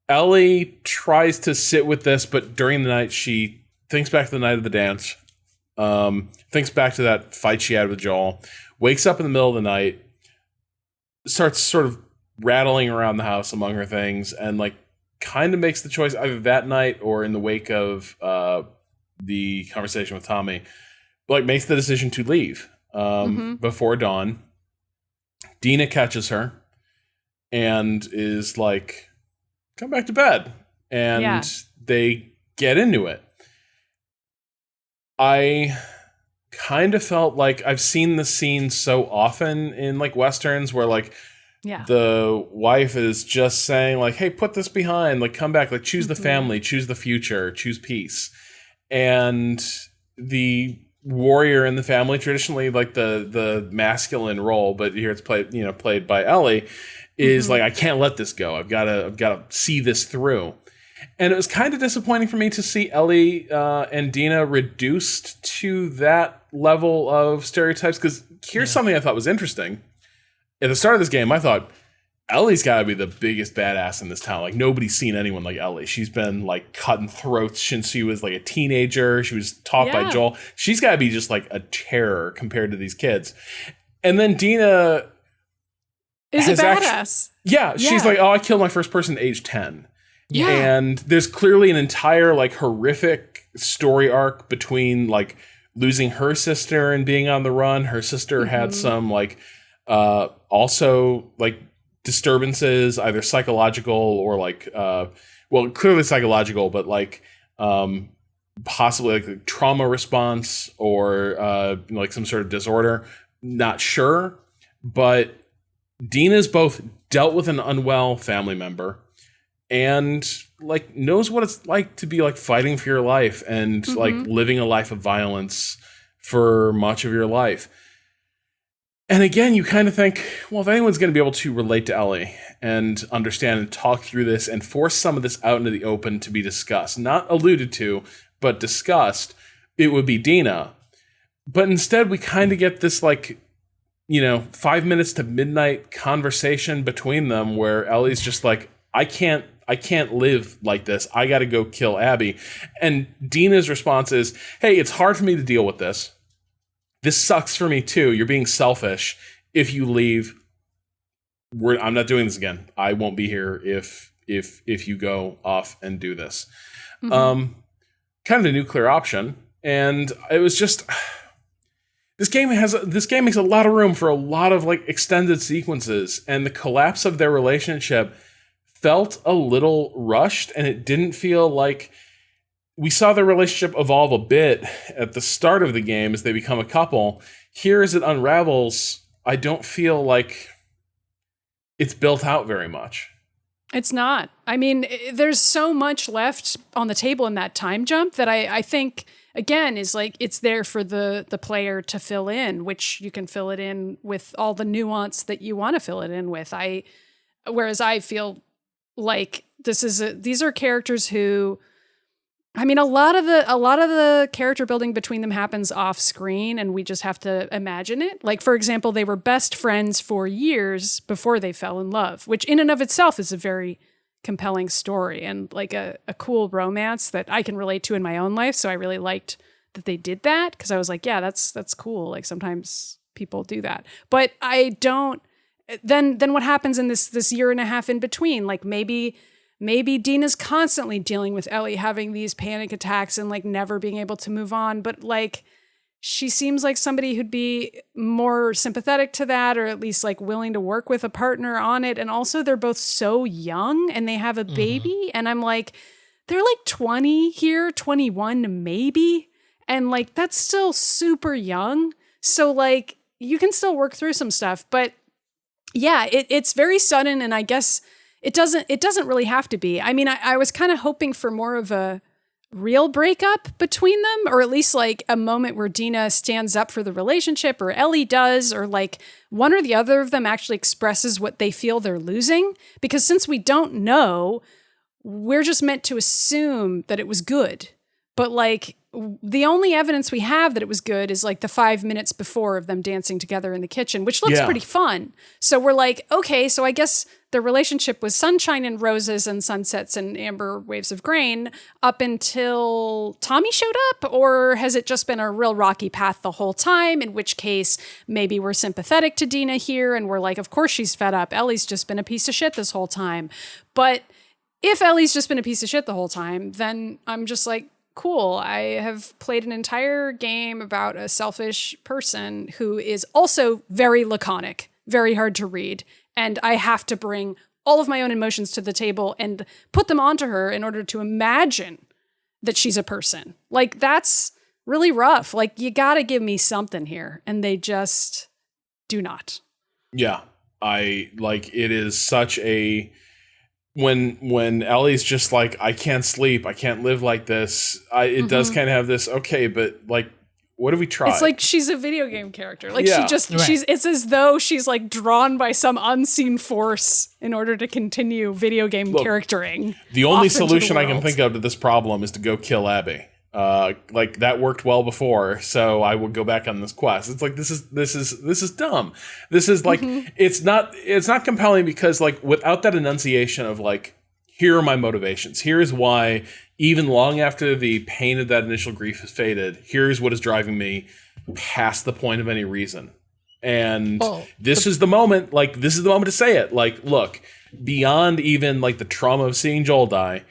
Ellie tries to sit with this, but during the night she thinks back to the night of the dance, thinks back to that fight she had with Joel, wakes up in the middle of the night, starts sort of rattling around the house among her things, and like kind of makes the choice either that night or in the wake of the conversation with Tommy, like makes the decision to leave before dawn. Dina catches her and is like, come back to bed. And they get into it. I kind of felt like I've seen this scene so often in like Westerns where like the wife is just saying like, hey, put this behind, like come back, like choose the family, choose the future, choose peace. And the warrior in the family, traditionally like the masculine role, but here it's played by Ellie, is like, I can't let this go. I've got to see this through. And it was kind of disappointing for me to see Ellie and Dina reduced to that level of stereotypes, because here's something I thought was interesting. At the start of this game, I thought Ellie's got to be the biggest badass in this town. Like, nobody's seen anyone like Ellie. She's been like cutting throats since she was like a teenager. She was taught by Joel. She's got to be just like a terror compared to these kids. And then Dina is a badass. She's like, oh, I killed my first person at age 10. Yeah. And there's clearly an entire like horrific story arc between like losing her sister and being on the run. Her sister had some like also like disturbances, either psychological or like clearly psychological, but like possibly like a trauma response or like some sort of disorder. Not sure, but Dina's both dealt with an unwell family member and like knows what it's like to be like fighting for your life and like living a life of violence for much of your life. And again, you kind of think, well, if anyone's going to be able to relate to Ellie and understand and talk through this and force some of this out into the open to be discussed, not alluded to, but discussed, it would be Dina. But instead, we kind of get this like, 5 minutes to midnight conversation between them where Ellie's just like, I can't live like this. I got to go kill Abby. And Dina's response is, hey, it's hard for me to deal with this. This sucks for me too. You're being selfish. If you leave, I'm not doing this again. I won't be here if you go off and do this. Kind of a nuclear option. And it was just, this game makes a lot of room for a lot of like extended sequences, and the collapse of their relationship felt a little rushed, and it didn't feel like we saw their relationship evolve a bit at the start of the game as they become a couple. Here, as it unravels, I don't feel like it's built out very much. It's not. I mean, there's so much left on the table in that time jump that I think, again, is like it's there for the player to fill in, which you can fill it in with all the nuance that you want to fill it in with. Whereas I feel like these are characters who, I mean, a lot of the character building between them happens off screen, and we just have to imagine it. Like, for example, they were best friends for years before they fell in love, which in and of itself is a very compelling story and like a cool romance that I can relate to in my own life. So I really liked that they did that, because I was like, yeah, that's cool. Like, sometimes people do that, but I don't. Then what happens in this year and a half in between? Like, maybe Dina's constantly dealing with Ellie having these panic attacks and like never being able to move on. But like, she seems like somebody who'd be more sympathetic to that, or at least like willing to work with a partner on it. And also they're both so young and they have a baby. And I'm like, they're like 20 here, 21 maybe. And like, that's still super young. So like, you can still work through some stuff, but yeah, it's very sudden. And I guess it doesn't really have to be. I mean, I was kind of hoping for more of a real breakup between them, or at least like a moment where Dina stands up for the relationship, or Ellie does, or like one or the other of them actually expresses what they feel they're losing. Because since we don't know, we're just meant to assume that it was good. But like, the only evidence we have that it was good is like the 5 minutes before of them dancing together in the kitchen, which looks pretty fun. So we're like, okay, so I guess the relationship was sunshine and roses and sunsets and amber waves of grain up until Tommy showed up? Or has it just been a real rocky path the whole time? In which case, maybe we're sympathetic to Dina here and we're like, of course she's fed up. Ellie's just been a piece of shit this whole time. But if Ellie's just been a piece of shit the whole time, then I'm just like, cool. I have played an entire game about a selfish person who is also very laconic, very hard to read. And I have to bring all of my own emotions to the table and put them onto her in order to imagine that she's a person. Like, that's really rough. Like, you got to give me something here. And they just do not. Yeah. It is such a... When Ellie's just like, I can't sleep, I can't live like this, it does kind of have this, okay, but like, what have we tried? It's like she's a video game character. Like it's as though she's like drawn by some unseen force in order to continue video game charactering. The only solution I can think of to this problem is to go kill Abby. Like that worked well before, so I will go back on this quest. It's like this is dumb. This is like it's not compelling because like without that enunciation of like, here are my motivations. Here is why, even long after the pain of that initial grief has faded, here's what is driving me past the point of any reason. And this is the moment. Like this is the moment to say it. Like, look, beyond even like the trauma of seeing Joel die,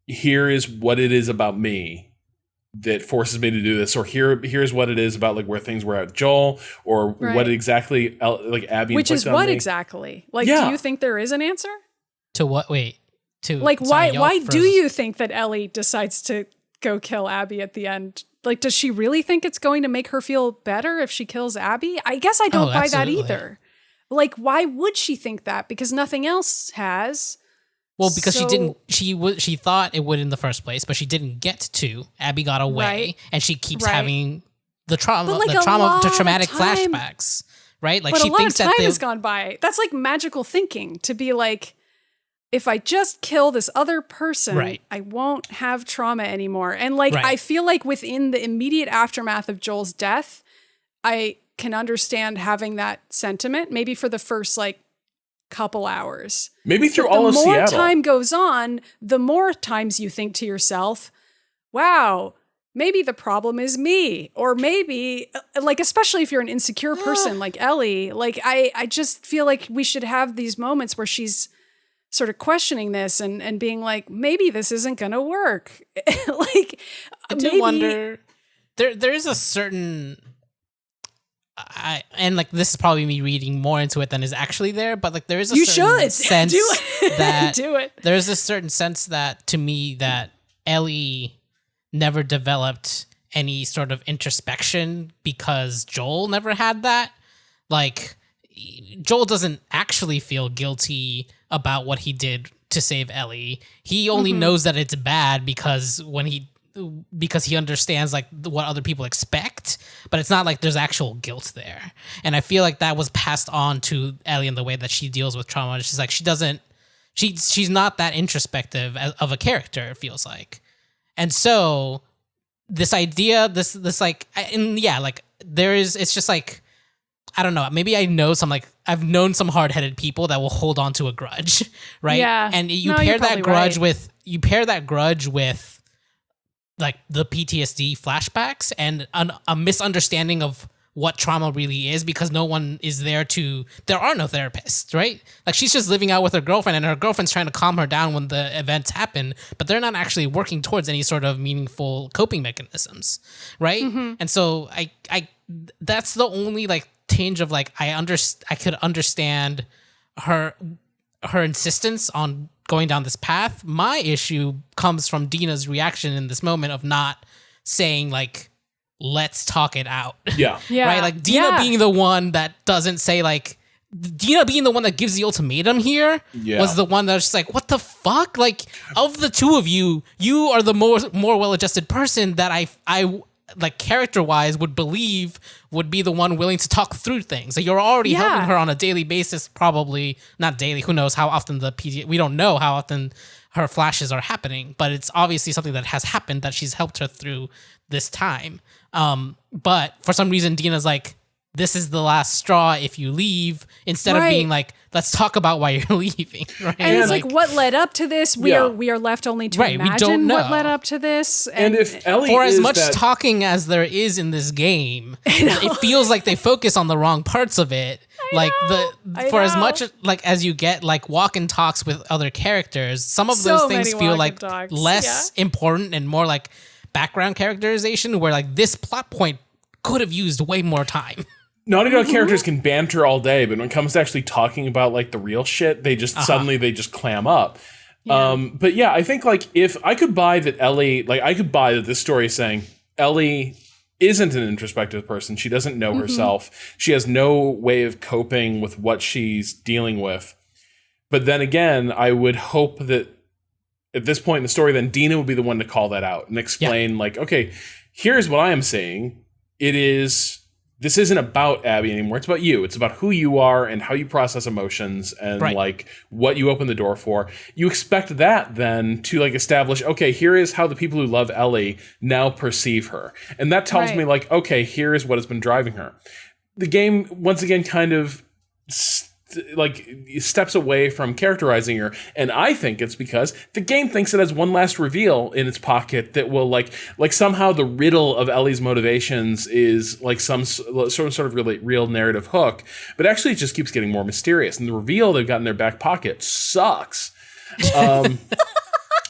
here is what it is about me that forces me to do this, or here's what it is about like where things were at Joel, or what exactly like Abby. Which is what exactly? Like, do you think there is an answer to what? Wait, to like why do you think that Ellie decides to go kill Abby at the end? Like, does she really think it's going to make her feel better if she kills Abby? I guess I don't buy that either. Like, why would she think that? Because nothing else has. Well, because she thought it would in the first place, but she didn't get to. Abby got away, and she keeps having the traumatic flashbacks, right? Like, but she thinks that time has gone by. That's like magical thinking, to be like, if I just kill this other person, I won't have trauma anymore. And like, I feel like within the immediate aftermath of Joel's death, I can understand having that sentiment, maybe for the first like couple hours. Maybe through all of Seattle. The more time goes on, the more times you think to yourself, wow, maybe the problem is me. Or maybe, like, especially if you're an insecure person like Ellie, like, I just feel like we should have these moments where she's sort of questioning this and being like, maybe this isn't going to work. Like, I do wonder, there is a certain... and like this is probably me reading more into it than is actually there, but like there is a certain sense that there's a certain sense that to me that Ellie never developed any sort of introspection because Joel never had that. Like Joel doesn't actually feel guilty about what he did to save Ellie. He only knows that it's bad because he understands like what other people expect, but it's not like there's actual guilt there. And I feel like that was passed on to Ellie in the way that she deals with trauma. She's like, she's not that introspective of a character, it feels like. And so this idea, this like, and yeah, like it's just like, I don't know, maybe I've known some hard-headed people that will hold on to a grudge, right? Yeah. And you pair that grudge with like the PTSD flashbacks and a misunderstanding of what trauma really is, because no one is there are no therapists, right? Like she's just living out with her girlfriend and her girlfriend's trying to calm her down when the events happen, but they're not actually working towards any sort of meaningful coping mechanisms, right? And so I that's the only like tinge of like, I could understand her insistence on going down this path. My issue comes from Dina's reaction in this moment of not saying like, let's talk it out. Yeah. Right? Like Dina being the one that doesn't say like, Dina being the one that gives the ultimatum here was the one that was just like, what the fuck? Like of the two of you, you are the more well-adjusted person that like character-wise would believe would be the one willing to talk through things. Like you're already helping her on a daily basis, probably not daily. Who knows how often we don't know how often her flashes are happening, but it's obviously something that has happened that she's helped her through this time. But for some reason, Dina's like, this is the last straw if you leave, instead of being like, let's talk about why you're leaving. Right? And it's like, what led up to this? We are left only to imagine what led up to this. And if Ellie for as much talking as there is in this game, it feels like they focus on the wrong parts of it. As much like as you get like walk and talks with other characters, some of those things feel like less important and more like background characterization, where like this plot point could have used way more time. Naughty Dog characters can banter all day, but when it comes to actually talking about like the real shit, they just suddenly they just clam up. Yeah. But yeah, I think like if I could buy that Ellie, like I could buy that this story is saying Ellie isn't an introspective person. She doesn't know herself. She has no way of coping with what she's dealing with. But then again, I would hope that at this point in the story, then Dina would be the one to call that out and explain like, okay, here's what I am saying. This isn't about Abby anymore. It's about you. It's about who you are and how you process emotions and like what you open the door for. You expect that then to like establish, okay, here is how the people who love Ellie now perceive her. And that tells me like, okay, here is what has been driving her. The game, once again, kind of like steps away from characterizing her, and I think it's because the game thinks it has one last reveal in its pocket that will like somehow the riddle of Ellie's motivations is like some sort of really real narrative hook, but actually it just keeps getting more mysterious, and the reveal they've got in their back pocket sucks.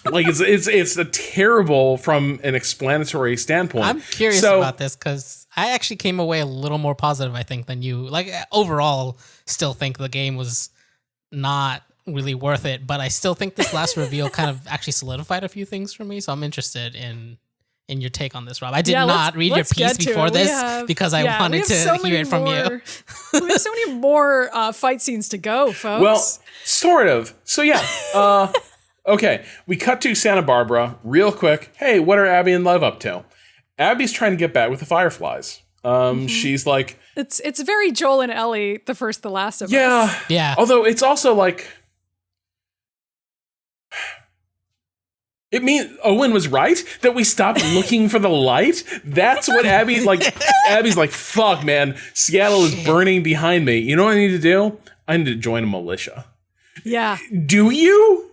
Like it's a terrible from an explanatory standpoint. I'm curious about this because I actually came away a little more positive, I think, than you. Like overall, still think the game was not really worth it, but I still think this last reveal kind of actually solidified a few things for me. So I'm interested in your take on this, Rob. I did not read your piece before this because I wanted to hear it from you. We have so many more fight scenes to go, folks. Well, sort of. So yeah. Okay, we cut to Santa Barbara real quick. Hey, what are Abby and Lev up to? Abby's trying to get back with the Fireflies. She's like... It's very Joel and Ellie, the first, the last of us. Yeah. Although it's also like... It means Owen was right that we stopped looking for the light. That's what Abby like. Abby's like, fuck, man. Seattle is burning behind me. You know what I need to do? I need to join a militia. Yeah. Do you?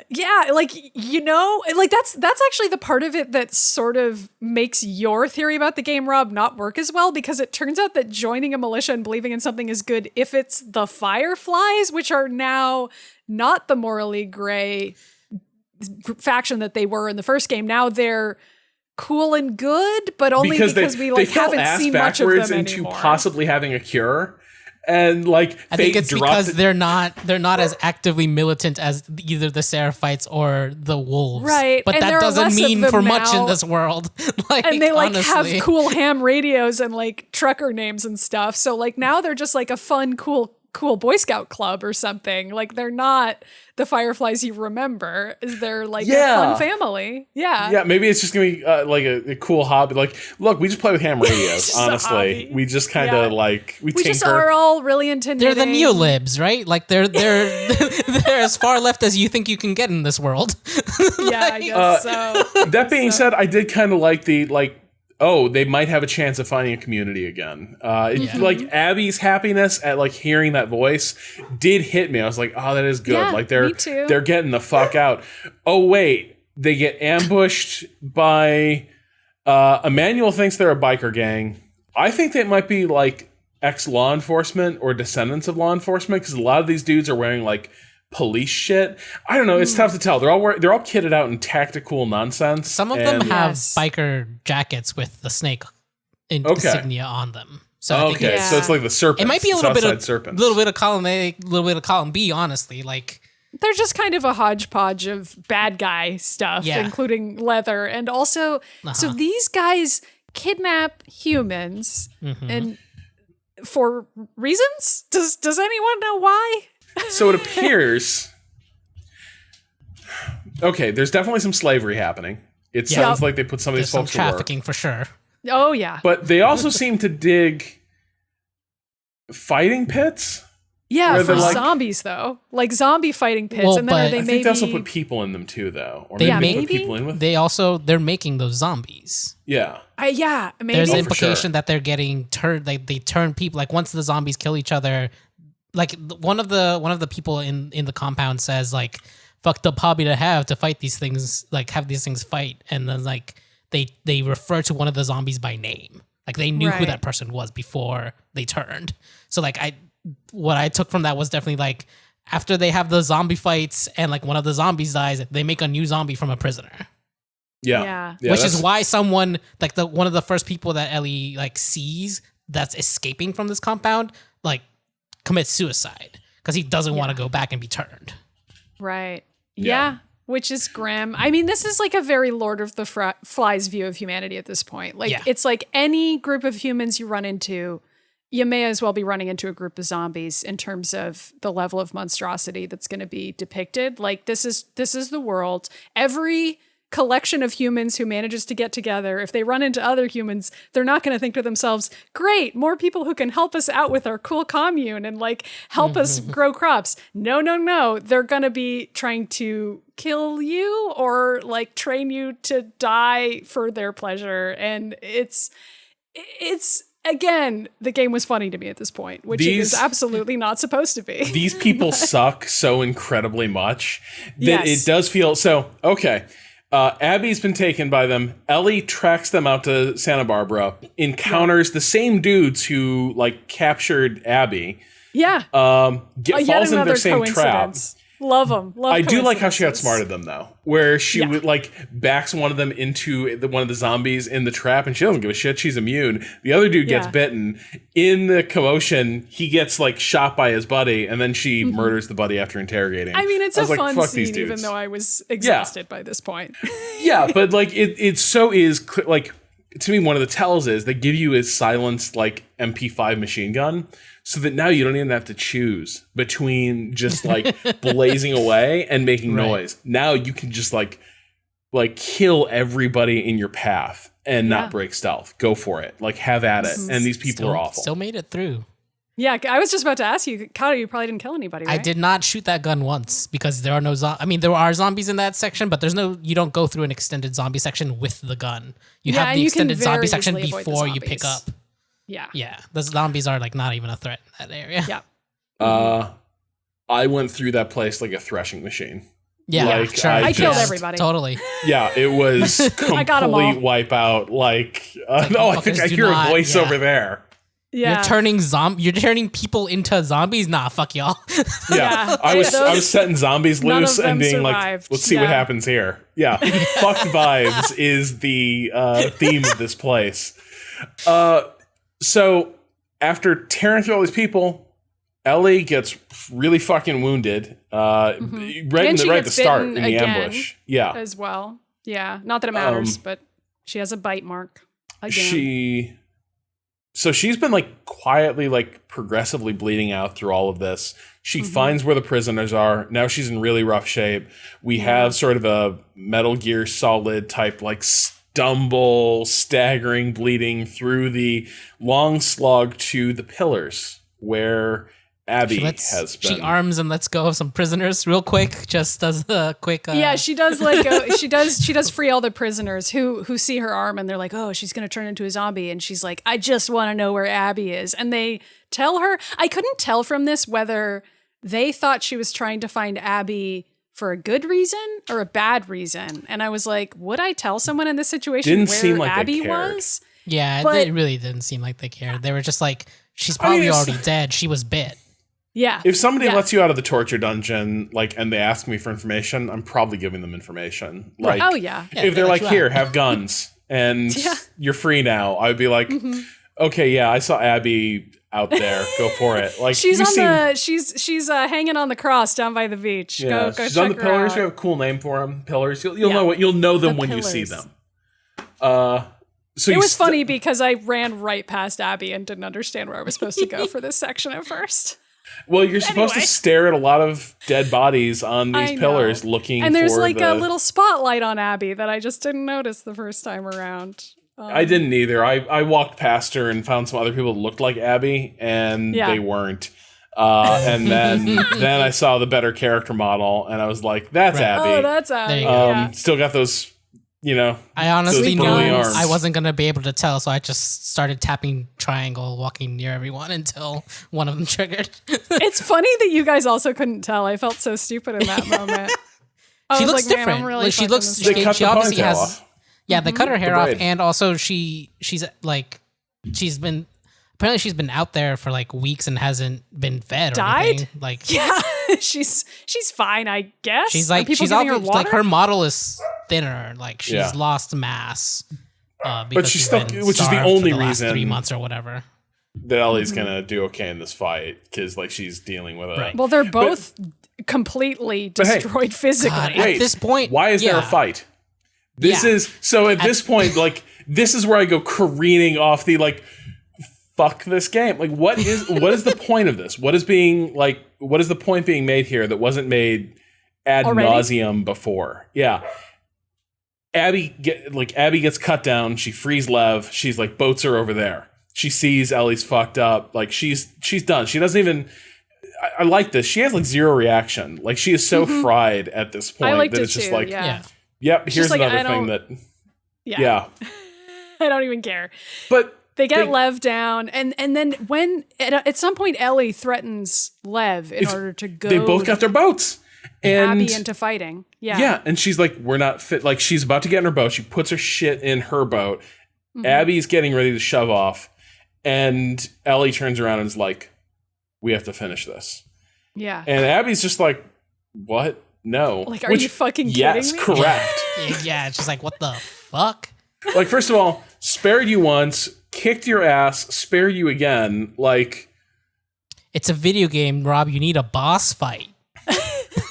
Yeah, like, you know, like that's actually the part of it that sort of makes your theory about the game, Rob, not work as well, because it turns out that joining a militia and believing in something is good if it's the Fireflies, which are now not the morally gray faction that they were in the first game. Now they're cool and good, but only because we like haven't seen much of them anymore. Into possibly having a cure. And like I think it's because they're not as actively militant as either the Seraphites or the wolves. Right. But and that doesn't mean for much in this world. Like, and they like honestly. have cool ham radios and like trucker names and stuff. So like now they're just like a fun, cool Boy Scout club or something. Like they're not the Fireflies you remember. They're like a fun family. Yeah. Yeah, maybe it's just gonna be like a cool hobby. Like, look, we just play with ham radios. Honestly, we just kind of like we tinker. Just are all really into knitting. They're the neolibs, right? Like they're as far left as you think you can get in this world. Yeah, I guess so. That being said, I did kind of like the oh, they might have a chance of finding a community again. Like Abby's happiness at like hearing that voice did hit me. I was like, oh, that is good. Yeah, like me too. they're getting the fuck out. Oh wait, they get ambushed by Emmanuel thinks they're a biker gang. I think they might be like ex-law enforcement or descendants of law enforcement, because a lot of these dudes are wearing like police shit. I don't know. It's tough to tell. They're all kitted out in tactical nonsense. Some of them have biker jackets with the snake insignia on them. So I think so it's like the serpent. It might be a little bit of column A, a little bit of column B. Honestly, like they're just kind of a hodgepodge of bad guy stuff, including leather, and also so these guys kidnap humans and for reasons. Does anyone know why? So it appears... Okay, there's definitely some slavery happening. It sounds like they put some of these folks to work. Trafficking for sure. Oh, yeah. But they also seem to dig fighting pits. Yeah, for zombies, though. Like zombie fighting pits. Well, and then but they I think they also put people in them, too, though. Or maybe they put people in with they're making those zombies. Yeah. Yeah, maybe. There's implication that they're getting turned, like they turn people, like once the zombies kill each other, like one of the people in the compound says, like, fucked up hobby to have to fight these things, like have these things fight. And then like they refer to one of the zombies by name. Like they knew who that person was before they turned. So like what I took from that was definitely like after they have the zombie fights and like one of the zombies dies, they make a new zombie from a prisoner. Yeah. Which is why someone like one of the first people that Ellie like sees that's escaping from this compound like commits suicide because he doesn't want to go back and be turned. Right. Yeah. Which is grim. I mean, this is like a very Lord of the Flies view of humanity at this point. Like it's like any group of humans you run into, you may as well be running into a group of zombies in terms of the level of monstrosity that's going to be depicted. Like this is the world. Every collection of humans who manages to get together, if they run into other humans, they're not going to think to themselves, great, more people who can help us out with our cool commune and like help us grow crops. No. They're going to be trying to kill you or like train you to die for their pleasure. And it's again, the game was funny to me at this point, which it is absolutely not supposed to be. These people suck so incredibly much that it does feel so. Okay. Abby's been taken by them. Ellie tracks them out to Santa Barbara, encounters the same dudes who like captured Abby. Yeah. Falls into their same trap. Love them. I do like how she outsmarted them though, where she would like backs one of them into one of the zombies in the trap, and she doesn't give a shit. She's immune. The other dude gets bitten. In the commotion, he gets like shot by his buddy, and then she murders the buddy after interrogating. I mean, it's a fun scene, even though I was exhausted by this point. Yeah, but like it so is like to me one of the tells is they give you a silenced like MP5 machine gun. So that now you don't even have to choose between just like blazing away and making noise. Now you can just like kill everybody in your path and not break stealth. Go for it. Like have at it. And these people are awful. Still made it through. Yeah, I was just about to ask you, Cado, you probably didn't kill anybody, right? I did not shoot that gun once because there are no there are zombies in that section, but you don't go through an extended zombie section with the gun. You have the extended zombie section before you pick up. Yeah. The zombies are like not even a threat in that area. Yeah. I went through that place like a threshing machine. Yeah, like, sure. I killed everybody. Totally. Yeah, it was complete wipeout. Like, I think I hear a voice over there. Yeah. You're turning people into zombies? Nah, fuck y'all. Yeah. I was setting zombies loose and being survived. Like, let's see what happens here. Yeah. Fucked vibes is the theme of this place. So after tearing through all these people, Ellie gets really fucking wounded. Right at the start in the ambush. Yeah. As well. Yeah. Not that it matters, but she has a bite mark again. She's been like quietly, like progressively bleeding out through all of this. She finds where the prisoners are. Now she's in really rough shape. We have sort of a Metal Gear Solid type like stumble, staggering, bleeding through the long slog to the pillars where Abby has been. She arms and lets go of some prisoners real quick, just as a quick. Yeah, she does let go. She does free all the prisoners who see her arm and they're like, oh, she's gonna turn into a zombie, and she's like, I just want to know where Abby is, and they tell her. I couldn't tell from this whether they thought she was trying to find Abby for a good reason or a bad reason. And I was like, would I tell someone in this situation where Abby was? Yeah, it really didn't seem like they cared. They were just like, she's probably already dead. She was bit. Yeah. If somebody lets you out of the torture dungeon, like, and they ask me for information, I'm probably giving them information. Like, oh yeah. If they're like, here, have guns, and you're free now, I'd be like, okay, yeah, I saw Abby out there. Go for it. Like she's hanging on the cross down by the beach. Yeah, go she's check on the her pillars. out. We have a cool name for them. Pillars. You'll know them when pillars. you see them. So it was funny because I ran right past Abby and didn't understand where I was supposed to go for this section at first. Well, you're supposed to stare at a lot of dead bodies on these pillars looking for and there's like a little spotlight on Abby that I just didn't notice the first time around. I didn't either. I walked past her and found some other people that looked like Abby, and they weren't. And then I saw the better character model, and I was like, "That's Abby." Oh, that's Abby. Still got those, I honestly knew arms. I wasn't gonna be able to tell, so I just started tapping triangle, walking near everyone until one of them triggered. It's funny that you guys also couldn't tell. I felt so stupid in that moment. She looks different. Really she looks. They cut she the obviously ponytail has. off. Yeah, they cut her hair off, braid. and also she's been out there for like weeks and hasn't been fed or anything. Like, yeah, she's fine, I guess. she's like she's like her model is thinner. Like she's lost mass. Because she's been still, which is the starved only for the last reason 3 months or whatever. that Ellie's gonna do okay in this fight, because like she's dealing with it. Well, they're both completely destroyed physically. God, Wait, at this point, why is there a fight? This is so. At this point, like this is where I go careening off the like, fuck this game. Like, what is the point of this? What is the point being made here that wasn't made ad nauseum before? Yeah. Abby gets cut down. She frees Lev. She's like, boats are over there. She sees Ellie's fucked up. Like she's done. She doesn't even. I like this. She has like zero reaction. Like she is so fried at this point that it's just like, yep. Here's like, another thing that. Yeah. I don't even care. But they get Lev down, and then when at some point Ellie threatens Lev in order to go. They both got their boats. And Abby into fighting. Yeah, and she's like, we're not fit. Like, she's about to get in her boat. She puts her shit in her boat. Abby's getting ready to shove off. And Ellie turns around and is like, we have to finish this. Yeah. And Abby's just like, what? No. Like, are you fucking kidding yes, me? Correct. Yeah, she's like, what the fuck? Like, first of all, spared you once, kicked your ass, spare you again. Like, it's a video game, Rob. You need a boss fight.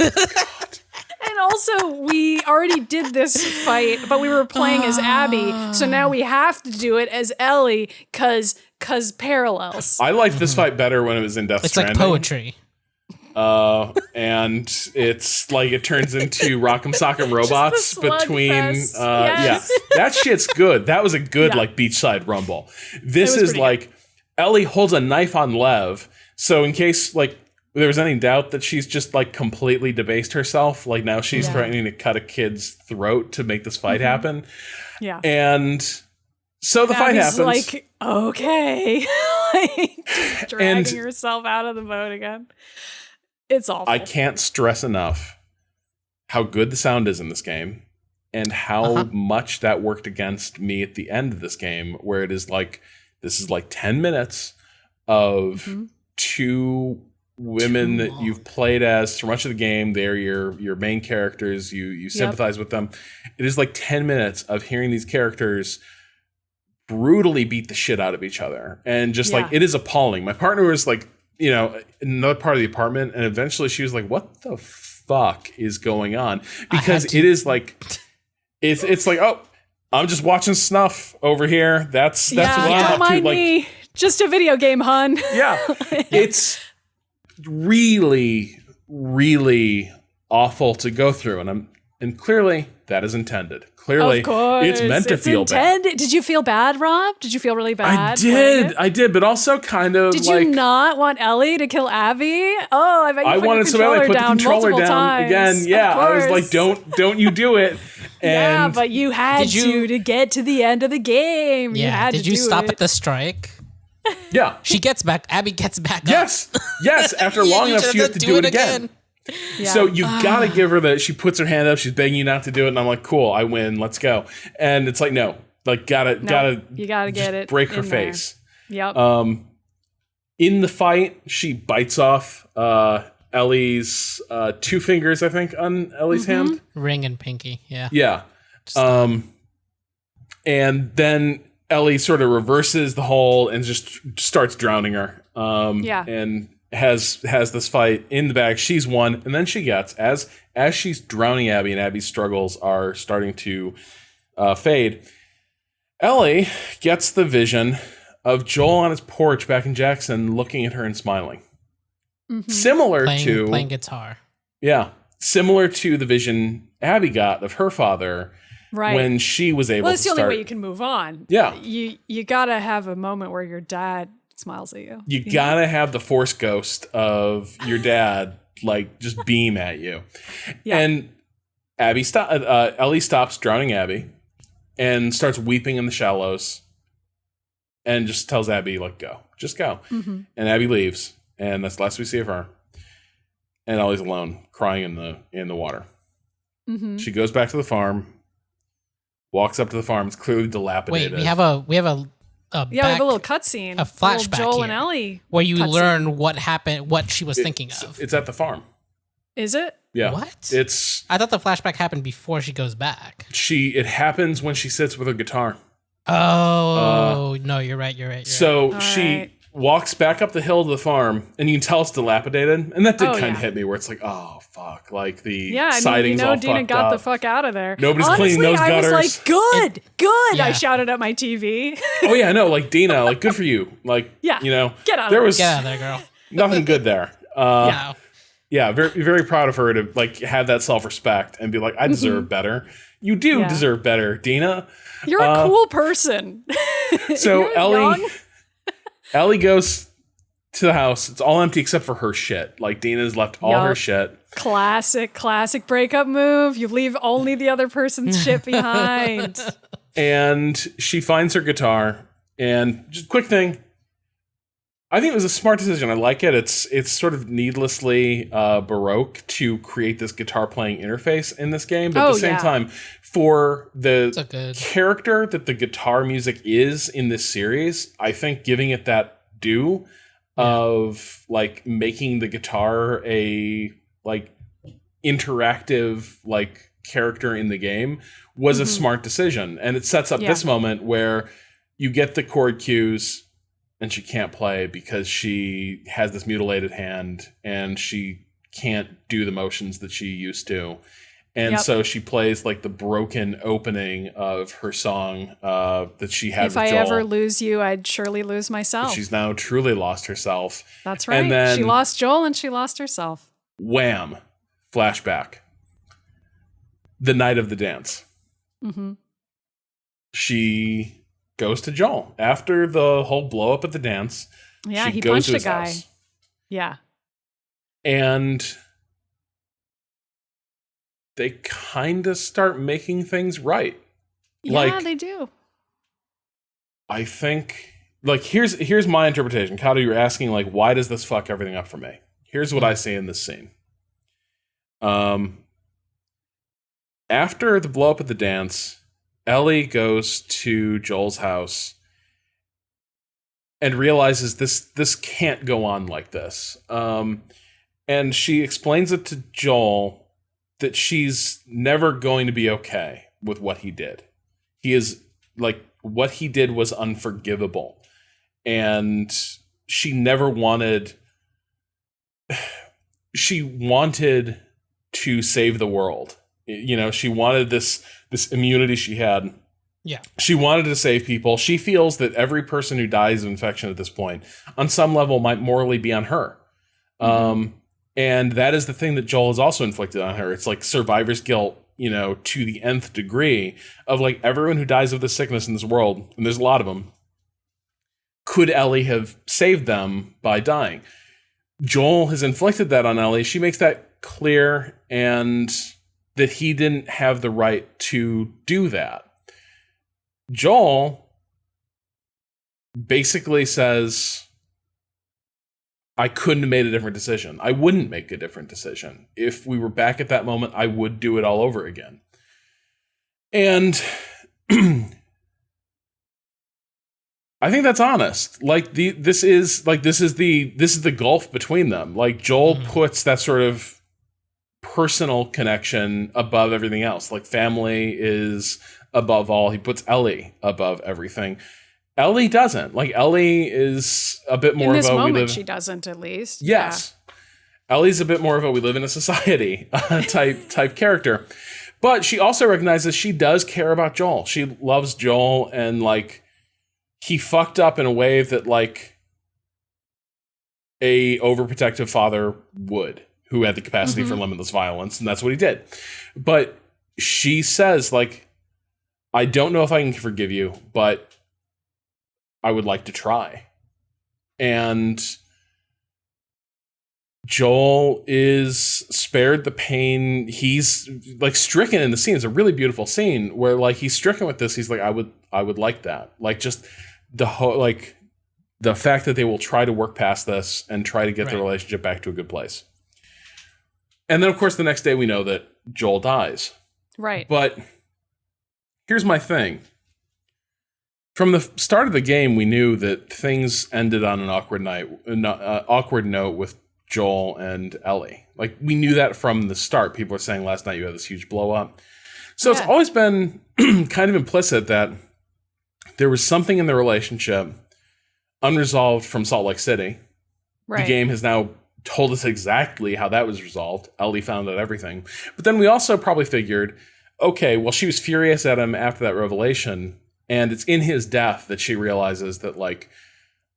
And also, we already did this fight, but we were playing as Abby, so now we have to do it as Ellie, cause parallels. I liked this fight better when it was in Death It's Stranding. like poetry. And it's like it turns into Rock'em Sock'em Robots between yes. yeah, that shit's good. That was a good like beachside rumble. This is like Ellie holds a knife on Lev, so in case like there was any doubt that she's just like completely debased herself, like now she's threatening to cut a kid's throat to make this fight happen. Yeah. And so the fight happens. Like, okay. Like, just dragging herself out of the boat again. It's awful. I can't stress enough how good the sound is in this game and how much that worked against me at the end of this game, where it is like, this is like 10 minutes of two women that you've played as for much of the game. They're your main characters. You sympathize with them. It is like 10 minutes of hearing these characters brutally beat the shit out of each other. And just like, it is appalling. My partner was like, in another part of the apartment, and eventually she was like, what the fuck is going on? Because it is like, it's like, oh, I'm just watching Snuff over here. That's what I'm don't up to. mind Like, me. Just a video game, hun. Yeah. It's really, really awful to go through. And clearly that is intended. Clearly, of course, it's meant to feel bad. Did you feel bad, Rob? Did you feel really bad? I did, but also kind of Did like... you not want Ellie to kill Abby? Oh, I bet you wanted some Ellie to put the controller down times. again. Yeah, I was like, don't you do it. Yeah, And but you had to get to the end of the game. Yeah, did you stop it. at the strike? Yeah. Abby gets back up. Yes. After long enough, she has to do it again. Yeah. So you gotta give her she puts her hand up, she's begging you not to do it, and I'm like, cool, I win, let's go. And it's like, no, like you gotta get it. Break her face. Yep. In the fight, she bites off Ellie's 2 fingers, I think, on Ellie's hand. Ring and pinky, yeah. Yeah. And then Ellie sort of reverses the whole and just starts drowning her. And has this fight in the bag. She's won, and then she gets as she's drowning Abby, and Abby's struggles are starting to fade. Ellie gets the vision of Joel on his porch back in Jackson, looking at her and smiling, similar to playing guitar. Yeah, similar to the vision Abby got of her father Right. When she was able to it's the only way you can move on. Yeah. You gotta have a moment where your dad smiles at you. You gotta have the force ghost of your dad like just beam at you. Yeah. And Ellie stops drowning Abby and starts weeping in the shallows and just tells Abby, like, go. Just go. Mm-hmm. And Abby leaves, and that's the last we see of her. And Ellie's alone, crying in the water. Mm-hmm. She goes back to the farm, walks up to the farm. It's clearly dilapidated. Wait, we have a we have a little cutscene, a flashback, Joel here, and Ellie, where you learn what happened, what she was thinking of. It's at the farm. Is it? Yeah. What? I thought the flashback happened before she goes back. It happens when she sits with her guitar. Oh, no, you're right. So she walks back up the hill to the farm, and you can tell it's dilapidated. And that did kind of hit me, where it's like, oh, fuck. Like, the siding's all Dina fucked got up. the fuck out of there. Nobody's cleaning those gutters. I was like, good. Yeah. I shouted at my TV. Oh, yeah, no, like, Dina, like, good for you. Like, you know. Get out of there, girl. Nothing good there. Yeah. Yeah, very, very proud of her to, like, have that self-respect and be like, I deserve better. You do deserve better, Dina. You're a cool person. So Ellie goes to the house. It's all empty except for her shit. Like, Dina's left all her shit. Classic breakup move. You leave only the other person's shit behind. And she finds her guitar. And just quick thing, I think it was a smart decision. I like it. It's sort of needlessly Baroque to create this guitar playing interface in this game. But at the same time, for the character that the guitar music is in this series, I think giving it that due of like making the guitar a like interactive like character in the game was a smart decision. And it sets up this moment where you get the chord cues and she can't play because she has this mutilated hand and she can't do the motions that she used to. And so she plays like the broken opening of her song that she had with Joel. If I ever lose you, I'd surely lose myself. She's now truly lost herself. That's right. And then, she lost Joel and she lost herself. Wham. Flashback. The night of the dance. Mm-hmm. She goes to Joel after the whole blow up at the dance. Yeah, he punched a guy. House. Yeah. And they kind of start making things right. Yeah, they do. I think, like, here's my interpretation. Cado, you're asking, like, why does this fuck everything up for me? Here's what I see in this scene. After the blow up at the dance, Ellie goes to Joel's house and realizes this can't go on like this. And she explains it to Joel that she's never going to be okay with what he did. He is like, what he did was unforgivable. And she never wanted, she wanted to save the world. You know, she wanted this immunity she had. Yeah. She wanted to save people. She feels that every person who dies of infection at this point, on some level, might morally be on her. Mm-hmm. And that is the thing that Joel has also inflicted on her. It's like survivor's guilt, you know, to the nth degree of like everyone who dies of this sickness in this world, and there's a lot of them, could Ellie have saved them by dying? Joel has inflicted that on Ellie. She makes that clear, and that he didn't have the right to do that. Joel basically says, I couldn't have made a different decision. I wouldn't make a different decision. If we were back at that moment, I would do it all over again. And I think that's honest. Like this is the gulf between them. Like Joel puts that sort of personal connection above everything else. Like family is above all. He puts Ellie above everything. Ellie doesn't. Like Ellie is a bit more in this of a moment. She doesn't, at least. Yes, yeah. Ellie's a bit more of a we live in a society type character, but she also recognizes she does care about Joel. She loves Joel, and like he fucked up in a way that like a overprotective father would, who had the capacity for limitless violence, and that's what he did. But she says, like, I don't know if I can forgive you, but I would like to try. And Joel is spared the pain. He's like stricken in the scene. It's a really beautiful scene where like he's stricken with this. He's like, I would like that. Like just the like the fact that they will try to work past this and try to get the relationship back to a good place. And then of course the next day we know that Joel dies. Right. But here's my thing. From the start of the game, we knew that things ended on an awkward note with Joel and Ellie. Like, we knew that from the start. People were saying last night you had this huge blow up. So it's always been kind of implicit that there was something in the relationship unresolved from Salt Lake City. Right. The game has now told us exactly how that was resolved. Ellie found out everything. But then we also probably figured, okay, well, she was furious at him after that revelation, and it's in his death that she realizes that, like,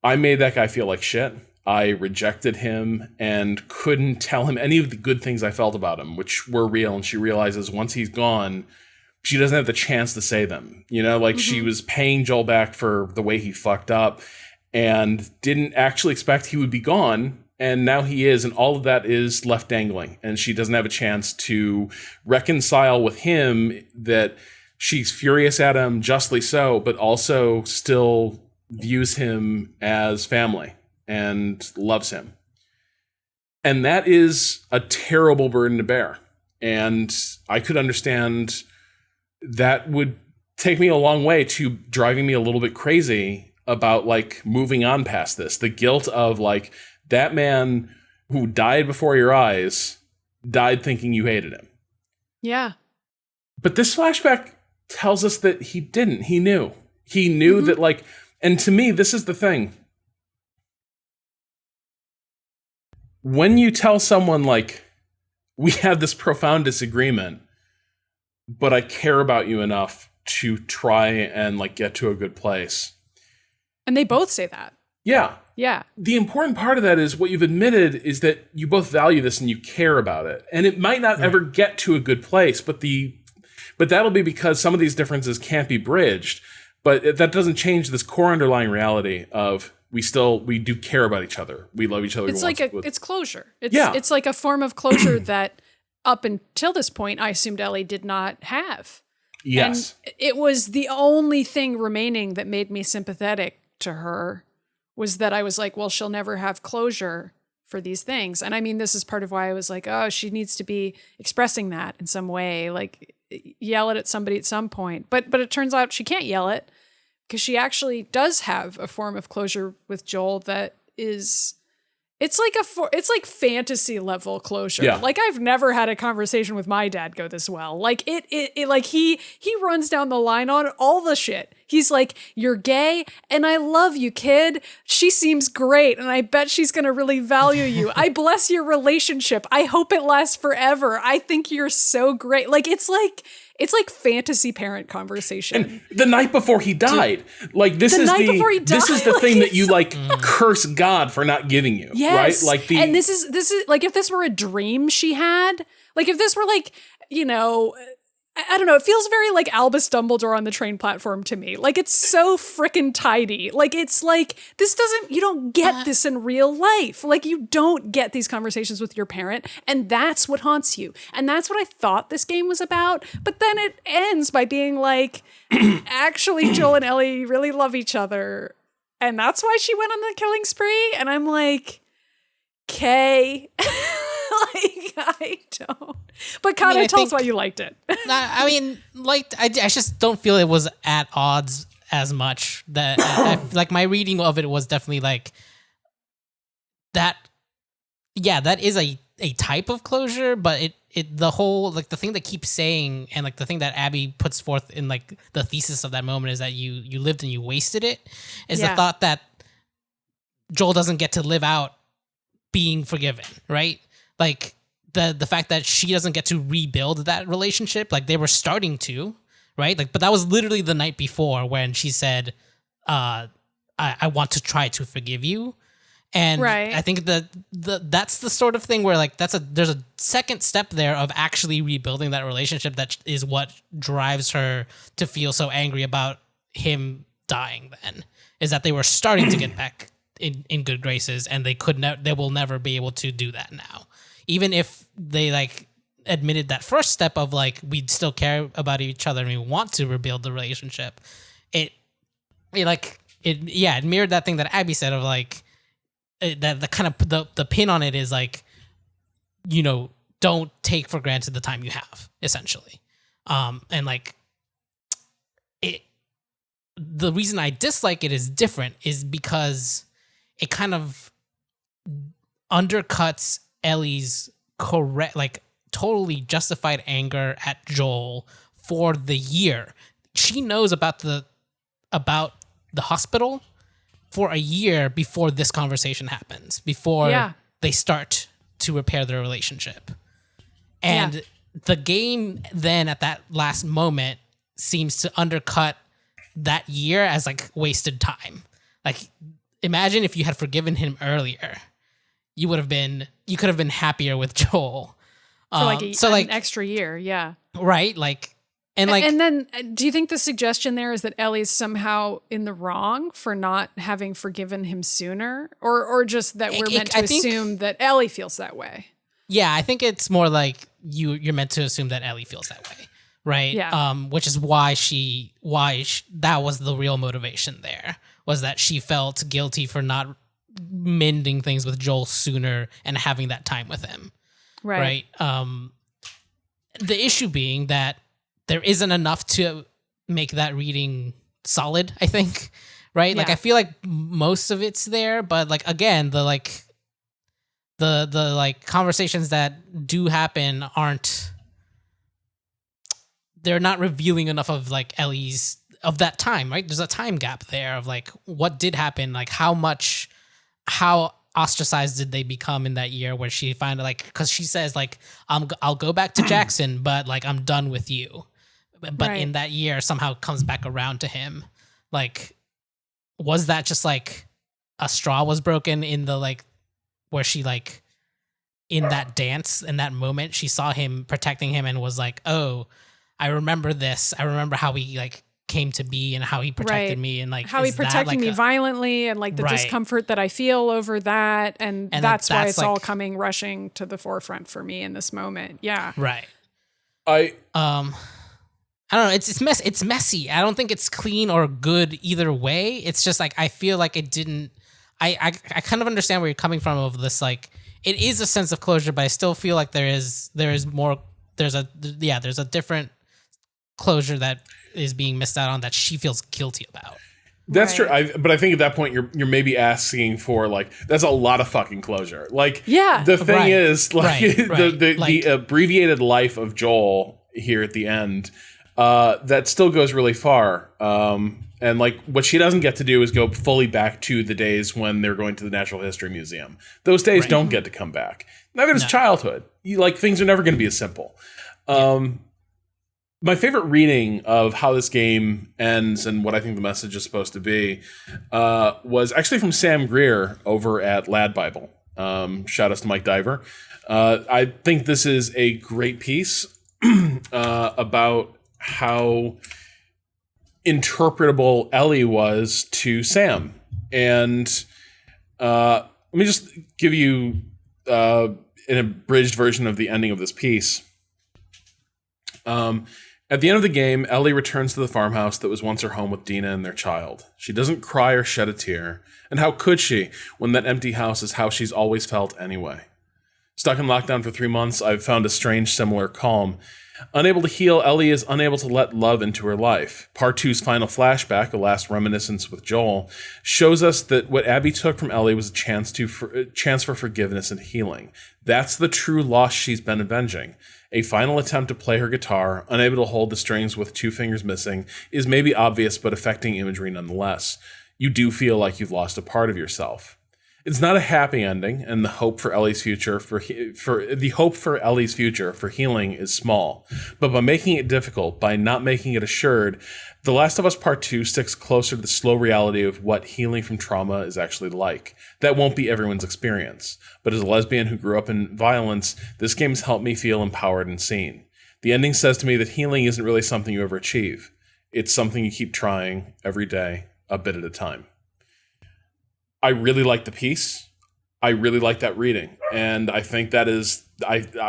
I made that guy feel like shit. I rejected him and couldn't tell him any of the good things I felt about him, which were real. And she realizes once he's gone, she doesn't have the chance to say them. You know, like she was paying Joel back for the way he fucked up and didn't actually expect he would be gone. And now he is. And all of that is left dangling. And she doesn't have a chance to reconcile with him that she's furious at him, justly so, but also still views him as family and loves him. And that is a terrible burden to bear. And I could understand that would take me a long way to driving me a little bit crazy about like moving on past this. The guilt of like that man who died before your eyes died thinking you hated him. Yeah. But this flashback tells us that he didn't. He knew. He knew that like, and to me, this is the thing. When you tell someone like, we have this profound disagreement, but I care about you enough to try and like get to a good place. And they both say that. Yeah. Yeah. The important part of that is what you've admitted is that you both value this and you care about it. And it might not ever get to a good place, but that'll be because some of these differences can't be bridged. But that doesn't change this core underlying reality of we do care about each other. We love each other. It's like it's closure. It's like a form of closure that up until this point, I assumed Ellie did not have. Yes. And it was the only thing remaining that made me sympathetic to her was that I was like, well, she'll never have closure for these things. And I mean, this is part of why I was like, oh, she needs to be expressing that in some way, like yell it at somebody at some point. But it turns out she can't yell it because she actually does have a form of closure with Joel that is, it's like fantasy level closure. Yeah. Like I've never had a conversation with my dad go this well. Like it like he runs down the line on all the shit. He's like, you're gay and I love you, kid. She seems great and I bet she's going to really value you. I bless your relationship. I hope it lasts forever. I think you're so great. Like it's like fantasy parent conversation. And the night before he died. Like this is the thing that you like curse God for not giving you. Yes. Right? Like and this is like if this were a dream she had, like if this were like, you know, I don't know. It feels very like Albus Dumbledore on the train platform to me. Like it's so frickin' tidy. Like it's like you don't get this in real life. Like you don't get these conversations with your parent, and that's what haunts you. And that's what I thought this game was about. But then it ends by being like, actually, Joel and Ellie really love each other, and that's why she went on the killing spree. And I'm like, okay. Like, I don't. But Cado, tell us why you liked it. I mean, I just don't feel it was at odds as much. That like my reading of it was definitely like that. Yeah, that is a type of closure, but the whole like the thing that keeps saying and like the thing that Abby puts forth in like the thesis of that moment is that you lived and you wasted it. Is the thought that Joel doesn't get to live out being forgiven, right? Like the fact that she doesn't get to rebuild that relationship, like they were starting to, right? Like, but that was literally the night before when she said, I want to try to forgive you. And right. I think that's the sort of thing where like there's a second step there of actually rebuilding that relationship that is what drives her to feel so angry about him dying then, is that they were starting to get back in good graces, and they will never be able to do that now. Even if they like admitted that first step of like, we still care about each other and we want to rebuild the relationship, it mirrored that thing that Abby said of like, that the kind of the pin on it is like, you know, don't take for granted the time you have, essentially. And like the reason I dislike it is different is because it kind of undercuts Ellie's totally justified anger at Joel for the year. She knows about the hospital for a year before this conversation happens, before they start to repair their relationship. And the game then at that last moment seems to undercut that year as like wasted time. Like, imagine if you had forgiven him earlier, you could have been happier with Joel. For an extra year. Yeah. Right. Like, and then do you think the suggestion there is that Ellie's somehow in the wrong for not having forgiven him sooner, or just that we're meant to assume that Ellie feels that way? Yeah, I think it's more like you're meant to assume that Ellie feels that way, right? Yeah. Which is why that was the real motivation there, was that she felt guilty for not mending things with Joel sooner and having that time with him, right? The issue being that there isn't enough to make that reading solid, I think, right? Like, I feel like most of it's there, but like, again, the conversations that do happen they're not revealing enough of like Ellie's, of that time, right? There's a time gap there of like what did happen, like how ostracized did they become in that year where she finally, like, because she says like, I'll go back to Jackson, but like I'm done with you. But in that year somehow comes back around to him. Like, was that just like a straw was broken in the like, where she like, in that dance, in that moment, she saw him protecting him and was like, oh, I remember this. I remember how he like came to be and how he protected me, and like how he protected me violently, and like the discomfort that I feel over that. And that's why it's like, all coming rushing to the forefront for me in this moment. Yeah. Right. I don't know. It's messy. I don't think it's clean or good either way. It's just like, I feel like it didn't. I kind of understand where you're coming from of this. Like, it is a sense of closure, but I still feel like there is more. There's a different closure that is being missed out on that she feels guilty about. That's true. But I think at that point you're maybe asking for like, that's a lot of fucking closure. Like, the thing is like the abbreviated life of Joel here at the end. That still goes really far. And like, what she doesn't get to do is go fully back to the days when they're going to the Natural History Museum. Those days don't get to come back. Neither does childhood. Things are never going to be as simple. My favorite reading of how this game ends and what I think the message is supposed to be was actually from Sam Greer over at Lad Bible. Shout out to Mike Diver. I think this is a great piece about how interpretable Ellie was to Sam. And let me just give you an abridged version of the ending of this piece. At the end of the game, Ellie returns to the farmhouse that was once her home with Dina and their child. She doesn't cry or shed a tear. And how could she, when that empty house is how she's always felt anyway? Stuck in lockdown for 3 months, I've found a strange, similar calm. Unable to heal, Ellie is unable to let love into her life. Part 2's final flashback, a last reminiscence with Joel, shows us that what Abby took from Ellie was a chance for forgiveness and healing. That's the true loss she's been avenging. A final attempt to play her guitar, unable to hold the strings with 2 fingers missing, is maybe obvious but affecting imagery nonetheless. You do feel like you've lost a part of yourself. It's not a happy ending, and the hope for Ellie's future for Ellie's future for healing is small. But by making it difficult, by not making it assured, The Last of Us Part 2 sticks closer to the slow reality of what healing from trauma is actually like. That won't be everyone's experience, but as a lesbian who grew up in violence, this game has helped me feel empowered and seen. The ending says to me that healing isn't really something you ever achieve. It's something you keep trying every day, a bit at a time. I really like the piece. I really like that reading. And I think that is,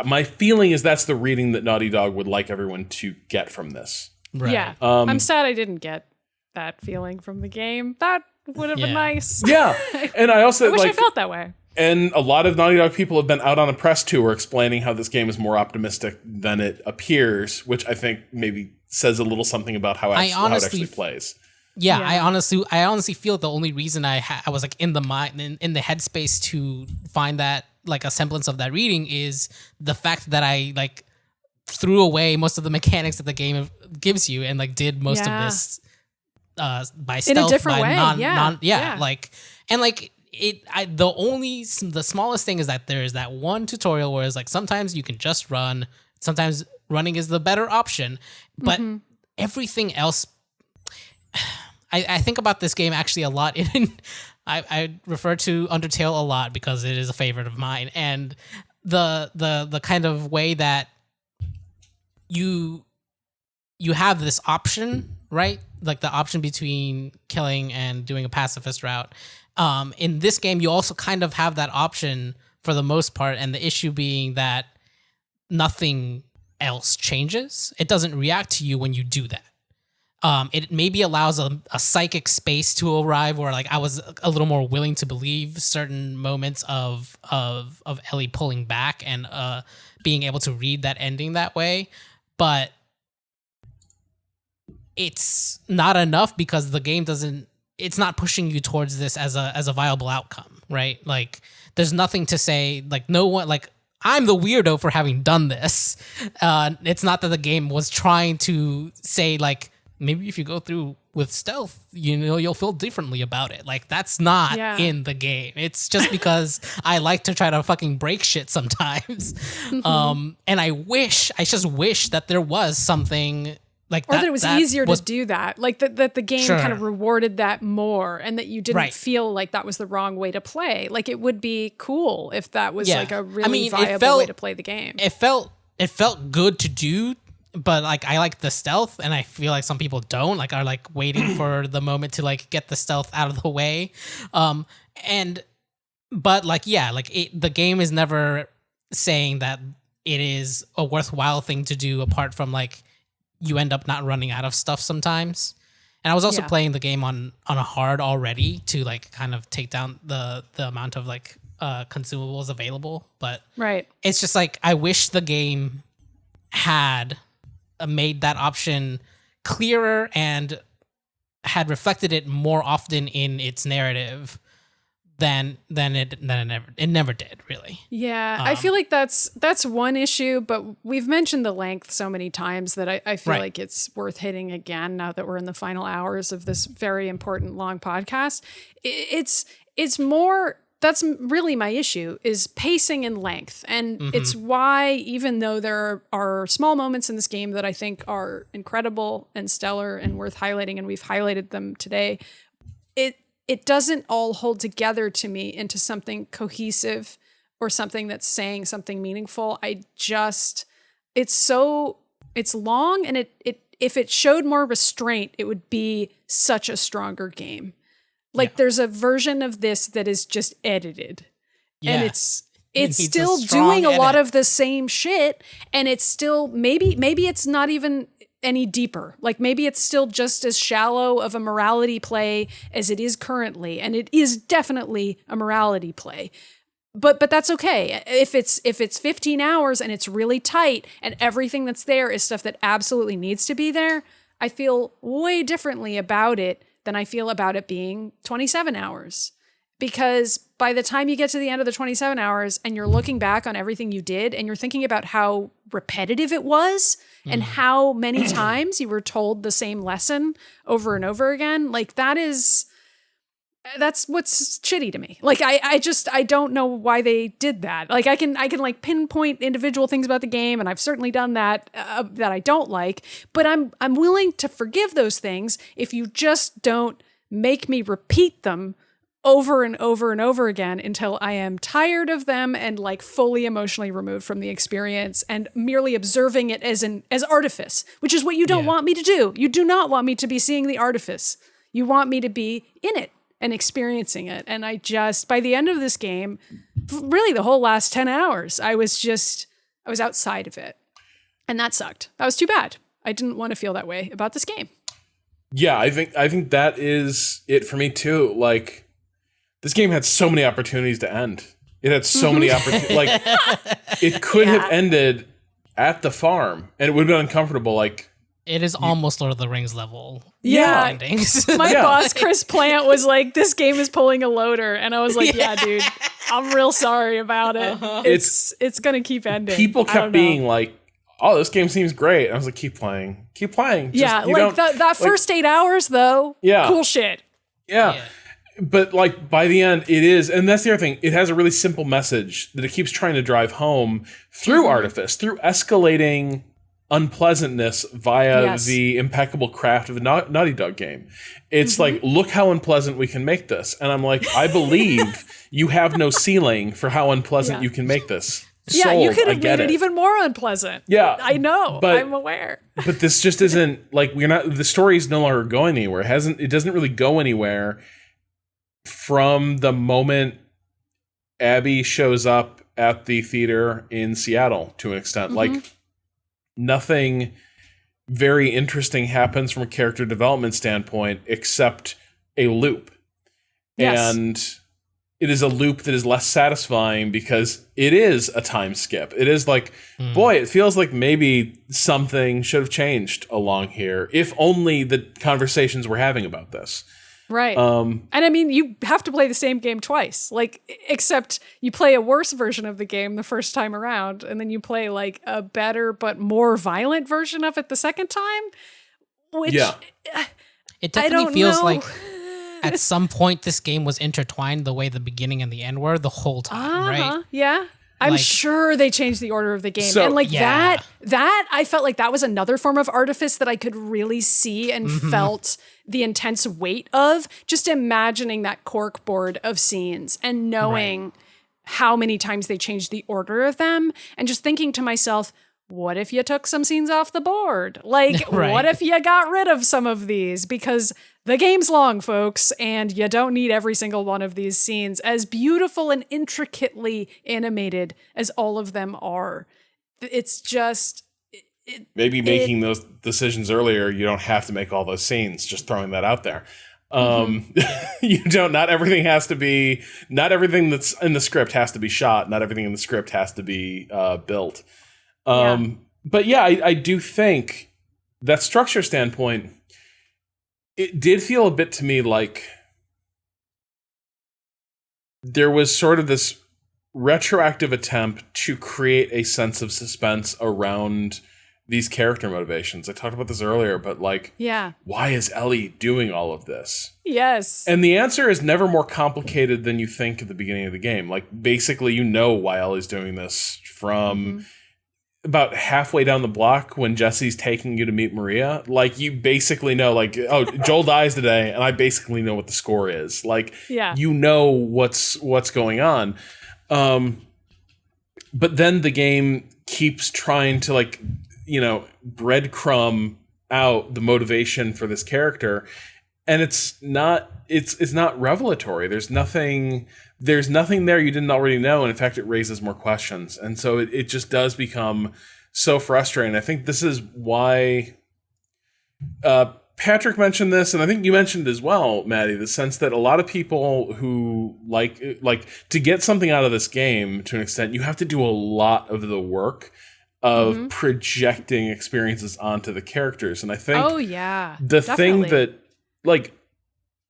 my feeling is that's the reading that Naughty Dog would like everyone to get from this. Right. Yeah. I'm sad I didn't get that feeling from the game. That would have been nice. Yeah. And I also wish I felt that way. And a lot of Naughty Dog people have been out on a press tour explaining how this game is more optimistic than it appears, which I think maybe says a little something about how it actually plays. Yeah, I honestly feel the only reason I was like in the mind in the headspace to find that like a semblance of that reading is the fact that I like threw away most of the mechanics that the game gives you and like did most of this by stealth, in a different way. The smallest thing is that there is that one tutorial where it's like sometimes you can just run, sometimes running is the better option, but everything else. I think about this game actually a lot. I refer to Undertale a lot because it is a favorite of mine, and the kind of way that you have this option, right? Like the option between killing and doing a pacifist route. In this game, you also kind of have that option for the most part, and the issue being that nothing else changes. It doesn't react to you when you do that. It maybe allows a psychic space to arrive where like I was a little more willing to believe certain moments of Ellie pulling back and being able to read that ending that way, but it's not enough because the game it's not pushing you towards this as a viable outcome, right? Like there's nothing to say, like no one, like I'm the weirdo for having done this. It's not that the game was trying to say like, maybe if you go through with stealth, you'll feel differently about it. Like that's not in the game. It's just because I like to try to fucking break shit sometimes. And I just wish that there was something like that. Or that it was easier to do that. Like that the game kind of rewarded that more and that you didn't feel like that was the wrong way to play. Like it would be cool if that was like a really viable way to play the game. It felt good to do. But like I like the stealth, and I feel like some people don't, like are like waiting for the moment to like get the stealth out of the way. But like the game is never saying that it is a worthwhile thing to do apart from like you end up not running out of stuff sometimes. And I was also playing the game on a hard already to like kind of take down the amount of like consumables available. But it's just like I wish the game had made that option clearer and had reflected it more often in its narrative than it never did, really. Yeah, I feel like that's one issue, but we've mentioned the length so many times that I feel like it's worth hitting again now that we're in the final hours of this very important long podcast. It's more. That's really my issue is pacing and length. And it's why, even though there are small moments in this game that I think are incredible and stellar and worth highlighting, and we've highlighted them today, it doesn't all hold together to me into something cohesive or something that's saying something meaningful. It's long, and if it showed more restraint, it would be such a stronger game. Like there's a version of this that is just edited and it's still doing a lot of the same shit. And it's still, maybe it's not even any deeper. Like maybe it's still just as shallow of a morality play as it is currently. And it is definitely a morality play, but that's okay. If it's 15 hours and it's really tight and everything that's there is stuff that absolutely needs to be there, I feel way differently about it than I feel about it being 27 hours. Because by the time you get to the end of the 27 hours and you're looking back on everything you did and you're thinking about how repetitive it was and how many times you were told the same lesson over and over again, like that is that's what's shitty to me. Like I don't know why they did that. Like I can like pinpoint individual things about the game, and I've certainly done that that I don't like, but I'm willing to forgive those things if you just don't make me repeat them over and over and over again until I am tired of them and like fully emotionally removed from the experience and merely observing it as artifice, which is what you don't want me to do. You do not want me to be seeing the artifice. You want me to be in it and experiencing it. And I just, by the end of this game, really the whole last 10 hours, I was outside of it. And that sucked. That was too bad. I didn't want to feel that way about this game. Yeah, I think that is it for me too. Like, this game had so many opportunities to end. It had so many opportunities. Like, it could have ended at the farm, and it would have been uncomfortable. Like, it is almost Lord of the Rings level. Yeah. Endings. My boss, Chris Plant, was like, this game is pulling a loader. And I was like, yeah, dude, I'm real sorry about it. It's going to keep ending. People kept being like, oh, this game seems great. I was like, keep playing. Keep playing. Just, like that first 8 hours, though, cool shit. Yeah. But like by the end, it is, and that's the other thing, it has a really simple message that it keeps trying to drive home through artifice, through escalating unpleasantness via the impeccable craft of a Naughty Dog game. It's like, look how unpleasant we can make this. And I'm like, I believe you have no ceiling for how unpleasant you can make this. Yeah, you could have made it even more unpleasant. Yeah. I know. But, I'm aware. But this just isn't, like, the story is no longer going anywhere. It doesn't really go anywhere from the moment Abby shows up at the theater in Seattle, to an extent. Like, nothing very interesting happens from a character development standpoint except a loop. Yes. And it is a loop that is less satisfying because it is a time skip. It is like, boy, it feels like maybe something should have changed along here, if only the conversations we're having about this. Right. And I mean, you have to play the same game twice, like, except you play a worse version of the game the first time around, and then you play like a better but more violent version of it the second time, which it definitely feels like at some point this game was intertwined the way the beginning and the end were the whole time, right? Yeah. I'm sure they changed the order of the game. And like that I felt like that was another form of artifice that I could really see and felt the intense weight of, just imagining that cork board of scenes and knowing how many times they changed the order of them, and just thinking to myself, what if you took some scenes off the board? Like, what if you got rid of some of these? Because the game's long, folks, and you don't need every single one of these scenes, as beautiful and intricately animated as all of them are. It's just... Maybe making those decisions earlier, you don't have to make all those scenes, just throwing that out there. Not everything that's in the script has to be shot. Not everything in the script has to be built. But yeah, I do think that structure standpoint, it did feel a bit to me like there was sort of this retroactive attempt to create a sense of suspense around these character motivations. I talked about this earlier, but like, why is Ellie doing all of this? Yes. And the answer is never more complicated than you think at the beginning of the game. Like, basically, you know why Ellie's doing this from about halfway down the block when Jesse's taking you to meet Maria. Like, you basically know, like, oh, Joel dies today, and I basically know what the score is. Like, you know what's going on. But then the game keeps trying to, like, breadcrumb out the motivation for this character, and it's not revelatory. There's nothing there you didn't already know, and in fact it raises more questions, and so it just does become so frustrating. I think this is why Patrick mentioned this, and I think you mentioned as well, Maddy, the sense that a lot of people who like to get something out of this game, to an extent, you have to do a lot of the work of projecting experiences onto the characters. And I think thing that, like,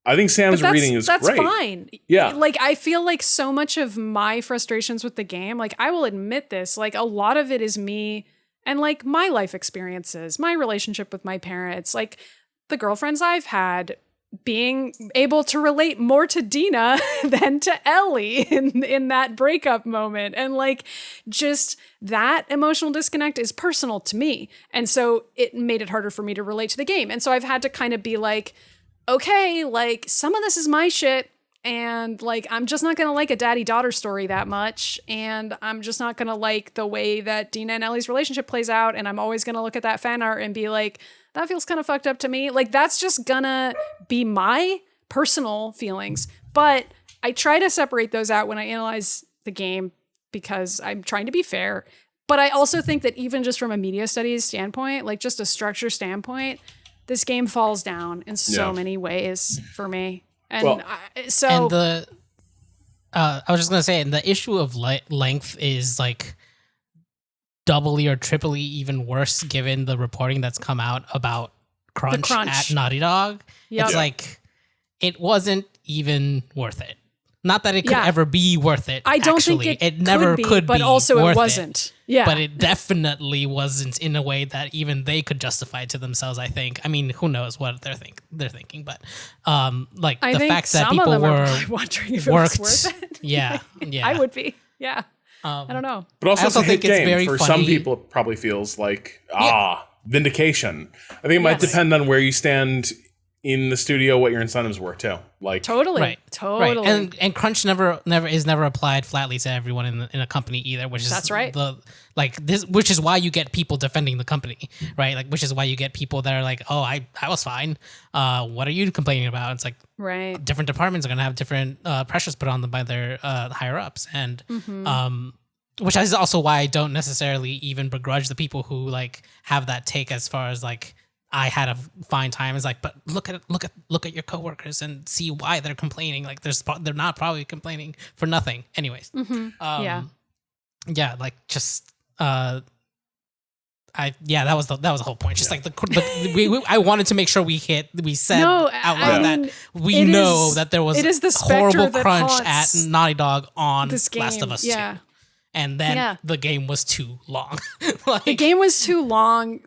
I think Sam's reading is great. That's fine. Yeah. Like, I feel like so much of my frustrations with the game, like, I will admit this, like, a lot of it is me and, like, my life experiences, my relationship with my parents, like, the girlfriends I've had, being able to relate more to Dina than to Ellie in that breakup moment. And like, just that emotional disconnect is personal to me. And so it made it harder for me to relate to the game. And so I've had to kind of be like, okay, like some of this is my shit. And like, I'm just not going to like a daddy-daughter story that much. And I'm just not going to like the way that Dina and Ellie's relationship plays out. And I'm always going to look at that fan art and be like, that feels kind of fucked up to me. Like, that's just gonna be my personal feelings. But I try to separate those out when I analyze the game because I'm trying to be fair. But I also think that even just from a media studies standpoint, like just a structure standpoint, this game falls down in so many ways for me. And I was just gonna say, and the issue of length is like doubly or triply even worse given the reporting that's come out about crunch. At Naughty Dog. Yep. It's like, it wasn't even worth it. Not that it could ever be worth it. I don't think it never could be, but also it wasn't. Yeah. But it definitely wasn't in a way that even they could justify to themselves, I think. I mean, who knows what they're thinking, but like the fact that people were wondering if it was worth it. Yeah. I would be. Yeah. I don't know. But also it's a hit game. For some people, it probably feels like, vindication. I think it might depend on where you stand in the studio, what your incentives were too. Like totally. And crunch never is never applied flatly to everyone in a company either, which is that's right. Which is why you get people defending the company, right? Like, which is why you get people that are like, oh, I was fine. What are you complaining about? It's like, right. Different departments are going to have different pressures put on them by their higher ups, and which is also why I don't necessarily even begrudge the people who like have that take as far as like, I had a fine time. It's like, but look at your coworkers and see why they're complaining. Like, they're not probably complaining for nothing. Anyways, like just that was the whole point. Just like I wanted to make sure we said out loud that we know that there was the horrible crunch at Naughty Dog on this game. Last of Us 2. And then the game was too long. The game was too long.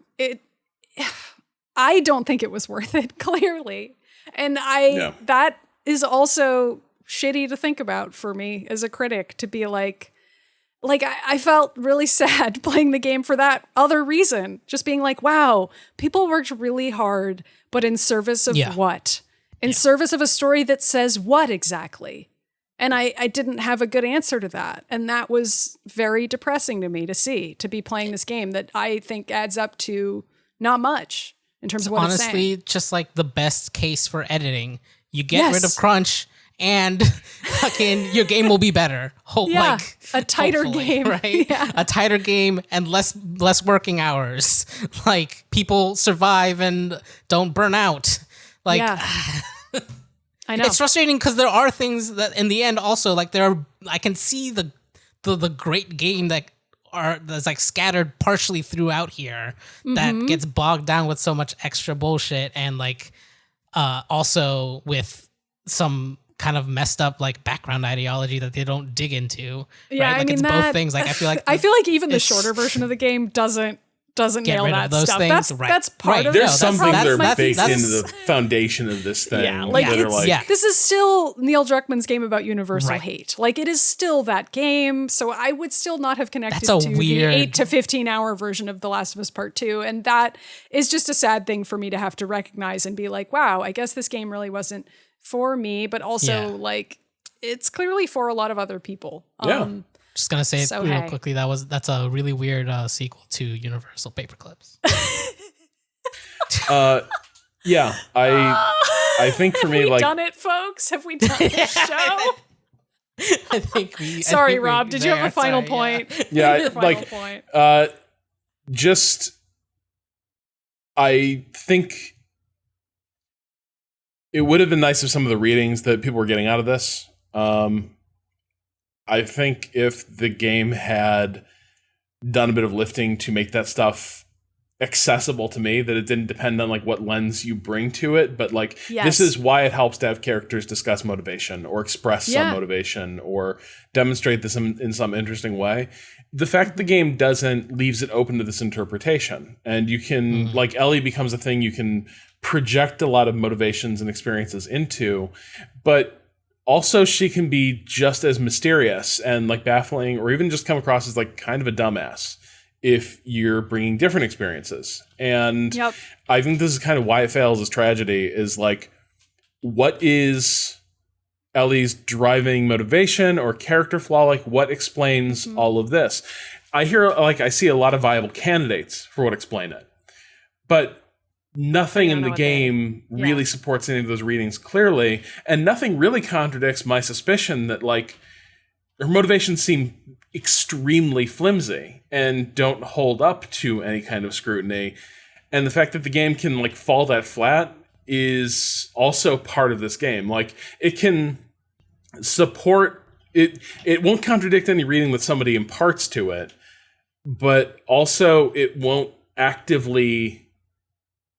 I don't think it was worth it, clearly. And that is also shitty to think about for me as a critic, to be like I felt really sad playing the game for that other reason. Just being like, wow, people worked really hard, but in service of what? In service of a story that says what exactly? And I didn't have a good answer to that. And that was very depressing to me to be playing this game that I think adds up to not much. In terms of what honestly, it's just like the best case for editing. You get rid of crunch, and fucking your game will be better. A tighter game, right? Yeah. A tighter game and less working hours. Like, people survive and don't burn out. Like, I know it's frustrating because there are things that in the end also like I can see the great game that's like scattered partially throughout here that gets bogged down with so much extra bullshit, and like also with some kind of messed up like background ideology that they don't dig into. Yeah, right? Like, I mean, it's both things. Like, I feel like even the shorter version of the game doesn't nail that those stuff. Things. That's part of it. There's some things that are baked into the foundation of this thing. This is still Neil Druckmann's game about universal hate. Like, it is still that game. So I would still not have connected to the 8 to 15 hour version of The Last of Us Part 2. And that is just a sad thing for me to have to recognize and be like, wow, I guess this game really wasn't for me, but also like it's clearly for a lot of other people. Just gonna say it real quickly. That's a really weird sequel to Universal Paperclips. I think for me, have we done it, folks? Have we done this show? I think we. Sorry, Rob. Did you have a final point? Yeah, I think it would have been nice if some of the readings that people were getting out of this. I think if the game had done a bit of lifting to make that stuff accessible to me, that it didn't depend on like what lens you bring to it, but like Yes. this is why it helps to have characters discuss motivation or express some motivation or demonstrate this in some interesting way. The fact that the game leaves it open to this interpretation, and you can like Ellie becomes a thing you can project a lot of motivations and experiences into, but also she can be just as mysterious and like baffling, or even just come across as like kind of a dumbass if you're bringing different experiences. And I think this is kind of why it fails as tragedy, is like, what is Ellie's driving motivation or character flaw? Like, what explains all of this? I see a lot of viable candidates for what explain it, but nothing in the game really supports any of those readings clearly, and nothing really contradicts my suspicion that like her motivations seem extremely flimsy and don't hold up to any kind of scrutiny. And the fact that the game can like fall that flat is also part of this game. Like, it can support it. It won't contradict any reading that somebody imparts to it, but also it won't actively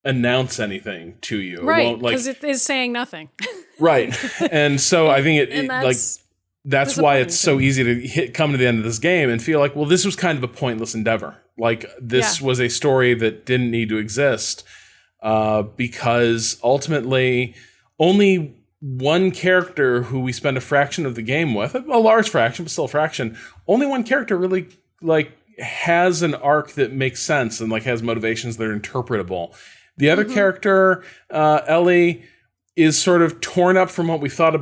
announce anything to you. Right, because it is saying nothing. Right. And so I think that's why it's so easy to come to the end of this game and feel like, well, this was kind of a pointless endeavor. Like, this was a story that didn't need to exist, because ultimately only one character who we spend a fraction of the game with, a large fraction, but still a fraction, only one character really like has an arc that makes sense and like has motivations that are interpretable. The other character, Ellie, is sort of torn up from what we thought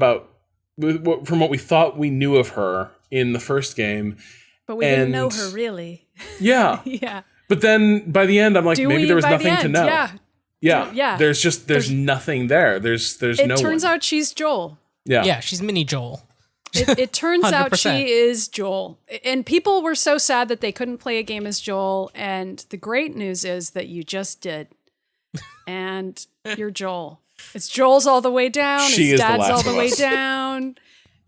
we knew of her in the first game. But we didn't know her really. Yeah. Yeah. But then by the end, I'm like, maybe there was nothing to know. Yeah. Yeah. There's nothing there. There's no one. It turns out she's Joel. Yeah. Yeah, she's mini Joel. It turns out 100%. she is Joel. And people were so sad that they couldn't play a game as Joel. And the great news is that you just did. And you're Joel. It's Joel's all the way down. It's Dad's all the way down.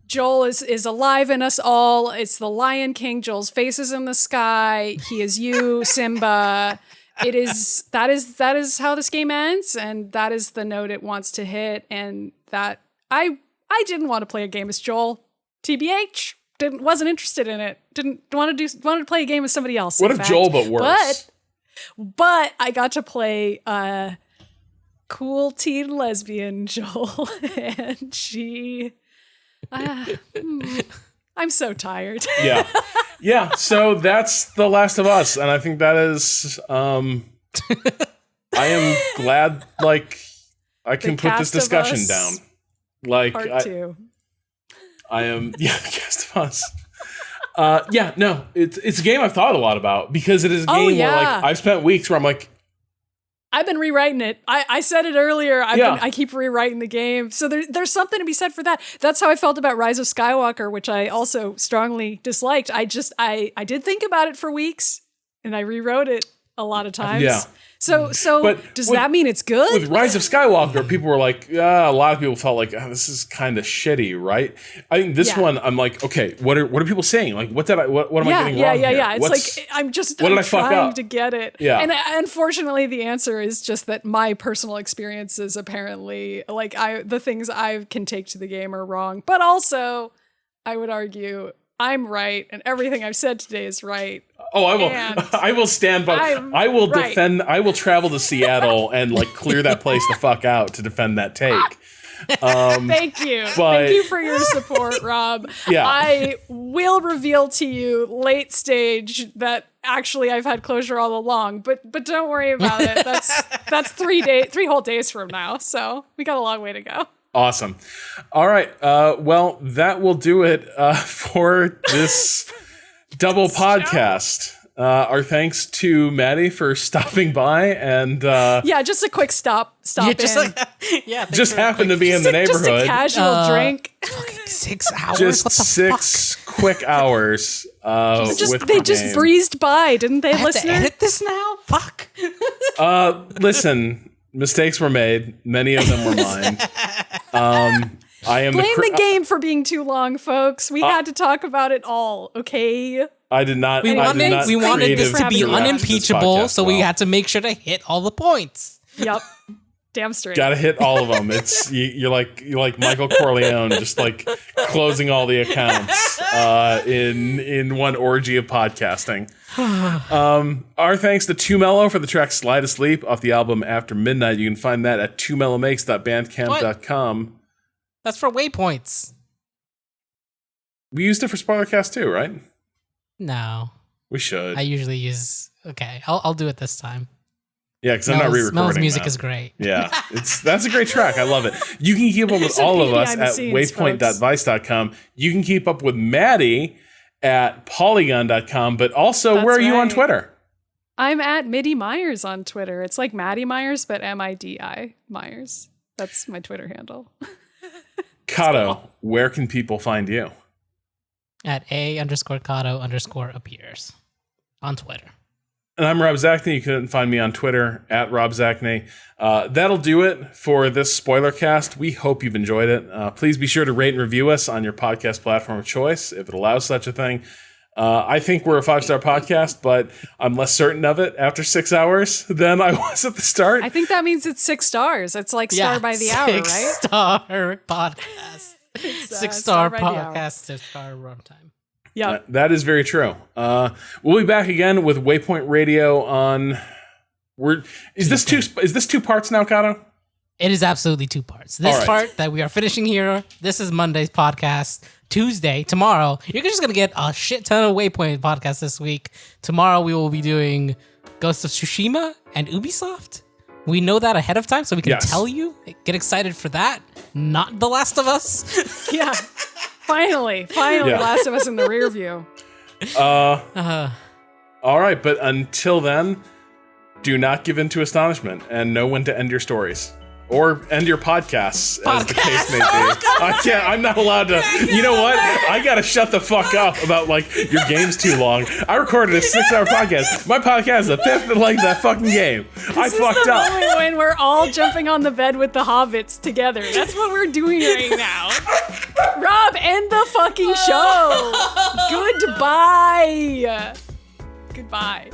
Joel is alive in us all. It's the Lion King. Joel's face is in the sky. He is you, Simba. That is how this game ends, and that is the note it wants to hit. And that I didn't want to play a game as Joel. TBH, wasn't interested in it. Wanted to play a game with somebody else. What if Joel but worse? But I got to play cool teen lesbian Joel, and she. I'm so tired. Yeah. So that's The Last of Us, and I think that is. I am glad, like, I can put this discussion down. Like, Part 2. I am. Yeah, The Cast of Us. No, it's a game I've thought a lot about, because it is a game where like I've spent weeks where I'm like, I've been rewriting it. I said it earlier. I keep rewriting the game. So there's something to be said for that. That's how I felt about Rise of Skywalker, which I also strongly disliked. I did think about it for weeks, and I rewrote it a lot of times. Yeah. So does that mean it's good? With Rise of Skywalker, people were like, a lot of people felt like, this is kind of shitty, right? I think this one, I'm like, okay, what are people saying? Like, what am I getting wrong here? Yeah. It's like, I'm trying to get it. Yeah. And unfortunately, the answer is just that my personal experiences, apparently, like the things I can take to the game are wrong. But also, I would argue I'm right, and everything I've said today is right. Oh, I will. I will stand by. I will defend. I will travel to Seattle and like clear that place the fuck out to defend that take. Thank you. Thank you for your support, Rob. Yeah. I will reveal to you late stage that actually I've had closure all along, but don't worry about it. That's 3 whole days from now, so we got a long way to go. Awesome. All right. Well, that will do it for this double podcast. Our thanks to Maddy for stopping by, and just a quick stop in. Just happened to be in the neighborhood. Just a casual drink. Fucking 6 hours. Just what the 6 quick hours. They just breezed by, didn't they, listener? I have to edit this now. Fuck. Listen, mistakes were made. Many of them were mine. I am Blame the game for being too long, folks. We had to talk about it all, okay? I did not. We wanted this to be unimpeachable, so we had to make sure to hit all the points. Yep. Damn straight. Gotta hit all of them. It's you're like Michael Corleone, just like closing all the accounts in one orgy of podcasting. Our thanks to Too Mellow for the track "Slide Asleep" off the album After Midnight. You can find that at twomellowmakes.bandcamp.com. That's for Waypoints. We used it for Spoilercast too, right? No. We should. I usually use... Okay, I'll do it this time. Yeah, because I'm not re-recording Mel's music that. is great. Yeah, that's a great track. I love it. You can keep up with all of us at waypoint.vice.com. You can keep up with Maddy at polygon.com, but also, where are you on Twitter? I'm at Maddy Meyers on Twitter. It's like Maddy Meyers, but Midi Myers. That's my Twitter handle. Cado, cool. Where can people find you? At _Cado_appears on Twitter. And I'm Rob Zachney. You can find me on Twitter at Rob Zachney. That'll do it for this spoiler cast. We hope you've enjoyed it. Please be sure to rate and review us on your podcast platform of choice, if it allows such a thing. I think we're a 5-star podcast, but I'm less certain of it after 6 hours than I was at the start. I think that means it's 6 stars. It's like star by the hour, right? 6-star podcast. 6-star podcast, 6-star runtime. Yeah, that is very true. We'll be back again with Waypoint Radio on. Is this two parts now, Cado? It is absolutely 2 parts. This part that we are finishing here. This is Monday's podcast. Tuesday, tomorrow, you're just gonna get a shit ton of Waypoint podcasts this week. Tomorrow we will be doing Ghost of Tsushima and Ubisoft. We know that ahead of time, so we can tell you. Get excited for that. Not The Last of Us. Yeah. Finally, Last of Us in the rear view. All right, but until then, do not give in to astonishment and know when to end your stories. Or end your podcasts, as the case may be. I'm not allowed to. You know what? I gotta shut the fuck up about, like, your game's too long. I recorded a 6-hour podcast. My podcast is a fifth of, like, that fucking game. I fucked up. This is the moment when we're all jumping on the bed with the hobbits together. That's what we're doing right now. Rob, end the fucking show. Goodbye. Goodbye.